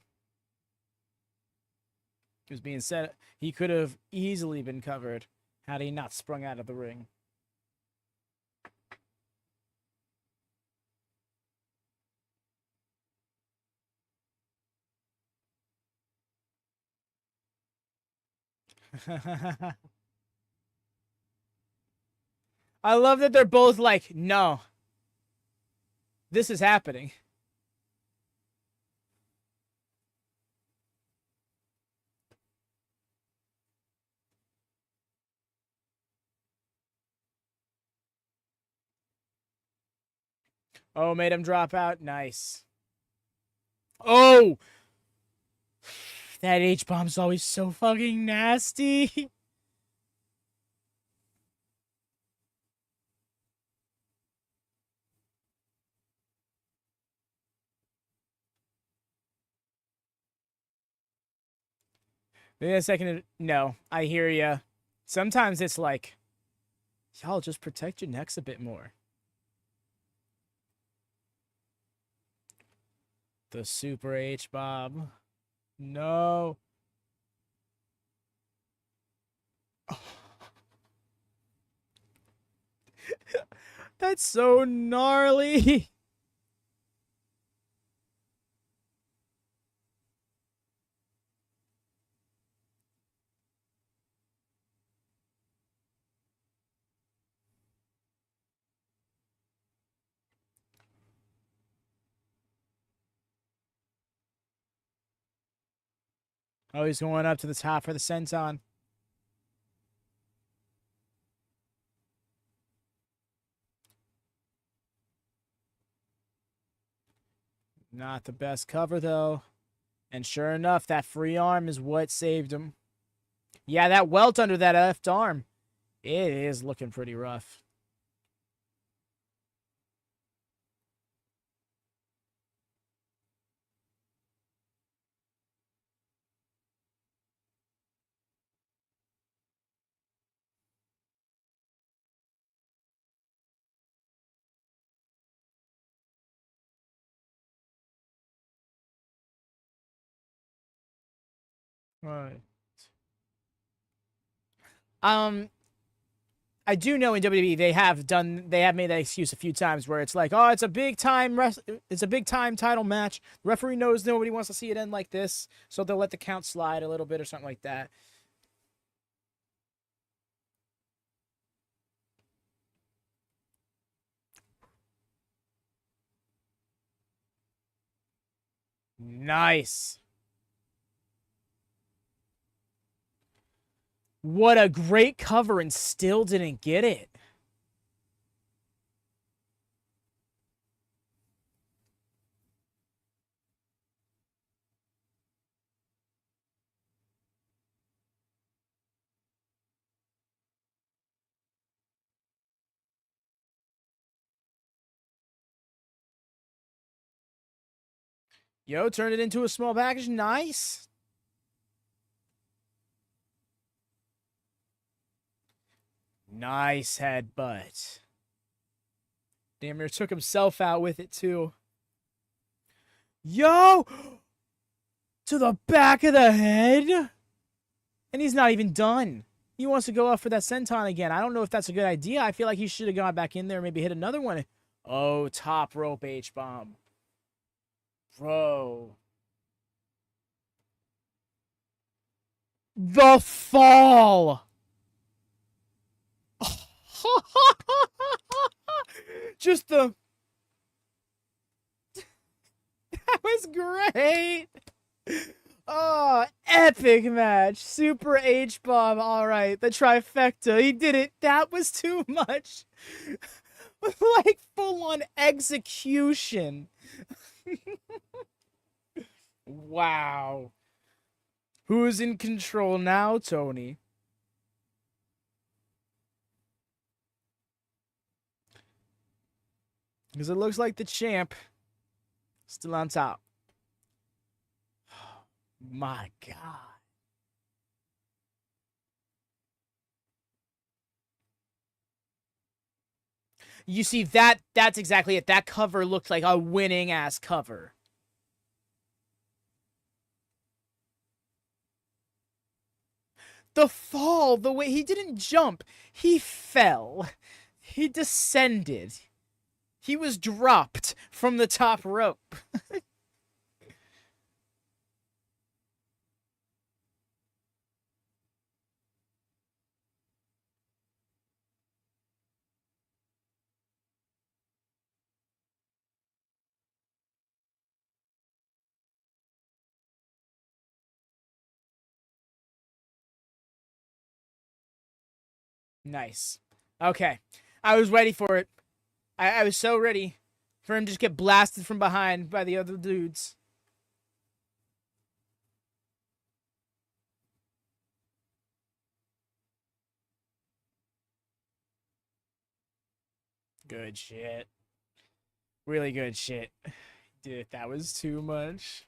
He was being said he could have easily been covered had he not sprung out of the ring. I love that they're both like, no, this is happening. Oh, made him drop out. Nice. Oh! That H-bomb's always so fucking nasty. Wait a second. No, I hear ya. Sometimes it's like, y'all just protect your necks a bit more. The super H-bomb. No. That's so gnarly. Oh, he's going up to the top for the senton. Not the best cover, though. And sure enough, that free arm is what saved him. Yeah, that welt under that left arm. It is looking pretty rough. Right. I do know in WWE they have made that excuse a few times where it's like, oh, it's a big time title match. The referee knows nobody wants to see it end like this, so they'll let the count slide a little bit or something like that. Nice. What a great cover and still didn't get it. Yo, turned it into a small package. Nice. Nice headbutt. Damn near took himself out with it, too. Yo! To the back of the head? And he's not even done. He wants to go up for that senton again. I don't know if that's a good idea. I feel like he should have gone back in there and maybe hit another one. Oh, top rope H-bomb. Bro. The fall! Just the... That was great! Oh, epic match. Super H-bomb. All right, the trifecta. He did it. That was too much. Like, full-on execution. Wow. Who's in control now, Tony? Because it looks like the champ still on top. My God. You see, that's exactly it. That cover looked like a winning-ass cover. The fall, the way he didn't jump, he fell. He descended. He was dropped from the top rope. Nice. Okay. I was ready for it. I was so ready for him to just get blasted from behind by the other dudes. Good shit. Really good shit. Dude, that was too much.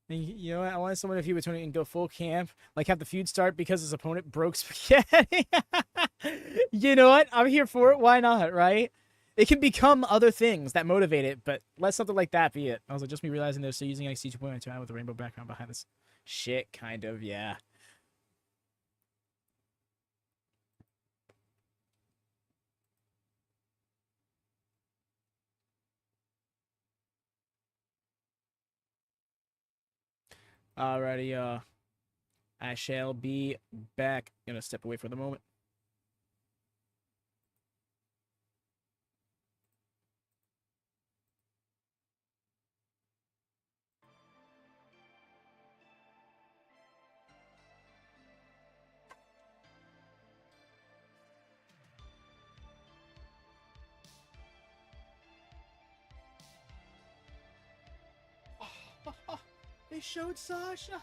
You know what? I wanted someone if he would turn it and go full camp, like have the feud start because his opponent broke spaghetti. You know what? I'm here for it. Why not, right? It can become other things that motivate it, but let something like that be it. I was like, just me realizing they're still using NXT 2.2 with the rainbow background behind this shit, kind of, yeah. Alrighty, I shall be back. Gonna step away for the moment. They showed Sasha.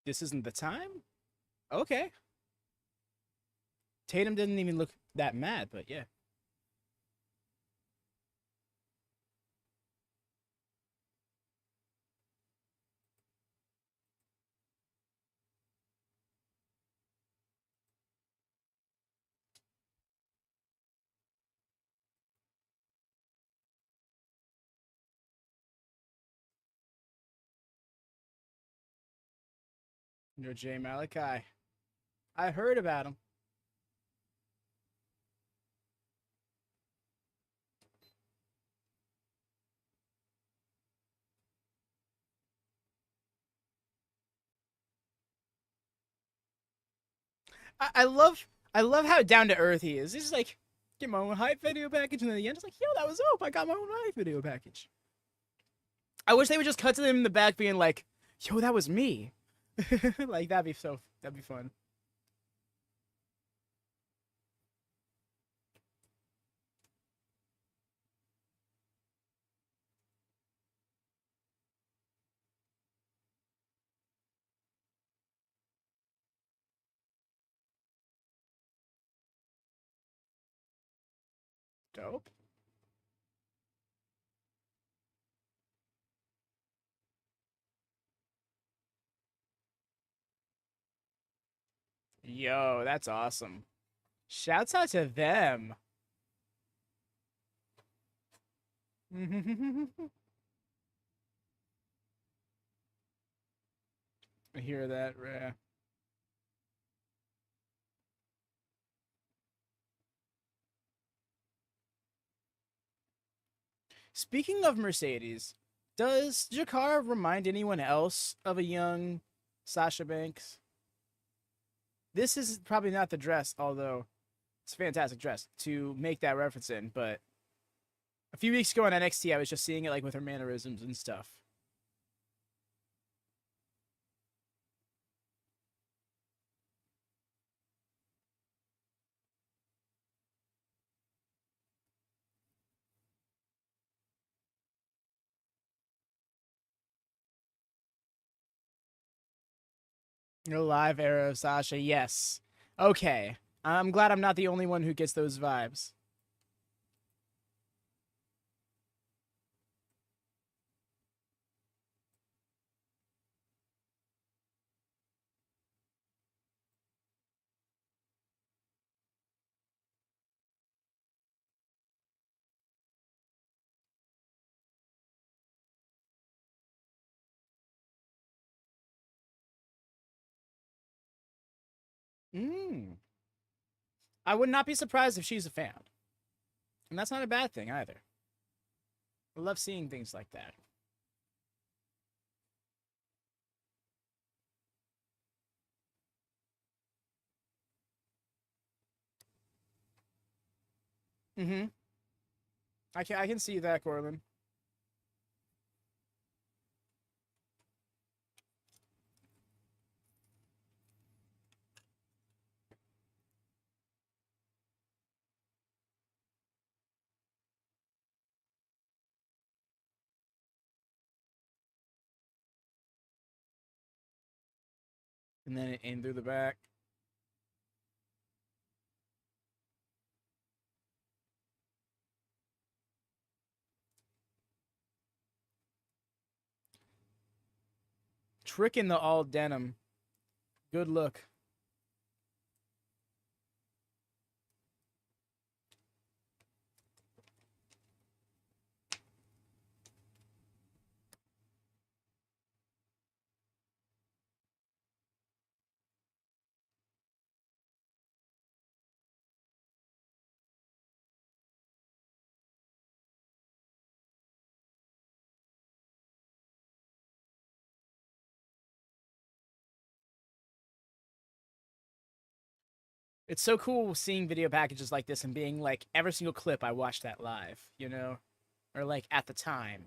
This isn't the time? Okay. Tatum didn't even look that mad, but yeah. No Jay Malachi. I heard about him. I love how down to earth he is. He's just like, get my own hype video package, and then at the end, it's like, yo, that was dope. I got my own hype video package. I wish they would just cut to them in the back being like, yo, that was me. Like, that'd be fun. Dope. Yo, that's awesome. Shouts out to them. I hear that, yeah. Speaking of Mercedes, does Jakar remind anyone else of a young Sasha Banks? This is probably not the dress, although it's a fantastic dress to make that reference in, but a few weeks ago on NXT, I was just seeing it like with her mannerisms and stuff. Your live era of Sasha, yes. Okay. I'm glad I'm not the only one who gets those vibes. Mm. I would not be surprised if she's a fan. And that's not a bad thing either. I love seeing things like that. Mm-hmm. I can see that, Corbin. And then in through the back. Tricking the all denim. Good look. It's so cool seeing video packages like this and being like, every single clip I watched that live, you know? Or like at the time.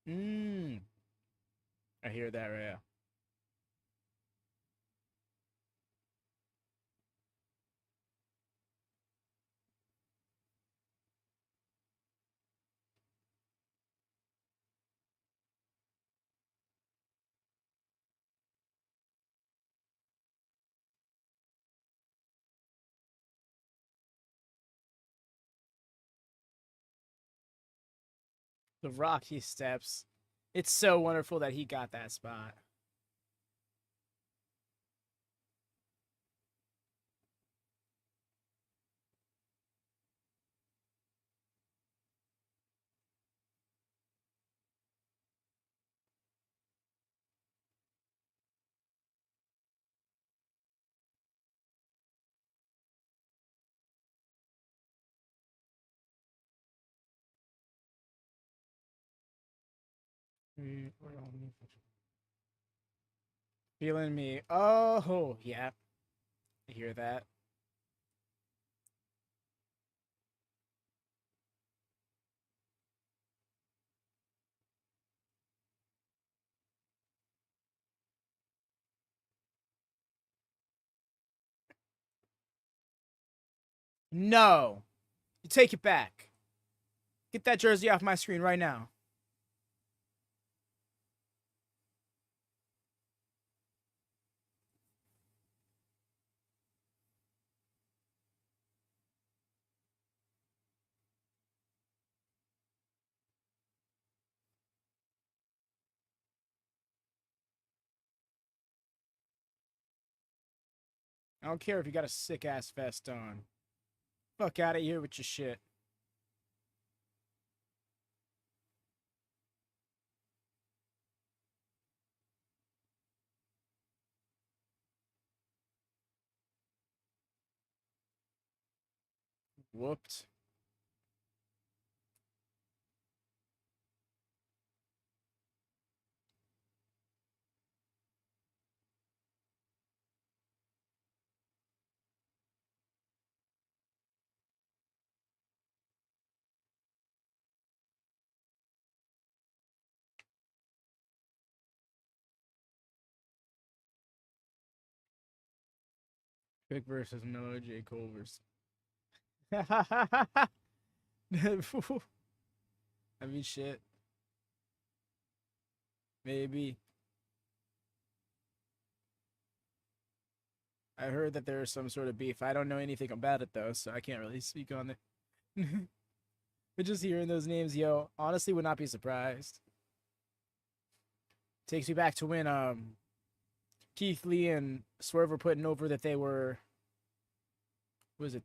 Mmm. I hear that, yeah. The Rocky steps. It's so wonderful that he got that spot. Feeling me. Oh, yeah. I hear that. No. You take it back. Get that jersey off my screen right now. I don't care if you got a sick ass vest on. Fuck out of here with your shit. Whooped. Trick versus Melo J. Culver's. I mean, shit. Maybe. I heard that there is some sort of beef. I don't know anything about it, though, so I can't really speak on it. But just hearing those names, yo, honestly would not be surprised. Takes me back to when Keith Lee and Swerve were putting over that they were... What was it,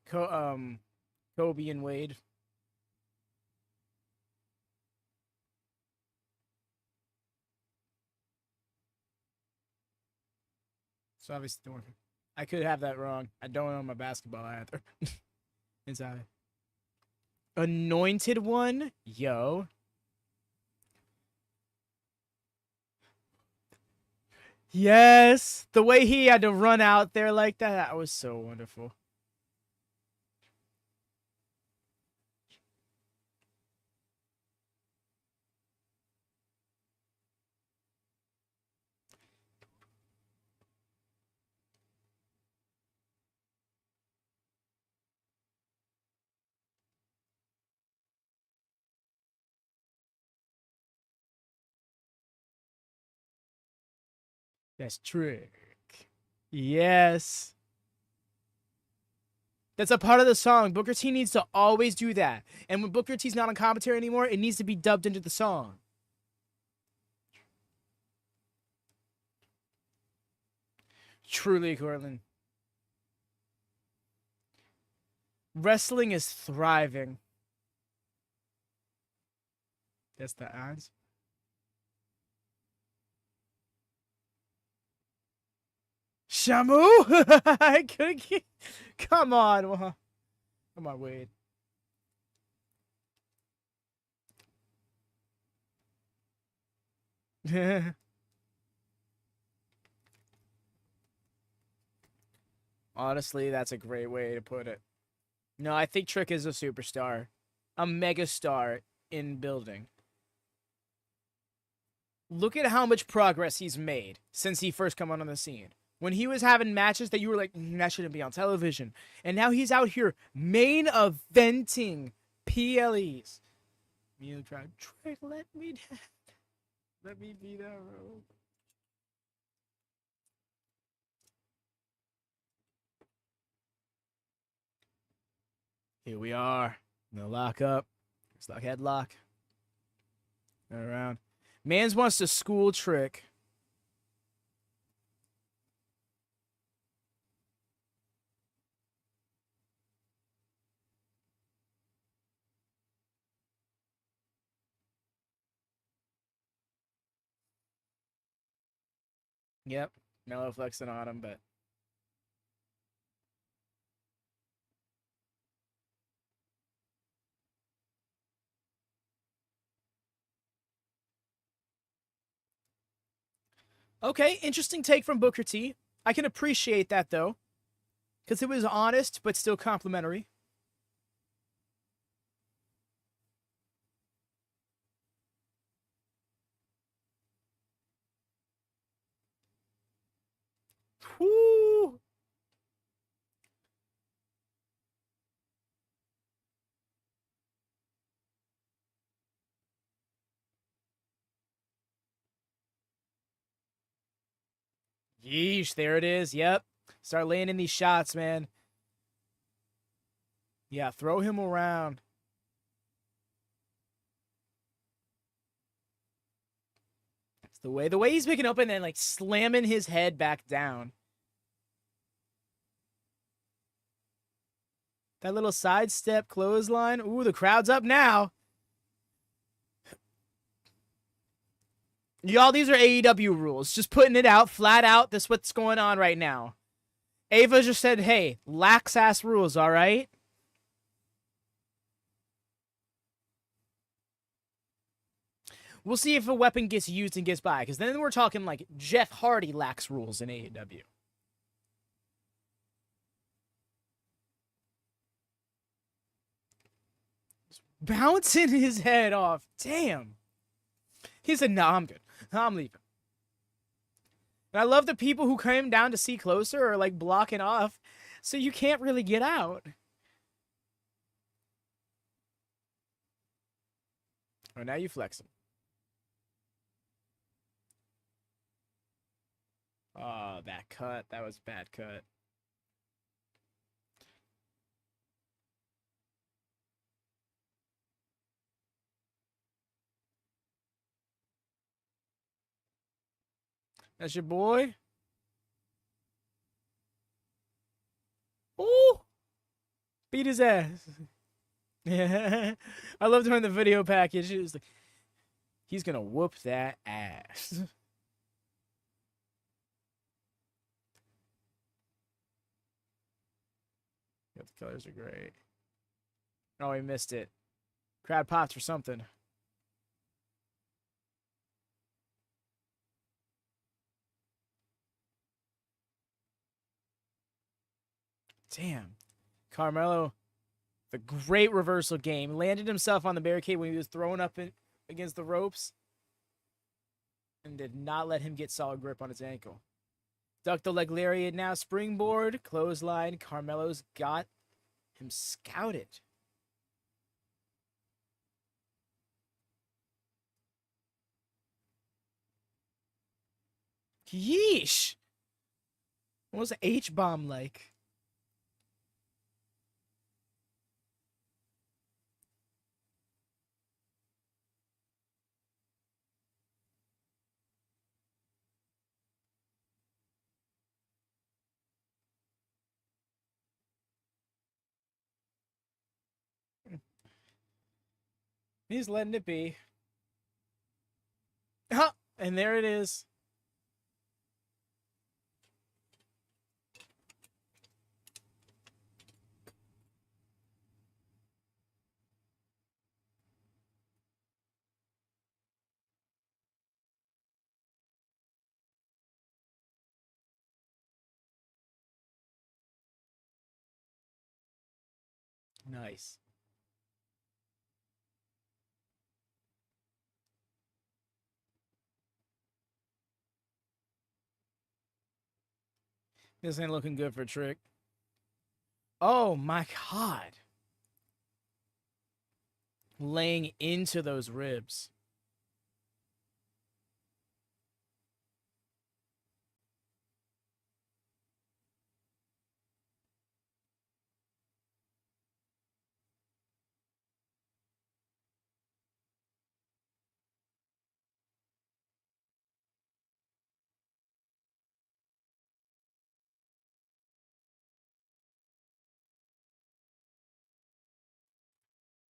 Kobe and Wade. So obviously, I could have that wrong. I don't know my basketball either. Inside. Anointed One? Yo. Yes! The way he had to run out there like that, that was so wonderful. That's Trick. Yes. That's a part of the song. Booker T needs to always do that. And when Booker T's not on commentary anymore, it needs to be dubbed into the song. Truly, Cortland. Wrestling is thriving. That's the odds. Shamu? I couldn't get... Come on. Come on, Wade. Honestly, that's a great way to put it. No, I think Trick is a superstar. A megastar in building. Look at how much progress he's made since he first come on the scene. When he was having matches that you were like, that shouldn't be on television. And now he's out here main eventing PLEs. You try, Trick, let me be that road. Here we are. No lock up. It's like headlock. Around. Mans wants to school Trick. Yep. Mellow flexing on him, but Okay, interesting take from Booker T. I can appreciate that, though, because it was honest, but still complimentary. Whoo! Yeesh, there it is. Yep. Start laying in these shots, man. Yeah, throw him around. It's the way he's picking up and then like slamming his head back down. That little sidestep clothesline. Ooh, the crowd's up now. Y'all, these are AEW rules. Just putting it out, flat out. This is what's going on right now. Ava just said, hey, lax-ass rules, all right? We'll see if a weapon gets used and gets by, because then we're talking like Jeff Hardy lax rules in AEW. Bouncing his head off. Damn. He said, nah, I'm good. I'm leaving. And I love the people who came down to see closer are like blocking off, so you can't really get out. Oh, now you flexing. Oh, that cut. That was a bad cut. That's your boy. Ooh! Beat his ass. Yeah. I loved her in the video package. It was like, he's gonna whoop that ass. Yeah, the colors are great. Oh, he missed it. Crowd pots for something. Damn. Carmelo, the great reversal game. Landed himself on the barricade when he was thrown up against the ropes. And did not let him get solid grip on his ankle. Duck the leg lariat now. Springboard. Clothesline. Carmelo's got him scouted. Yeesh. What was H-bomb like? He's letting it be. Ha! And there it is. Nice. This ain't looking good for Trick. Oh my god. Laying into those ribs.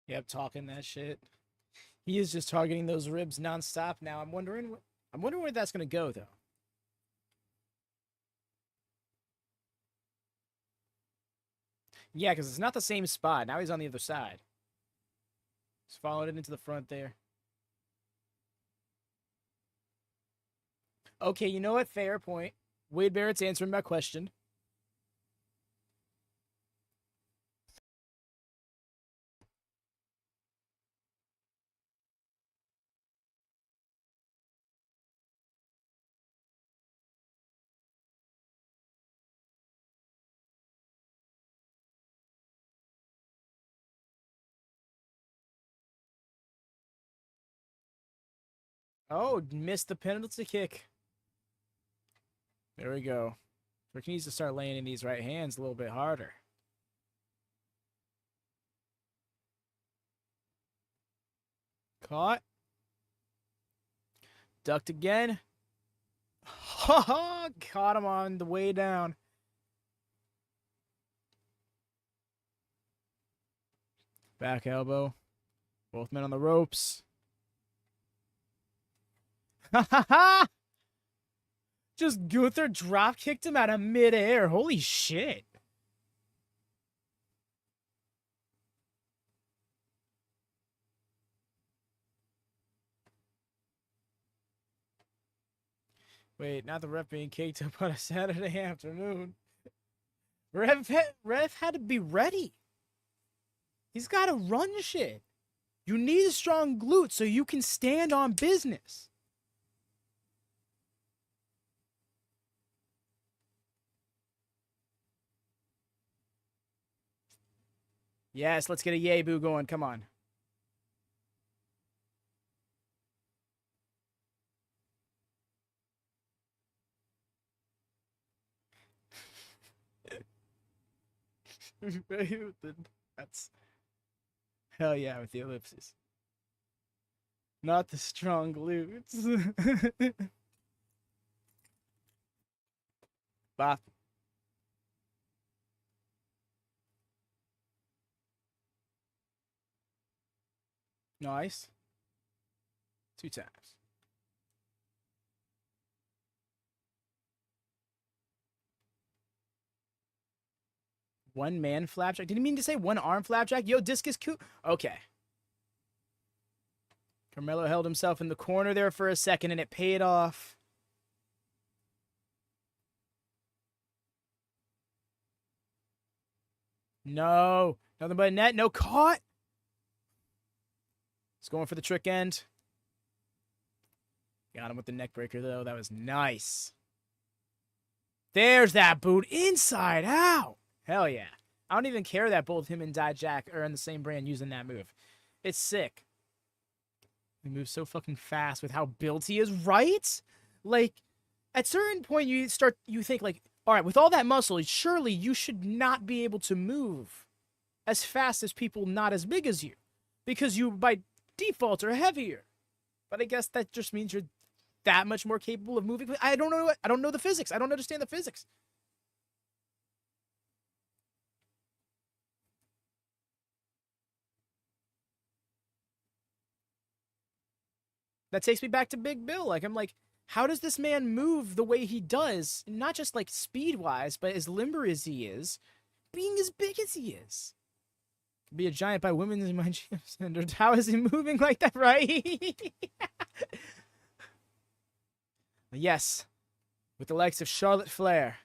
Yep, talking that shit. He is just targeting those ribs nonstop now. I'm wondering where that's gonna go though. Yeah, because it's not the same spot. Now he's on the other side. Just followed it into the front there. Okay, you know what? Fair point. Wade Barrett's answering my question. Oh, missed the penalty kick. There we go. Rick needs to start laying in these right hands a little bit harder. Caught. Ducked again. Ha ha! Caught him on the way down. Back elbow. Both men on the ropes. Ha ha ha! Just Gunther drop kicked him out of midair. Holy shit. Wait, not the ref being caked up on a Saturday afternoon. Ref had to be ready. He's got to run shit. You need a strong glute so you can stand on business. Yes, let's get a yay boo going. Come on. That's hell yeah with the ellipses. Not the strong glutes. Bop. Nice. 2 times. One man flapjack. Did he mean to say one arm flapjack? Yo, discus coup. Okay. Carmelo held himself in the corner there for a second, and it paid off. No. Nothing but a net. No caught. He's going for the trick end. Got him with the neck breaker, though. That was nice. There's that boot inside out. Hell yeah. I don't even care that both him and Dijak are in the same brand using that move. It's sick. He moves so fucking fast with how built he is, right? Like, at certain point you think like, all right, with all that muscle, surely you should not be able to move as fast as people not as big as you. Because you, by default, are heavier. But I guess that just means you're that much more capable of moving. I don't know. I don't know the physics. I don't understand the physics. That takes me back to Big Bill. Like, I'm like, how does this man move the way he does? Not just like speed-wise, but as limber as he is, being as big as he is. Be a giant by women's my standards. How is he moving like that, right? Yes. With the likes of Charlotte Flair.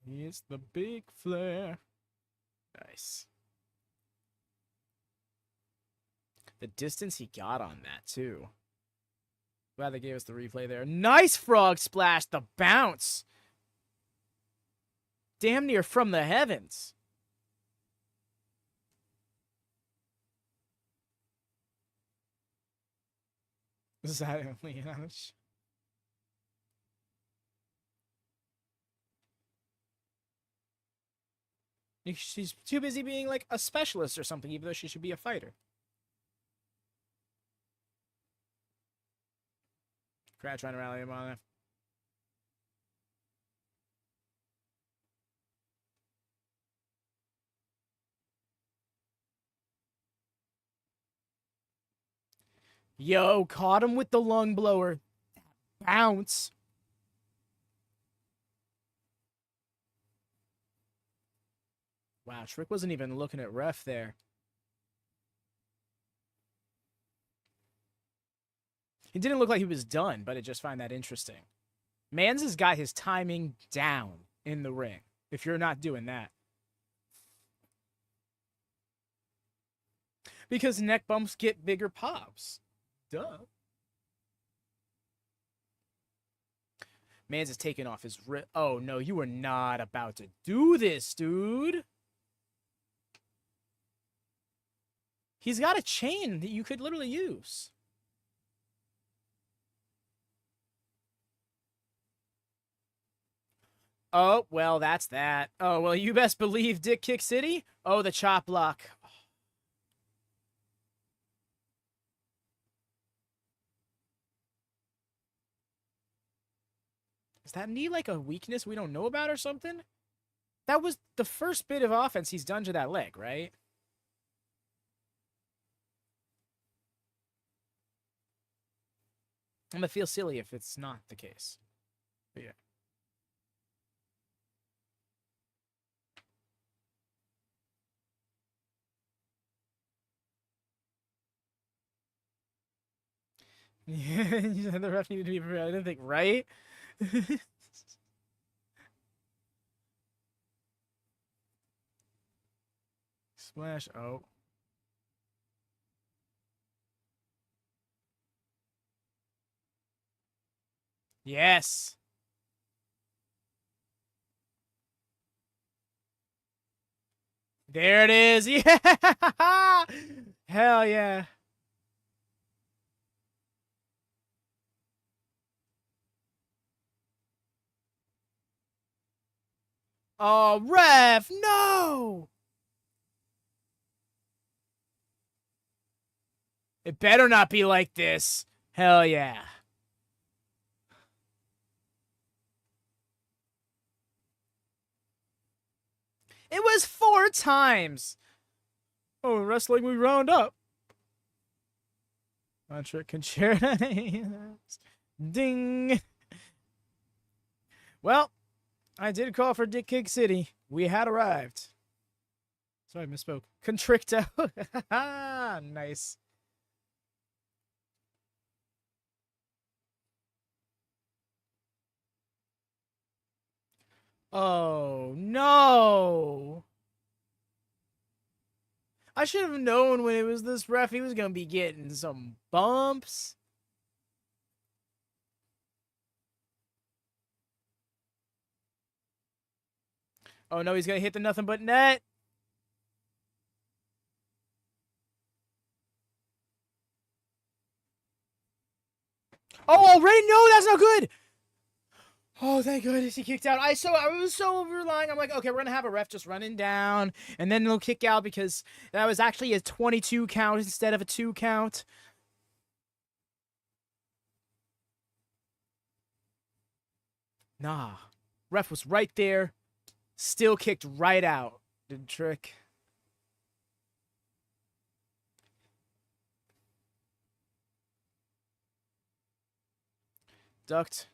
It's the big Flair. Nice. The distance he got on that, too. Glad they gave us the replay there. Nice frog splash. The bounce. Damn near from the heavens. Silently, she's too busy being like a specialist or something, even though she should be a fighter. Crowd trying to rally him on that. Yo, caught him with the lung blower. Bounce. Wow, Trick wasn't even looking at ref there. He didn't look like he was done, but I just find that interesting. Mans has got his timing down in the ring, if you're not doing that. Because neck bumps get bigger pops. Duh. Mans is taking off his wrist. Oh, no, you are not about to do this, dude. He's got a chain that you could literally use. Oh, well, that's that. Oh, well, you best believe Dick Kick City. Oh, the chop block. Is that knee like a weakness we don't know about or something? That was the first bit of offense he's done to that leg, right? I'm gonna feel silly if it's not the case. But yeah. Yeah, you said the ref needed to be prepared. I didn't think, right? Splash. Oh. Yes. There it is. Yeah. Hell yeah. Oh, ref, no! It better not be like this. Hell yeah. It was 4 times. Oh, wrestling we round up. Mantra concerta. Ding. Well, I did call for Dick Kick City. We had arrived. Sorry, I misspoke. Contricto. Nice. Oh, no. I should have known when it was this ref he was going to be getting some bumps. Oh, no, he's going to hit the nothing but net. Oh, already? No, that's not good. Oh, thank goodness he kicked out. I was so relying. I'm like, okay, we're going to have a ref just running down, and then he'll kick out because that was actually a 22 count instead of a 2 count. Nah. Ref was right there. Still kicked right out. Did trick. Ducked.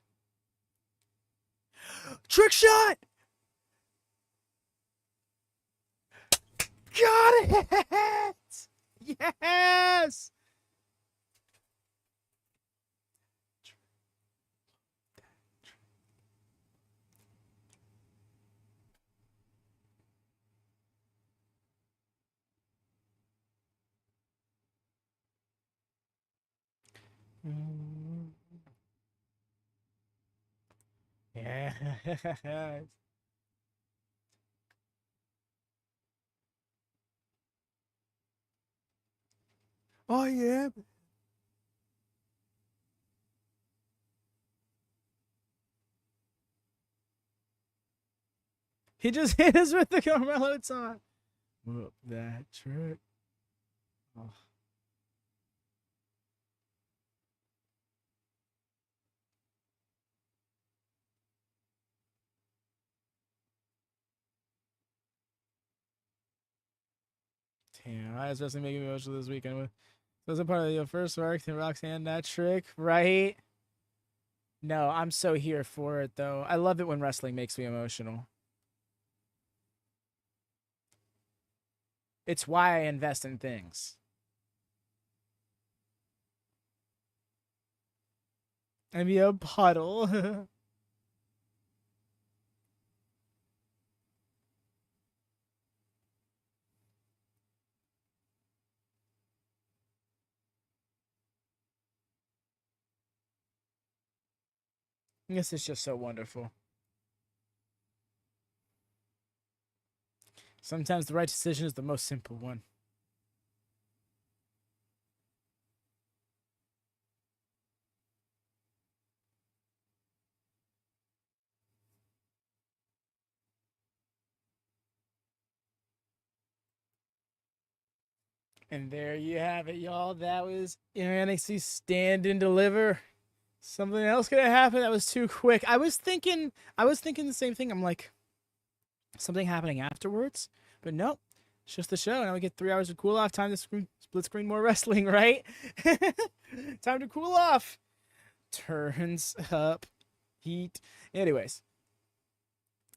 Trick shot! Got it! Yes! Yeah. Oh, yeah. He just hit us with the Carmelo time. Whoop that trick. Oh. Damn, I was just making me emotional this weekend. With was a part of your first work to Roxanne that trick, right? No, I'm so here for it though. I love it when wrestling makes me emotional. It's why I invest in things. And be a puddle. This is just so wonderful. Sometimes the right decision is the most simple one. And there you have it, y'all. That was your NXT Stand and Deliver. Something else could have happened. That was too quick. I was thinking the same thing. I'm like, something happening afterwards, but nope. It's just the show. Now we get 3 hours of cool off. Time to split screen more wrestling, right? Time to cool off. Turns up, heat. Anyways,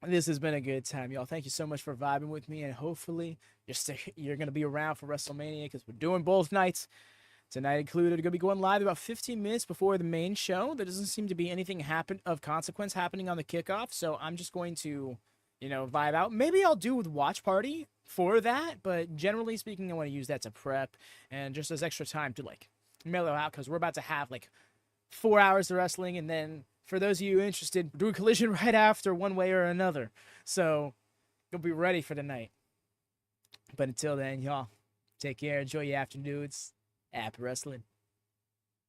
this has been a good time, y'all. Thank you so much for vibing with me, and hopefully you're gonna be around for WrestleMania because we're doing both nights. Tonight included, going to be going live about 15 minutes before the main show. There doesn't seem to be anything of consequence happening on the kickoff, so I'm just going to, vibe out. Maybe I'll do with Watch Party for that, but generally speaking, I want to use that to prep and just as extra time to, mellow out because we're about to have, 4 hours of wrestling, and then for those of you interested, we're doing Collision right after one way or another. So you'll be ready for the night. But until then, y'all, take care. Enjoy your afternoons. App Wrestling.